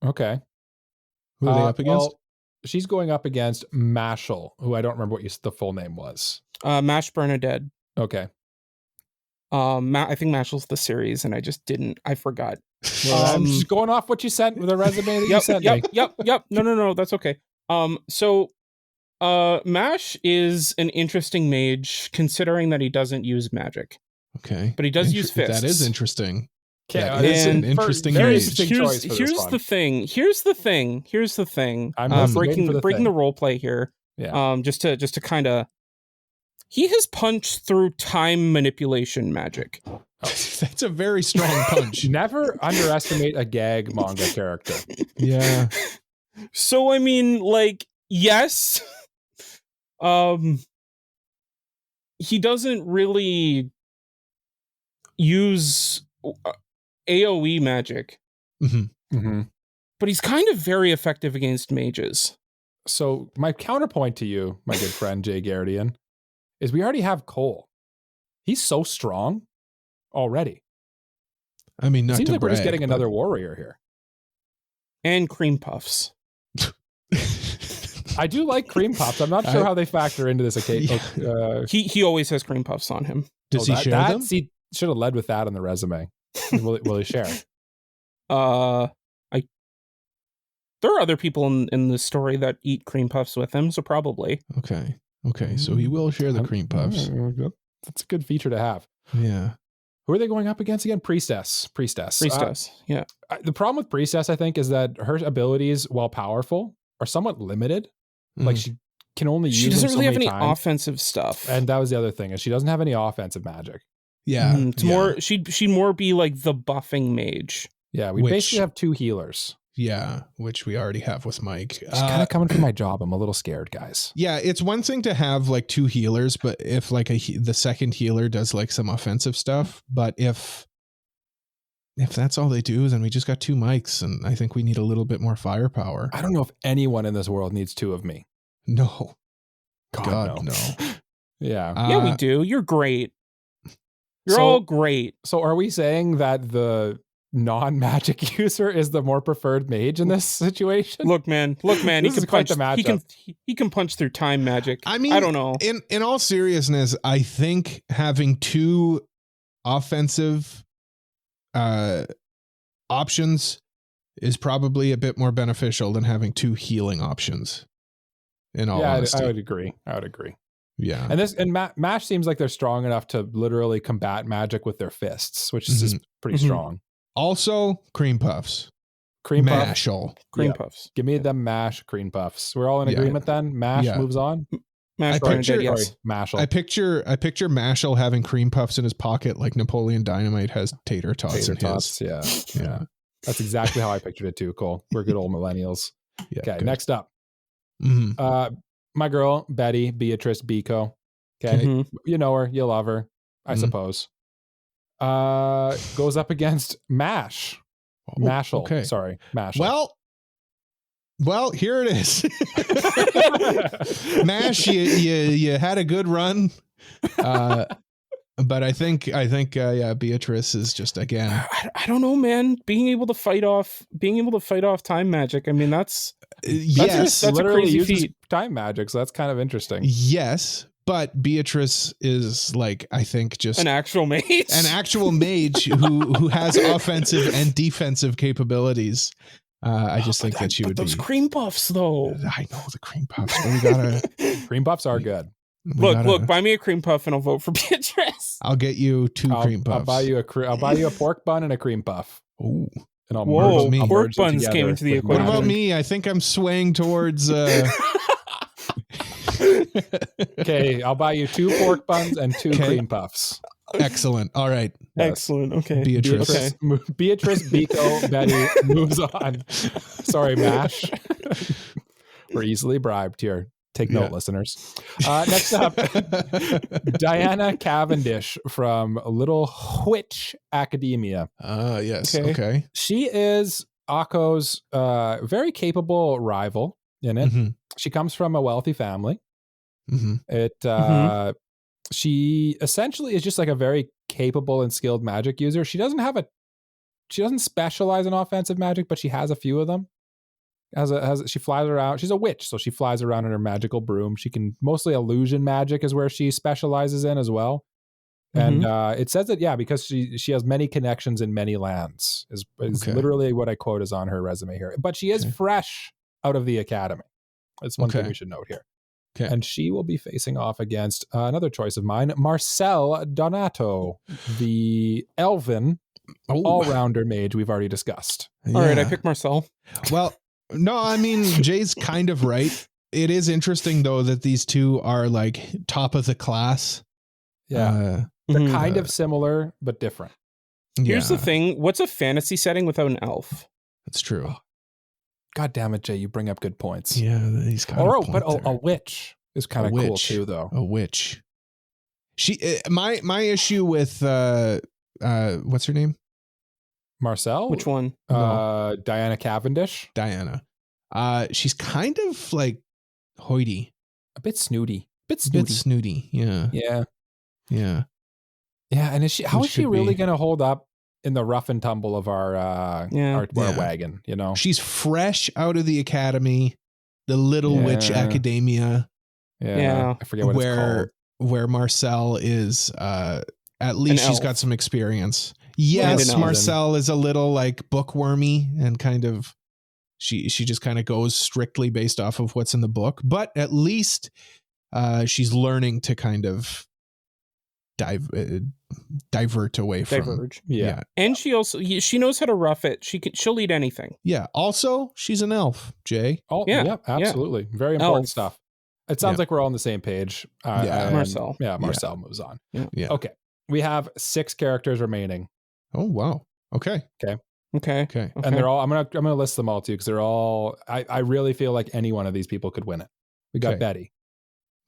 Who are they up against? Well, she's going up against Mashle, who I don't remember what the full name was. Mash Bernadette. Okay. I think Mashle's the series, and I forgot. Well, I'm just going off what you sent with the resume that you sent me. Yep. No, that's okay. So Mash is an interesting mage, considering that he doesn't use magic. Okay. But he does use fists. That is interesting. Okay, that is an interesting choice. Here's the thing. I'm breaking the role play here. Yeah. Just to kind of. He has punched through time manipulation magic. Oh, that's a very strong punch. Never underestimate a gag manga character. Yeah. So I mean, like, yes, he doesn't really use AoE magic, but he's kind of very effective against mages. So my counterpoint to you, my good friend Jay Gardian, is we already have Cole. He's so strong already. I mean, not it seems to like brag, we're just getting another warrior here. And cream puffs. I do like cream puffs. I'm not sure how they factor into this occasion. He always has cream puffs on him. Does he share them? He should have led with that on the resume. Will he share? There are other people in the story that eat cream puffs with him, so probably. Okay, so he will share the cream puffs. That's a good feature to have. Yeah. Who are they going up against again? Priestess. Yeah. The problem with Priestess, I think, is that her abilities, while powerful, are somewhat limited. Like she can only use. She doesn't really have any times. Offensive stuff. And that was the other thing, is she doesn't have any offensive magic. Yeah. It's more. She'd more be like the buffing mage. Yeah, we basically have two healers. Yeah, which we already have with Mike. Just kind of coming for my job. I'm a little scared, guys. Yeah, it's one thing to have like 2 healers, but if like the second healer does like some offensive stuff, but if that's all they do, then we just got 2 mics, and I think we need a little bit more firepower. I don't know if anyone in this world needs 2 of me. No. God, no. Yeah. Yeah, we do. You're great. You're all great. So are we saying that the non-magic user is the more preferred mage in this situation? Look, man, he can punch. He can punch through time magic. I mean, I don't know. In all seriousness, I think having 2 offensive options is probably a bit more beneficial than having 2 healing options. In all honesty, I would agree. Yeah, And Mash seems like they're strong enough to literally combat magic with their fists, which is just pretty strong. Also, cream puffs. Cream Mashle. Cream puffs. Give me the mash cream puffs. We're all in agreement then? Mash moves on? Mashle. Mashle. I picture Mashle having cream puffs in his pocket like Napoleon Dynamite has tater tots in his. Yeah. That's exactly how I pictured it too, Cole. We're good old millennials. Yeah, okay, good. next up. Mm-hmm. My girl, Beatrice Biko. Okay. You know her, you love her, I suppose. Goes up against Mashle. Okay. Sorry, Mashle. Well, here it is. Mash, you had a good run. But I think Beatrice is just again. I don't know, man. Being able to fight off time magic. I mean, that's yes, that's a crazy feat. Time magic, so that's kind of interesting. Yes, but Beatrice is like, I think, just an actual mage who has offensive and defensive capabilities. I just think that she would those cream puffs, though. I know the cream puffs, but we gotta. Cream puffs are good. Look, buy me a cream puff and I'll vote for Beatrice. I'll get you 2 cream puffs. I'll buy you a pork bun and a cream puff. Ooh. And I'll pork buns came into the equation. What about me? I think I'm swaying towards Okay, I'll buy you 2 pork buns and 2 cream puffs. Excellent. All right. Yes. Excellent. Okay. Beatrice Biko, Betty moves on. Sorry, Mash. We're easily bribed here. Take note, listeners. Next up, Diana Cavendish from Little Witch Academia. Yes. Okay. She is Akko's very capable rival in it. She comes from a wealthy family. She essentially is just like a very capable and skilled magic user. She doesn't specialize in offensive magic, but she has a few of them. She flies around. She's a witch, so she flies around in her magical broom. She can mostly illusion magic is where she specializes in as well. And it says that because she has many connections in many lands is literally what I quote is on her resume here. But she is fresh out of the academy. That's one thing we should note here. Okay. And she will be facing off against another choice of mine, Marcelle Donato, the elven all-rounder mage we've already discussed. All right, I picked Marcelle. Well, no, I mean, Jay's kind of right. It is interesting, though, that these 2 are like top of the class. Yeah. They're kind of similar, but different. Here's the thing. What's a fantasy setting without an elf? That's true. God damn it, Jay. You bring up good points. Yeah, he's got a point there. A witch is kind of cool too, though. A witch. My issue with what's her name? Marcelle? Which one? Diana Cavendish. Diana. She's kind of like hoity. A bit snooty. Yeah. Yeah. And how is she really going to hold up in the rough and tumble of our wagon, you know? She's fresh out of the academy, the Little Witch Academia. Yeah. I forget what it's called. Where Marcelle is, at least she's got some experience. Yes, Marcelle is a little like bookwormy and kind of, she just kind of goes strictly based off of what's in the book, but at least she's learning to kind of divert away from. Diverge. Yeah. And she knows how to rough it. She'll eat anything. Yeah. Also, she's an elf, Jay. Oh, yeah, absolutely. Very important stuff. It sounds like we're all on the same page. Marcelle. Marcelle moves on. Yeah. Okay. We have 6 characters remaining. Oh, wow. Okay. Okay. And they're all. I'm gonna list them all too because they're all. I really feel like any one of these people could win it. We got Betty.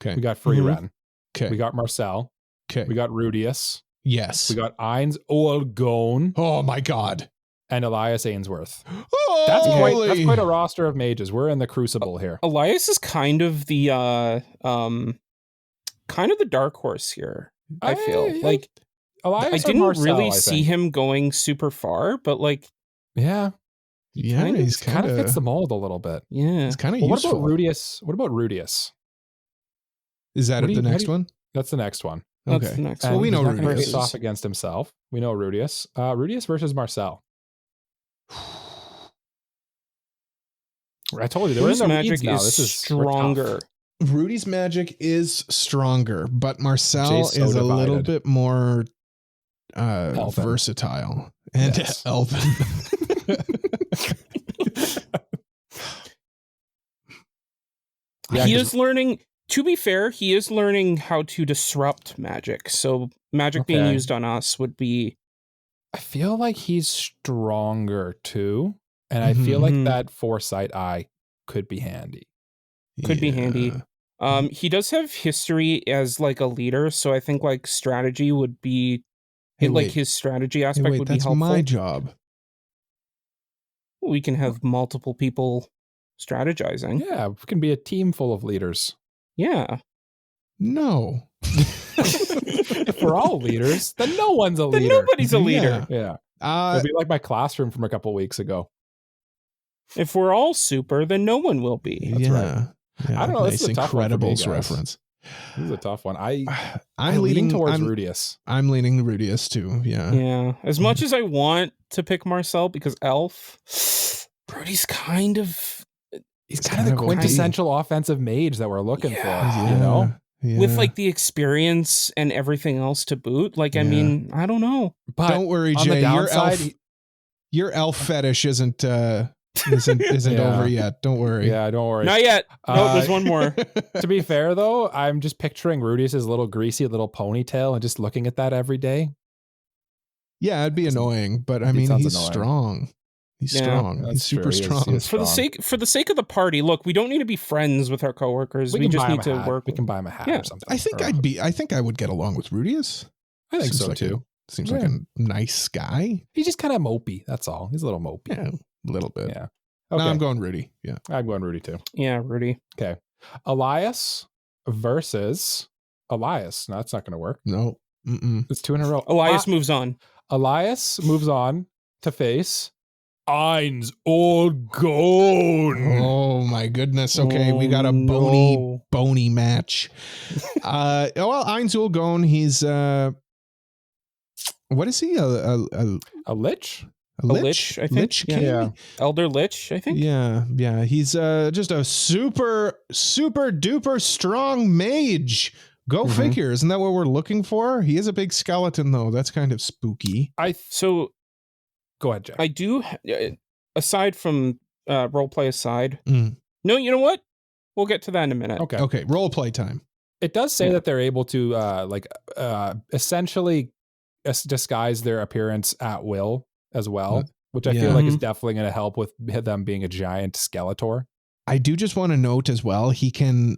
Okay. We got Freeren. Okay. We got Marcille. Okay. We got Rudeus. Yes. We got Eins Olgone. Oh my God. And Elias Ainsworth. Oh, That's quite a roster of mages. We're in the crucible here. Elias is kind of the dark horse here. I feel like Elias I didn't Marcille, really see him going super far, but like yeah, he's kind of fits the mold a little bit. Yeah, he's kind of useful. What about Rudeus? Is that the next one? That's the next one. Okay. That's the next well, we know Rudeus Rudeus face off against himself. We know Rudeus. Rudeus versus Marcille. I told you, Rudy's magic now. This is stronger. Rudy's magic is stronger, but Marcille is a little bit more versatile and elven. He is learning. To be fair, he is learning how to disrupt magic. So magic being used on us would be. I feel like he's stronger too, and I feel like that foresight eye could be handy. Could be handy. He does have history as like a leader, so I think like strategy would be his strategy aspect would be helpful. That's my job. We can have multiple people strategizing. Yeah, we can be a team full of leaders. Yeah. No. If we're all leaders, then no one's a leader. Then nobody's a leader. Yeah. It'll be like my classroom from a couple weeks ago. If we're all super, then no one will be. That's right. Yeah, I don't know. This is a tough Incredibles reference. This is a tough one. I'm leaning towards Rudeus. I'm leaning Rudeus too. Yeah. Yeah. As much as I want to pick Marcille because Elf, Rudy's kind of. He's kind of the quintessential offensive mage that we're looking for. You know, with like the experience and everything else to boot. Like, I mean, I don't know. But don't worry, Jay. Your elf fetish isn't over yet. Don't worry. Yeah, don't worry. Not yet. No, there's one more. To be fair, though, I'm just picturing Rudeus's little greasy little ponytail and just looking at that every day. Yeah, it'd be annoying, but I mean, he's strong. He's strong. He's super strong. He is for the sake of the party. Look, we don't need to be friends with our coworkers. We just need to work. We can buy him a hat or something. I think I would get along with Rudeus. I think so too. Seems like a nice guy. He's just kind of mopey. That's all. He's a little mopey. Yeah, a little bit. Yeah. Okay. No, I'm going Rudy. Yeah. I'm going Rudy too. Yeah, Rudy. Okay. Elias versus Elias. No, that's not going to work. No. It's 2 in a row. Elias moves on. Elias moves on to face Eins Olgone. Oh my goodness. Okay, we got a bony match. Well, Eins Olgone, he's what is he? A lich? A lich, I think. Lich King? Yeah. Elder Lich, I think. Yeah. He's just a super duper strong mage. Go figure. Isn't that what we're looking for? He is a big skeleton, though. That's kind of spooky. Go ahead, Jack. I do, aside from roleplay aside. No, you know what? We'll get to that in a minute. Okay. Roleplay time. It does say that they're able to essentially disguise their appearance at will as well, which I feel like is definitely going to help with them being a giant Skeletor. I do just want to note as well, he can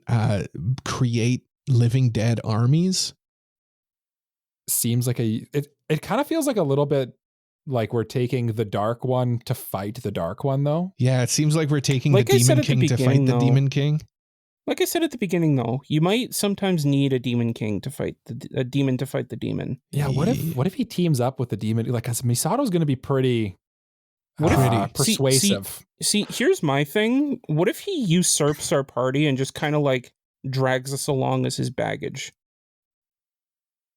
create living dead armies. Seems like it kind of feels like a little bit like we're taking the Dark One to fight the Dark One, though. Yeah, it seems like we're taking the Demon King to fight the Demon King. Like I said at the beginning, though, you might sometimes need a Demon King to fight a demon to fight the demon. Yeah, what if he teams up with the demon? Like, cause Misato's going to be pretty persuasive. See, here's my thing. What if he usurps our party and just kind of like drags us along as his baggage?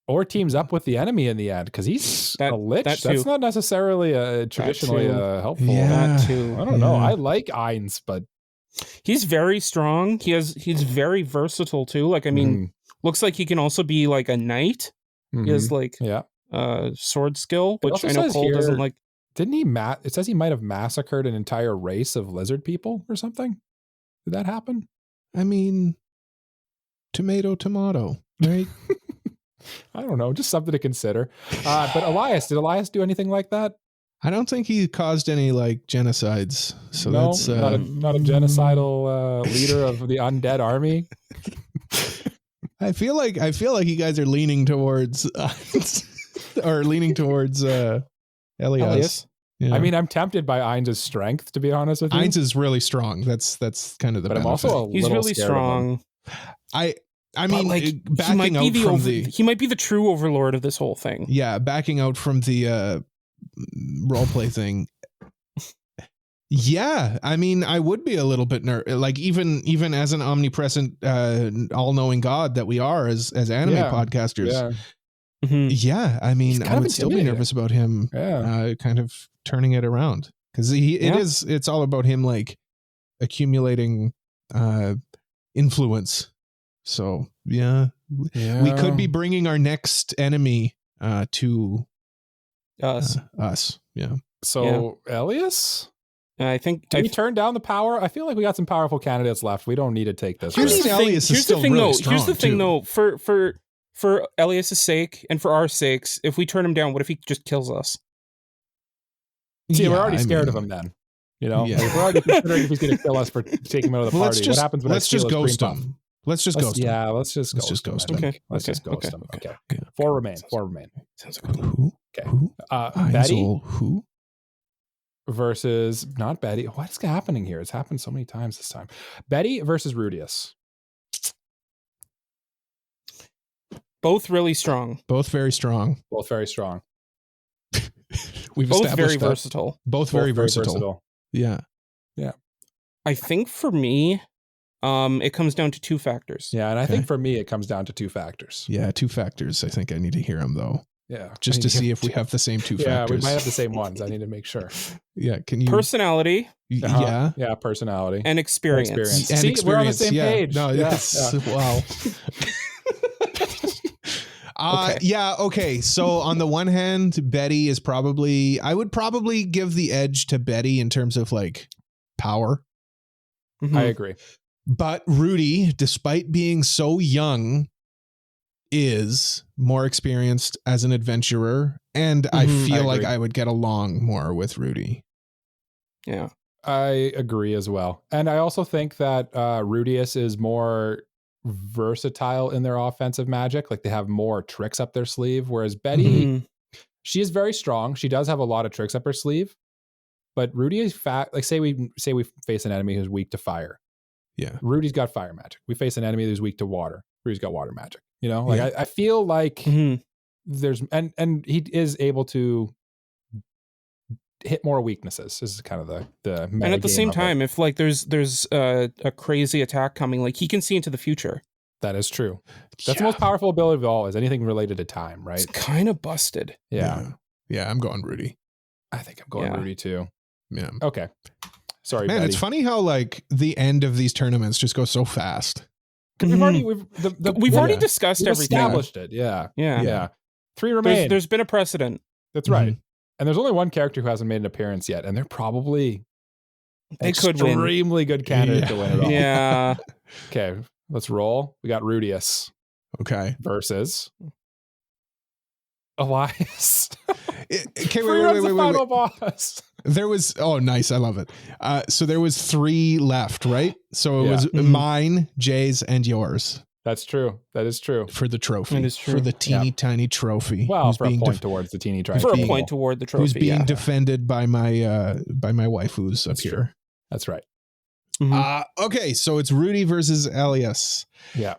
Or teams up with the enemy in the end, because he's a lich. That's not necessarily traditionally helpful. Yeah. That too. I don't know. I like Eins, but he's very strong. He's very versatile too. Like, I mean, looks like he can also be like a knight. He has like sword skill, which I know Cole doesn't like. Didn't he? It says he might have massacred an entire race of lizard people or something. Did that happen? I mean, tomato, right? I don't know. Just something to consider. But Elias, did Elias do anything like that? I don't think he caused any like genocides. So no, that's not a genocidal leader of the undead army. I feel like you guys are leaning towards Elias. Yeah. I mean, I'm tempted by Ainz's strength, to be honest with you. Ainz is really strong. That's kind of the but benefit. I'm also He's really strong. I mean, like, backing out from he might be the true overlord of this whole thing. Yeah, backing out from the roleplay thing. Yeah, I mean, I would be a little bit like even as an omnipresent, all-knowing God that we are as anime podcasters. Yeah. Yeah, I mean, I would still be nervous about him kind of turning it around, because it's all about him like accumulating influence. So we could be bringing our next enemy to us. Yeah. So Elias, I think do we turn down the power? I feel like we got some powerful candidates left. We don't need to take this. Here's the thing though. For Elias' sake and for our sakes, if we turn him down, what if he just kills us? See, we're already scared of him then. You know, like, we're already considering if he's going to kill us for taking him out of the party. What happens when let's just ghost him? Let's just ghost him. Yeah, let's just ghost him. Okay. Let's just ghost him. Okay. Four remain. Sounds like who? Okay. Who? Betty. Who? Versus not Betty. What's happening here? It's happened so many times this time. Betty versus Rudeus. both really strong. Both very strong. Both very strong. We've both established very that. versatile. Both very versatile. Yeah. Yeah. I think for me, it comes down to two factors. Yeah, and I think for me, it comes down to two factors. Yeah, two factors. I think I need to hear them, though. Yeah. Just to see if we have the same two factors. Yeah, we might have the same ones. I need to make sure. Yeah, can you... Personality. Yeah. Yeah, personality. And experience. And See, experience. we're on the same page. No, yes. Yeah. Wow. Okay. Yeah, okay. So on the one hand, Betty is probably... I would probably give the edge to Betty in terms of, like, power. Mm-hmm. I agree. But Rudy, despite being so young, is more experienced as an adventurer, and I feel like I would get along more with Rudy. Yeah, I agree as well. And I also think that Rudeus is more versatile in their offensive magic. Like, they have more tricks up their sleeve, whereas Betty, she is very strong. She does have a lot of tricks up her sleeve, but Rudy is fat. Like, say we face an enemy who's weak to fire. Yeah. Rudy's got fire magic. We face an enemy who's weak to water. Rudy's got water magic. You know, like I feel like there's and he is able to hit more weaknesses. This is kind of the and at the same time, if like there's a crazy attack coming, like he can see into the future. That is true. That's the most powerful ability of all, is anything related to time, right? It's kind of busted. Yeah, I'm going Rudy. I think I'm going Rudy too. Yeah. Okay. Sorry, man. Betty. It's funny how like the end of these tournaments just go so fast. We've already discussed everything. Established it. Yeah. 3 remain. There's been a precedent. That's right. And there's only one character who hasn't made an appearance yet, and they're probably extremely good candidate to win it all. Yeah. Okay, let's roll. We got Rudeus. Okay. Versus Elias. Okay, wait. Final boss. There was, oh, nice. I love it. So there was 3 left, right? So it was mine, Jay's, and yours. That's true. That is true. For the trophy. That is true. For the teeny tiny trophy. Well, for a point towards the teeny trophy. For a point toward the trophy. Who's being defended by my waifus up here. True. That's right. Okay, so it's Rudy versus Elias. Yeah.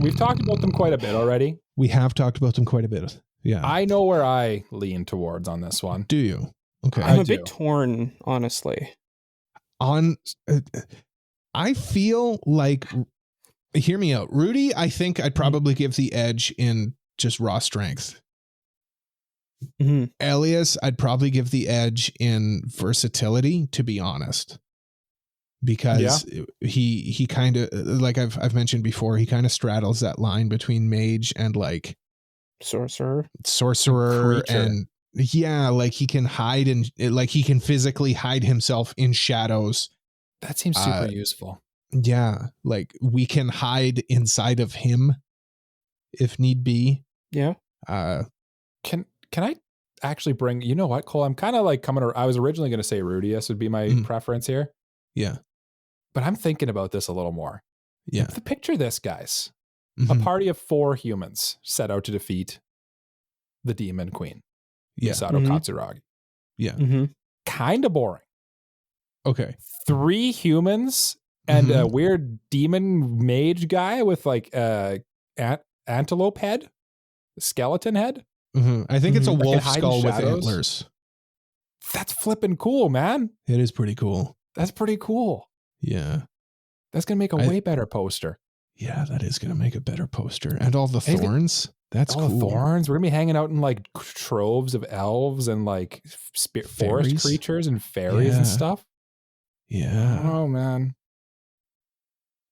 We've talked about them quite a bit already. We have talked about them quite a bit. Yeah. I know where I lean towards on this one. Do you? Okay. I'm a bit torn, honestly. I feel like, hear me out. Rudy, I think I'd probably give the edge in just raw strength. Elias, I'd probably give the edge in versatility, to be honest. Because he kind of, like I've mentioned before, he kind of straddles that line between mage and like sorcerer creature. And like he can hide and like he can physically hide himself in shadows. That seems super useful. Yeah, like we can hide inside of him. if need be. Yeah. Can I actually bring, you know what, Cole? I'm kind of like I was originally going to say Rudeus would be my preference here. Yeah. But I'm thinking about this a little more. Yeah. Picture this, guys. A party of 4 humans set out to defeat the demon queen, Misato Katsuragi. Yeah. Kind of boring. Okay. 3 humans and a weird demon mage guy with like antelope head, skeleton head. I think it's a wolf skull with shadows. antlers. That's flipping cool, man. It is pretty cool. That's pretty cool. Yeah. That's going to make a way better poster. Yeah, that is going to make a better poster. And all the thorns. That's all cool. The thorns. We're going to be hanging out in like troves of elves and like forest creatures and fairies and stuff. Yeah. Oh, man.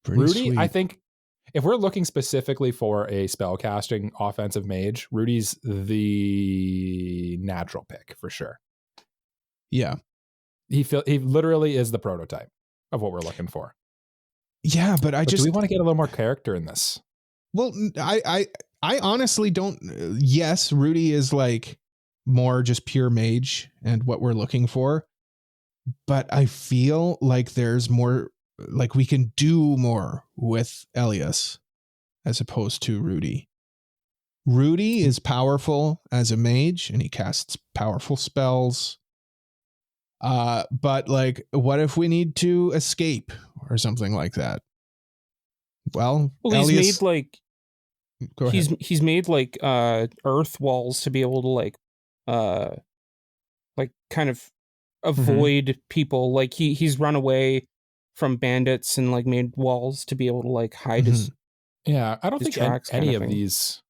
Pretty Rudy, sweet. I think if we're looking specifically for a spellcasting offensive mage, Rudy's the natural pick for sure. Yeah. He literally is the prototype of what we're looking for. Yeah, but do we want to get a little more character in this? Well, I honestly don't. Yes, Rudy is like more just pure mage and what we're looking for. But I feel like there's more, like we can do more with Elias as opposed to Rudy. Rudy is powerful as a mage and he casts powerful spells. But like, what if we need to escape or something like that? Well, Elias, he's made like earth walls to be able to like kind of avoid people. Like he's run away from bandits and like made walls to be able to like hide his. Yeah, I don't think any of thing. these.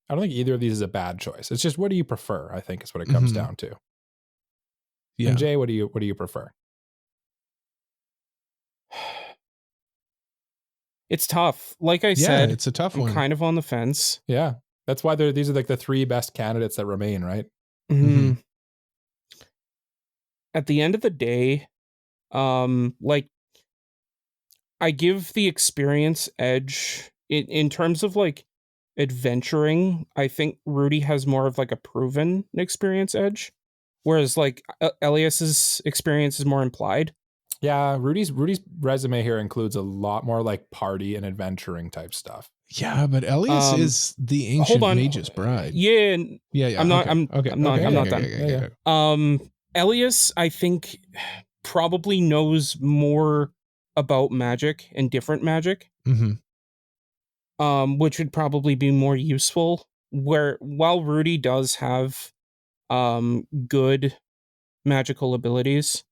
I don't think either of these is a bad choice. It's just, what do you prefer? I think is what it comes down to. Yeah. And Jay, what do you prefer? It's tough. Like I said, it's a tough I'm one. kind of on the fence. Yeah. That's why these are like the 3 best candidates that remain, right? At the end of the day, like I give the experience edge in terms of like adventuring. I think Rudy has more of like a proven experience edge. Whereas like Elias's experience is more implied. Yeah, Rudy's resume here includes a lot more like party and adventuring type stuff. Yeah, but Elias is the ancient mage's bride. Yeah. I'm not okay. I'm not done. Elias, I think, probably knows more about magic and different magic. Which would probably be more useful. While Rudy does have good magical abilities,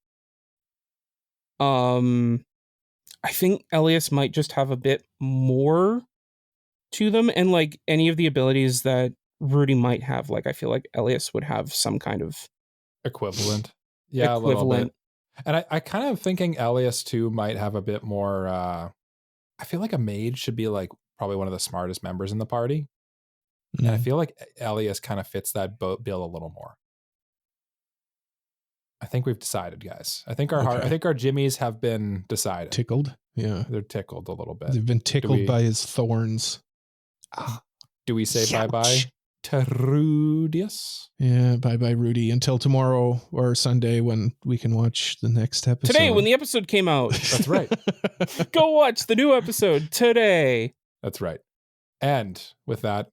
I think Elias might just have a bit more to them, and like any of the abilities that Rudy might have, like I feel like Elias would have some kind of equivalent. Yeah, equivalent. A little bit. And I kind of thinking Elias too might have a bit more. I feel like a mage should be like probably one of the smartest members in the party, and I feel like Elias kind of fits that bill a little more. I think we've decided, guys. I think our jimmies have been decided. Tickled. Yeah. They're tickled a little bit. They've been tickled by his thorns. Do we say bye-bye to Rudeus? Yeah, bye-bye, Rudy. Until tomorrow or Sunday when we can watch the next episode. Today, when the episode came out. That's right. Go watch the new episode today. That's right. And with that,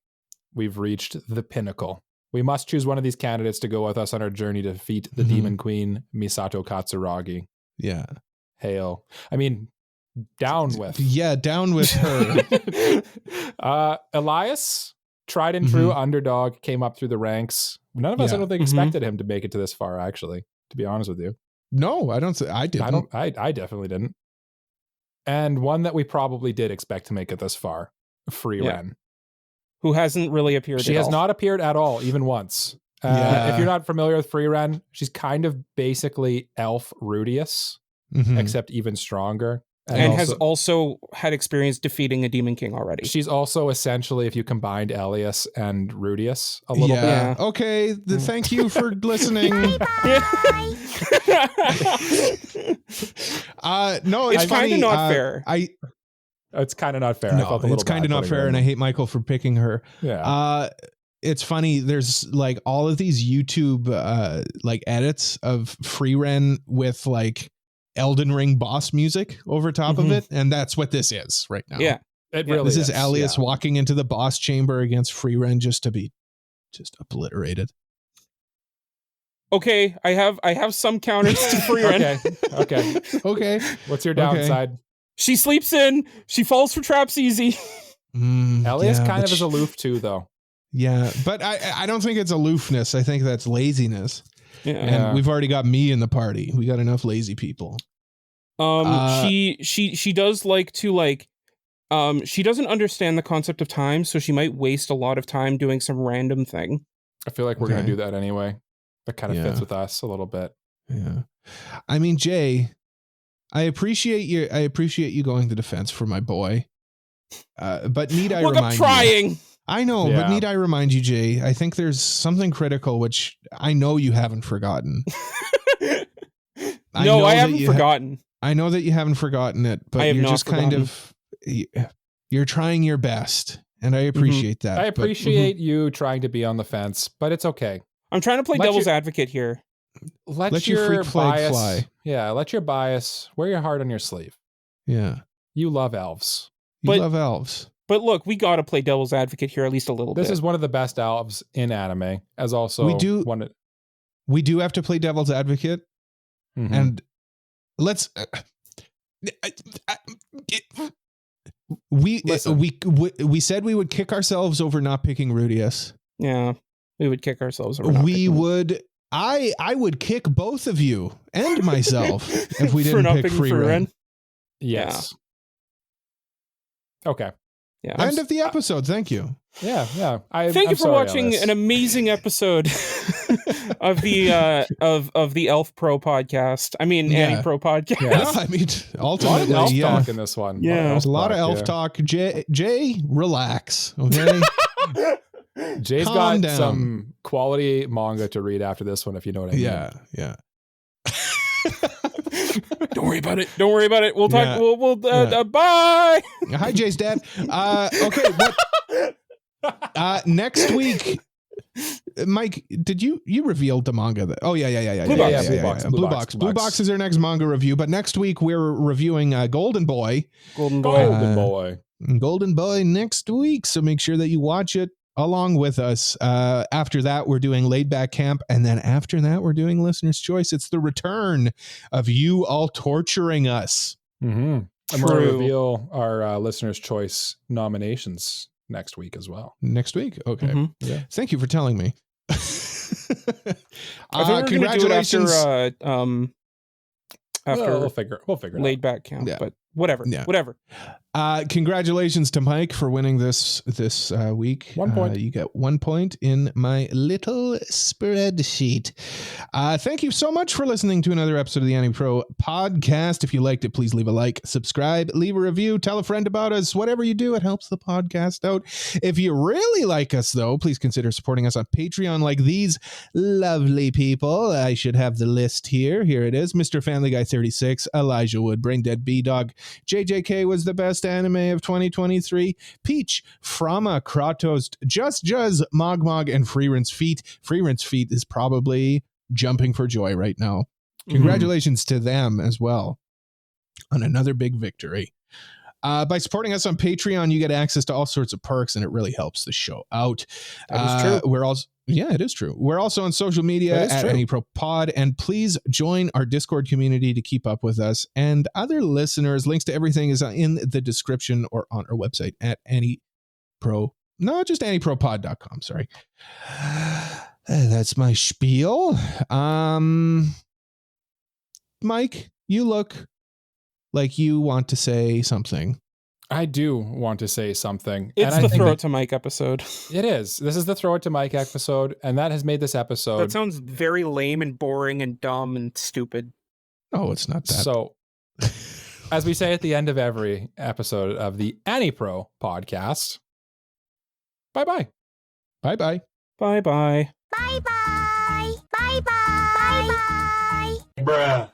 we've reached the pinnacle. We must choose one of these candidates to go with us on our journey to defeat the demon queen, Misato Katsuragi. Yeah. Hail. I mean, down with. Yeah, down with her. Elias, tried and true underdog, came up through the ranks. None of us, I don't think, expected him to make it to this far, actually, to be honest with you. No, I didn't. I definitely didn't. And one that we probably did expect to make it this far, Free Ren. Who hasn't really appeared She has not appeared at all, even once. If you're not familiar with Free Ren, she's kind of basically Elf Rudeus, except even stronger. And has also had experience defeating a Demon King already. She's also essentially, if you combined Elias and Rudeus a little bit. Yeah. Okay. Thank you for listening. No, it's kind of not fair. It's kind of not fair. I No, felt a little it's kind of not fair, and I hate Michael for picking her. Yeah. It's funny. There's like all of these YouTube like edits of Free Ren with like Elden Ring boss music over top of it, and that's what this is right now. Yeah, it really this is Elias walking into the boss chamber against Free Ren just to be obliterated. Okay, I have some counters to Free Ren. Okay. What's your downside? She sleeps in. She falls for traps easy. Elias kind of is aloof too, though. Yeah, but I don't think it's aloofness. I think that's laziness. Yeah. And we've already got me in the party. We got enough lazy people. She does like to like, she doesn't understand the concept of time, so she might waste a lot of time doing some random thing. I feel like we're going to do that anyway. That kind of fits with us a little bit. Yeah. I mean, Jay, I appreciate you going to defense for my boy. But need I remind you? Trying. I know, but need I remind you, Jay, I think there's something critical which I know you haven't forgotten. No, I haven't forgotten. I know that you haven't forgotten it, but you're just kind of, you're trying your best, and I appreciate that. I appreciate you trying to be on the fence, but it's okay. I'm trying to play devil's advocate here. Let your freak flag fly. Yeah, let your bias, wear your heart on your sleeve. Yeah. You love elves. You love elves. But look, we got to play devil's advocate here at least a little bit. This is one of the best elves in anime, as also we do have to play devil's advocate, and let's we said we would kick ourselves over not picking Rudeus. Yeah, we would kick ourselves over. I would kick both of you and myself if we didn't pick Free Ren. Yes. Yeah. Okay. Yeah. End of the episode. Thank you. Yeah. Thank you for watching an amazing episode of the Elf Pro podcast. I mean, AniPro podcast. Yeah. I mean, ultimately, a lot of elf talk in this one. Yeah, there's a lot of elf talk. Jay, relax. Okay. Jay's got some quality manga to read after this one, if you know what I mean. Yeah. Don't worry about it. We'll talk. Yeah. We'll bye. Hi, Jay's dad. Okay, but next week, Mike, did you revealed the manga? Blue Box. Blue Box is our next manga review, but next week we're reviewing Golden Boy next week. So make sure that you watch it along with us. After that, we're doing Laid Back Camp, and then after that, we're doing Listener's Choice. It's the return of you all torturing us. And we're going to reveal our Listener's Choice nominations next week as well. Next week? Okay. Yeah. Thank you for telling me. I think we're congratulations. Gonna do it after we'll figure it Laid Back Camp, but whatever. Congratulations to Mike for winning this week. 1 point. You get 1 point in my little spreadsheet. Thank you so much for listening to another episode of the AniPro podcast. If you liked it, please leave a like, subscribe, leave a review, tell a friend about us. Whatever you do, it helps the podcast out. If you really like us, though, please consider supporting us on Patreon like these lovely people. I should have the list here. Here it is. Mr. Family Guy 36, Elijah Wood, Braindead B-Dog, JJK was the best anime of 2023, Peach, Frama, Kratos, Just Juz, Mogmog, and Freeren's Feet. Freeren's Feet is probably jumping for joy right now. Congratulations to them as well on another big victory. By supporting us on Patreon, you get access to all sorts of perks, and it really helps the show out. That is true. It is true. We're also on social media at AniProPod, and please join our Discord community to keep up with us and other listeners. Links to everything is in the description or on our website at AniProPod.com. Sorry. That's my spiel. Mike, you look like you want to say something. I do want to say something. It's the Throw It to Mike episode. It is. This is the Throw It to Mike episode, and that has made this episode... That sounds very lame and boring and dumb and stupid. Oh, it's not that. So, as we say at the end of every episode of the AniPro podcast, bye-bye. Bye-bye. Bye-bye. Bye-bye. Bye-bye. Bye-bye. Bruh.